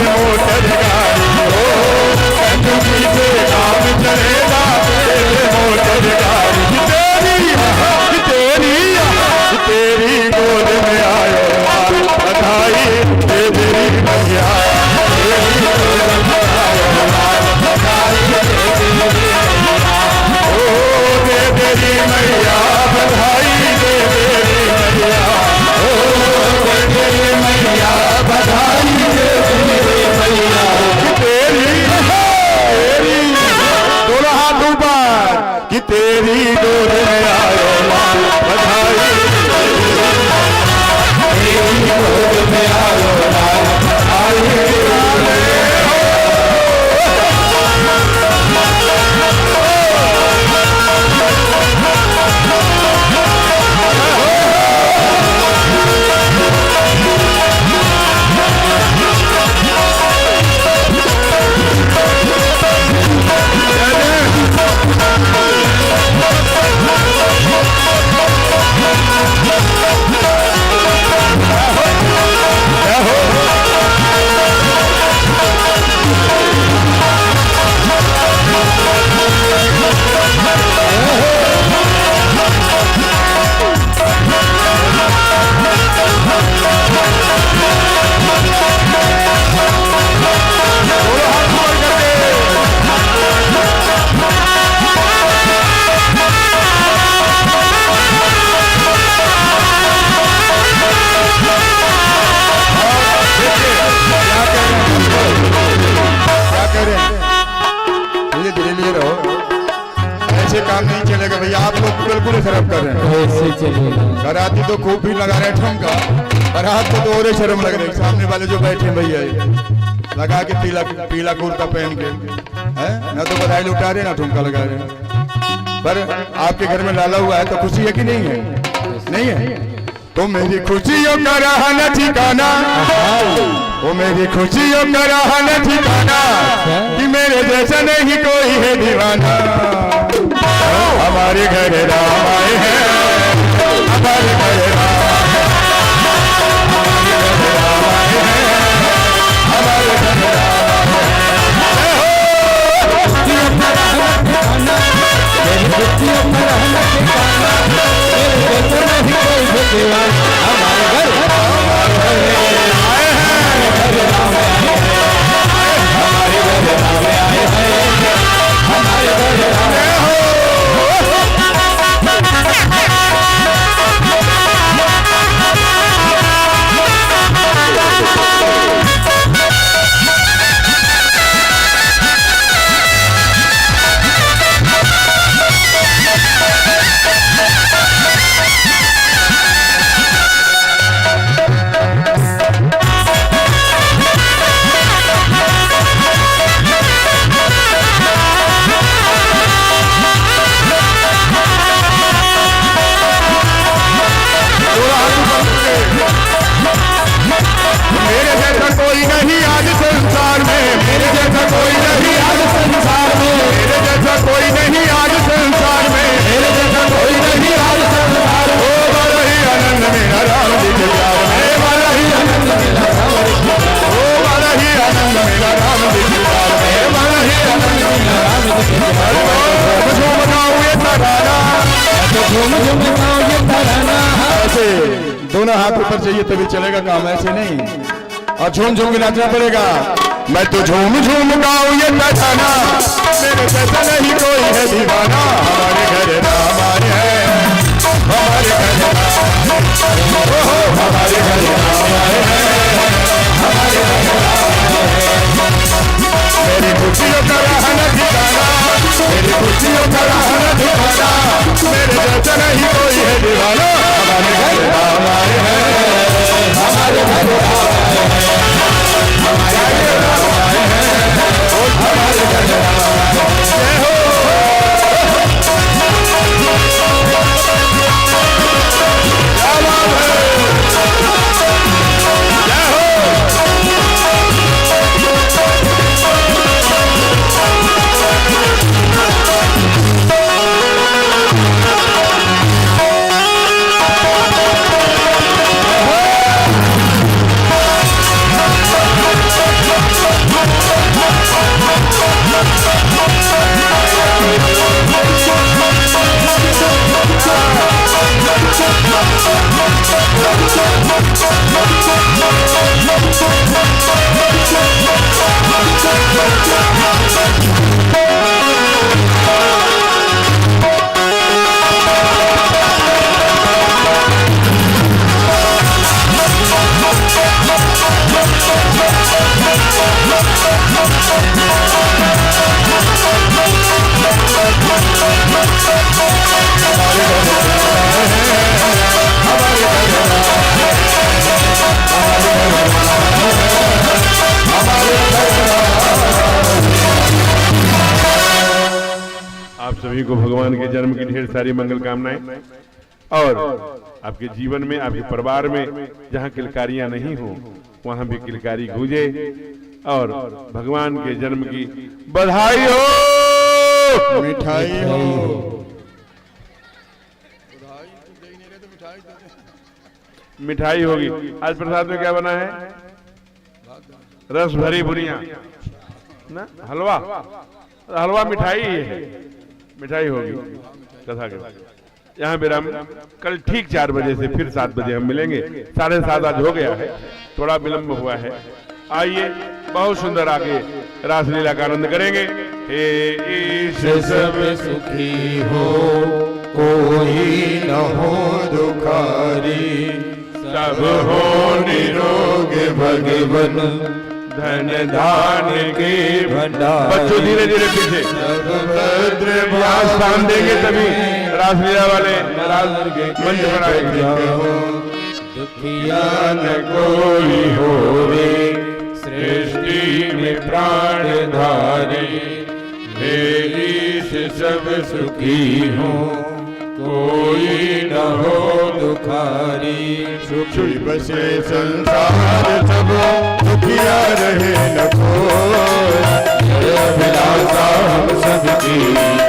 मोटर गाड़ी हो, कंजूसी से काम चले ना मोटर गाड़ी। तेरी गोद में आयो बधाई दे तेरी मैया, तेरी गोद में आयो बधाई दे तेरी मैया, ओ दे तेरी मैया बधाई दे तेरी मैया, ओ दे तेरी मैया बधाई दे तेरी मैया। तेरी तेरी दोनों हाथ ऊपर कि तेरी गोद में आयो बधाई गोद में आयो काम नहीं चलेगा भैया, आप लोग बिल्कुल शर्म कर रहे हैं। बाराती तो खूब भी लगा रहे हैं ठुमका, बारात को तो और शर्म लग रही है। सामने वाले जो बैठे भैया लगा के पीला कुर्ता पहन के हैं, ना तो बधाई लुटा रहे ना ठुमका लगा रहे। पर आपके घर में लाला हुआ है तो खुशी है कि नहीं है? नहीं है तो मेरी खुशियों का रहा न ठिकाना, वो मेरी खुशियों का रहा न ठिकाना कि मेरे जैसा नहीं कोई है दीवाना। हमारे घर राम आए हैं, हमारे घर राम आए हैं, हमारे घर झूम झूम गाओ ये तराना। ऐसे दोनों हाथ ऊपर चाहिए तभी चलेगा काम, ऐसे नहीं। और झूम झूम के नाचना पड़ेगा। मैं तो झूम झूम गाऊं ये तराना, मेरे जैसा नहीं कोई है दीवाना। हमारे घर राम आए हैं, हमारे घर राम आए हैं, हमारे घर राम आए हैं, हमारे घर राम आए हैं। मेरी खुशियों का रहना ठिकाना, मेरी खुशियों का रहना ठिकाना, मेरे जैसा नहीं कोई है दीवाना। हमारे घर राम आए हैं, हमारे घर राम आए हैं, हमारे घर राम आए हैं, हमारे घर राम आए हैं। जय हो क्या बात है, जय हो। आप सभी को भगवान के जन्म की ढेर सारी मंगल कामनाएं, और आपके जीवन में, आपके परिवार में जहाँ किलकारियां नहीं हो वहां भी किलकारी गूंजे, और भगवान के जन्म की बधाई हो, मिठाई हो। मिठाई होगी। आज प्रसाद में क्या बना है? रस भरी बुनिया ना, हलवा। हलवा मिठाई है, मिठाई होगी कथा के बाद। यहाँ विराम। कल ठीक 4 बजे से फिर 7 बजे हम मिलेंगे। 7:30 आज हो गया है, थोड़ा विलंब हुआ है। आइए, बहुत सुंदर आगे रासलीला का आनंद करेंगे। हे ईश सब सुखी हो, कोई न हो दुखारी, सब हो निरोग भगवन, धन धान के भंडार। बच्चों धीरे धीरे पीछे यहाँ स्थान देंगे तभी रासलीला वाले मंच बनाएंगे। दुखिया न कोई होवे, सृष्टि में प्राणधारी। हे ईश सब सुखी हो, कोई न हो दुखारी। सुखी बसे संसार सब, दुखिया रहे न कोई। जय अभिलाषा हम सबकी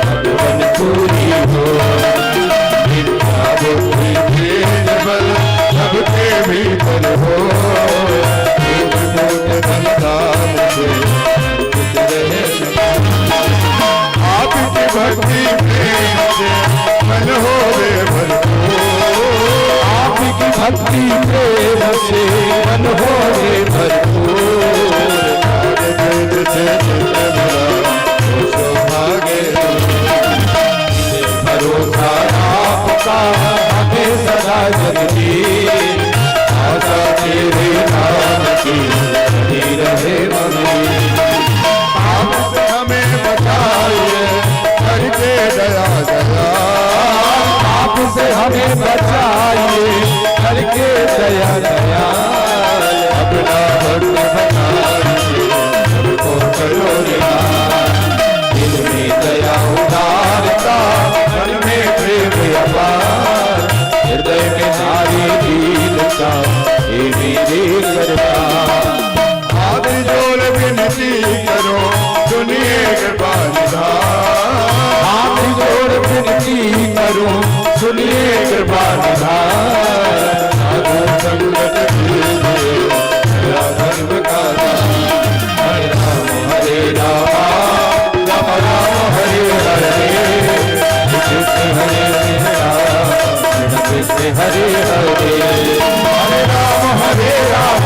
भगवन पूरी हो। विद्या बुद्धि तेज बल सबके भीतर हो। एक फूट धन दान से कुछ रहे आपकी भक्ति प्रेम से मन हो रे भरपूर। आपकी भक्ति प्रेम से मन हो रे भरपूर। वेद से चित्त भरा हो सौभाग्य, भरोसा आपका हमें सदा जगती। आशा तेरे नाम की बनी रहे मनी। पाप से हमें बचाइए करके दया दया। पाप से हमें बचाइए करके दया दया। अपना भक्त बनाइए सबको करो रिहा। दिल में दया उदारता, मन में प्रेम अपार। हृदय में नारी दीनता, हे मेरे करता। हाथ जोड़ विनती करो, सुनिए कृपा निधान। हाथ जोड़ विनती करो, सुनिए कृपा निधान। साधु संगत कीजिए मेरा धर्म का दान। हरे राम राम राम हरे हरे, कृष्ण हरे हरे। हरे हरे हरे राम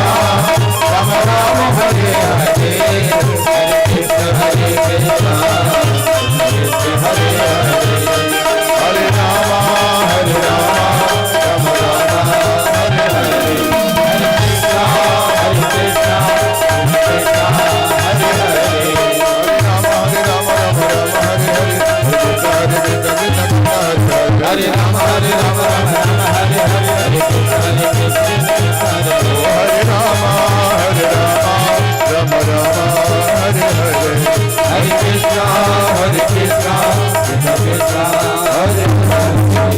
राम राम हरे हरे हरे कृष्ण हरे कृष्ण हरे हरे हरे राम राम राम हरे हरे हरे कृष्ण कृष्ण हरे हरे हरे राम राम हरे हरे हरे राम हरे राम हरे हरे हरे कृष्ण हरे राम राम हरे हरे हरे कृष्ण कृष्ण हरे हरे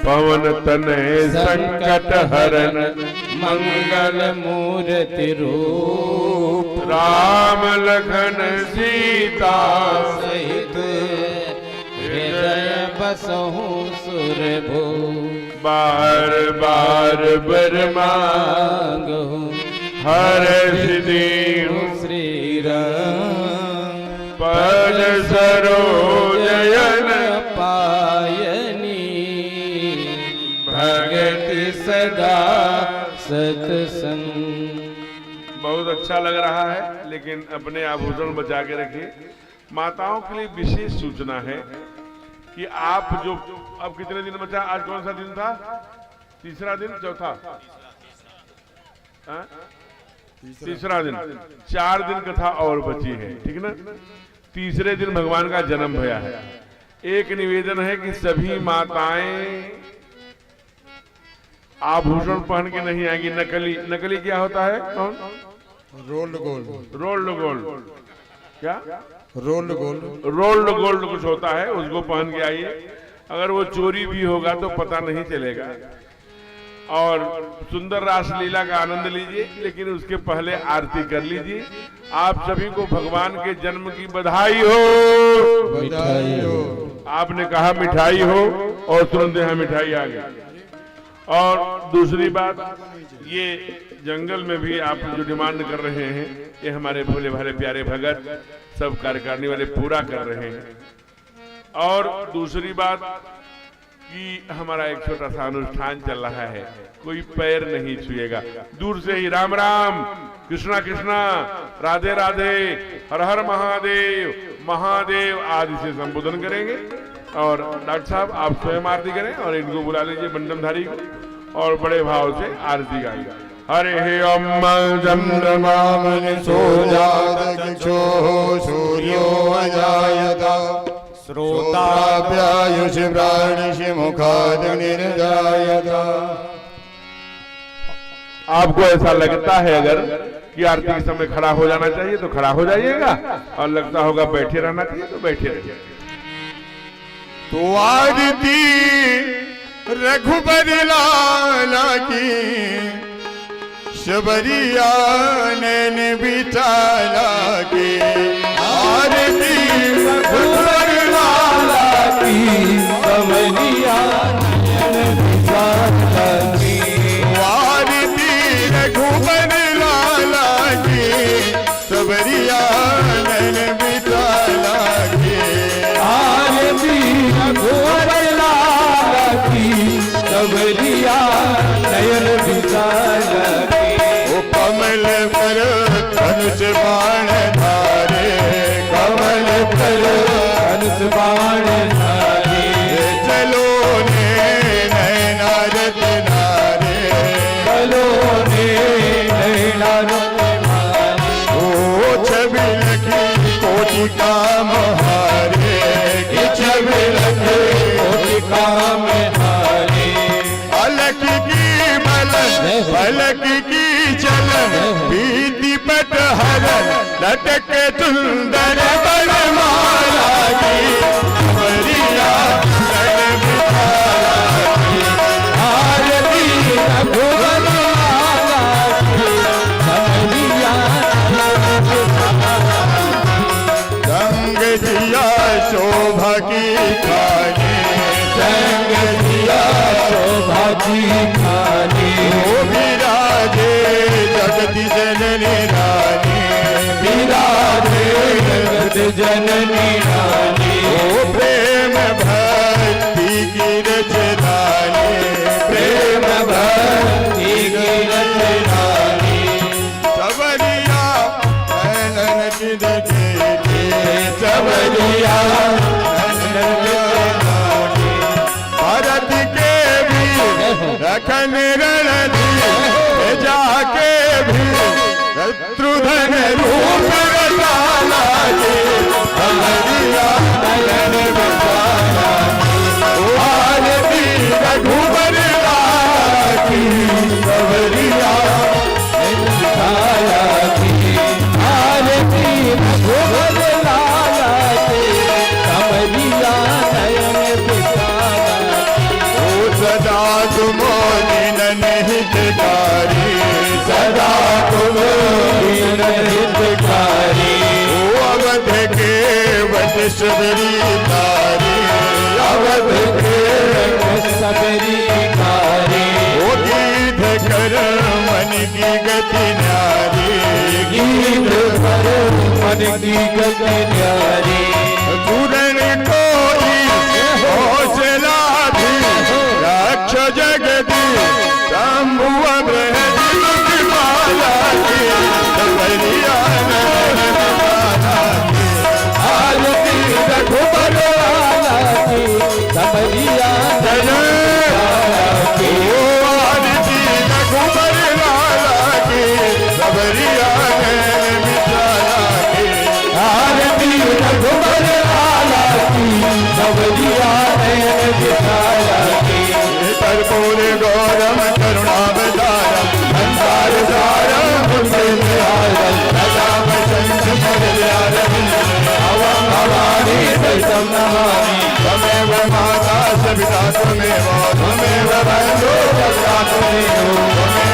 पवन तनय संकट हरन मंगल मूर्ति रूप राम लखन सीता सहित हृदय बसहु सुरभु बार बार बर मांगो हर सिद्धि श्री राम पद सरोजयन पायनी भगति सदा सत्संग। बहुत अच्छा लग रहा है, लेकिन अपने आभूषण बचा के रखिए। माताओं के लिए विशेष सूचना है कि आप जो अब कितने दिन बचा, आज कौन सा दिन था? तीसरा दिन, चौथा, तीसरा दिन, 4 दिन कथा और बची है, ठीक ना। तीसरे दिन भगवान का जन्म भया है। एक निवेदन है कि सभी माताएं आभूषण पहन के नहीं आएंगी। नकली, नकली क्या होता है? कौन? Rolled gold. Rolled gold. क्या? Rolled gold. रोल्ड गोल्ड कुछ होता है, उसको पहन के आइए। अगर वो चोरी भी होगा तो पता नहीं चलेगा। और सुंदर रासलीला का आनंद लीजिए, लेकिन उसके पहले आरती कर लीजिए। आप सभी को भगवान के जन्म की बधाई हो। बधाई हो। आपने कहा मिठाई हो और तुरंत यहाँ मिठाई आ गई। और दूसरी बात, ये जंगल में भी आप जो डिमांड कर रहे हैं, ये हमारे भोले भाले प्यारे भगत सब कार्यकारिणी वाले पूरा कर रहे हैं। और दूसरी बात कि हमारा एक छोटा सा अनुष्ठान चल रहा है, कोई पैर नहीं छुएगा। दूर से ही राम राम, कृष्णा कृष्णा, राधे राधे, हर हर महादेव, महादेव आदि से संबोधन करेंगे। और डॉक्टर साहब आप स्वयं आरती करें और इनको बुला लीजिए बंडमधारी को, और बड़े भाव से आरती गाइए। हरे ओम चंद्रमा सोजातो सूर्यो अजायत श्रोताभ्यायुषि प्राणिषि मुखाद निर्जायत। आपको ऐसा लगता है अगर कि आरती के समय खड़ा हो जाना चाहिए तो खड़ा हो जाइएगा, और लगता होगा बैठे रहना चाहिए तो बैठे रहिए। तो आरती रघुबर लाला की, शबरिया नैन बिचाला की। आरती रघुबर लाला की, शबरिया नैन बिचाला की। आरती रघुबर लाला की, शबरिया नैन बिचाला की। आरती रघुबर लाला की, शबरिया नयन बिचाला की। ओ कमल पर धनुष बाण धारे, कमल पर धनुष बाण धारे। चलो ने नैना रत्नारे, चलो ने नैना रत्नारे। ओ छवि लखी कोटि काम हारे, छवि लखी कोटि काम हारे। अलख की बलन, फलक की चलन, बीती पट हरन, लटक सुंदर बनमाला की। शबरिया नयन बिचाला की। आरती रघुबर लाला की, शबरिया नयन बिचाला की। गंग जिया शोभा की खानी, गंग जिया शोभा की खानी। ओ विराजे जगति जननी रानी, विराजे जगति जननी रानी। ओ प्रेम भक्ति की रचनानी, लखन रणधीर जाके भी शत्रुघ्न रूप रचाला जी कमरिया नयन बसाया आरती रघुबर की कमरिया छाया की आरती रघुबर लाला के कमरिया नयन बिसाया ओ सदा तुमोनिन हितकारी सदा तुमोनिन हितकारी ओ अवध के वट सबरी तारी अवध के सबरी कारी ओ गीध कर मन की गति न्यारी गीत पर मन की गति न्यारी पूरण कोई हौसला भी रक्ष जगदी शंभु माला की कमरिया आरती रघुबर लाला की कमरिया आरती रघुबर लाला की कमरिया आरती रघुबर लाला की कमरिया नयन बिसाया की कर्पूर गौरम करुणावतारम संसार सारम भुजगेन्द्रहारम सदा वसंत अवं भवानी दशम नमामि त्वमेव माता सविता त्वमेव बन्धो सखा त्वमेव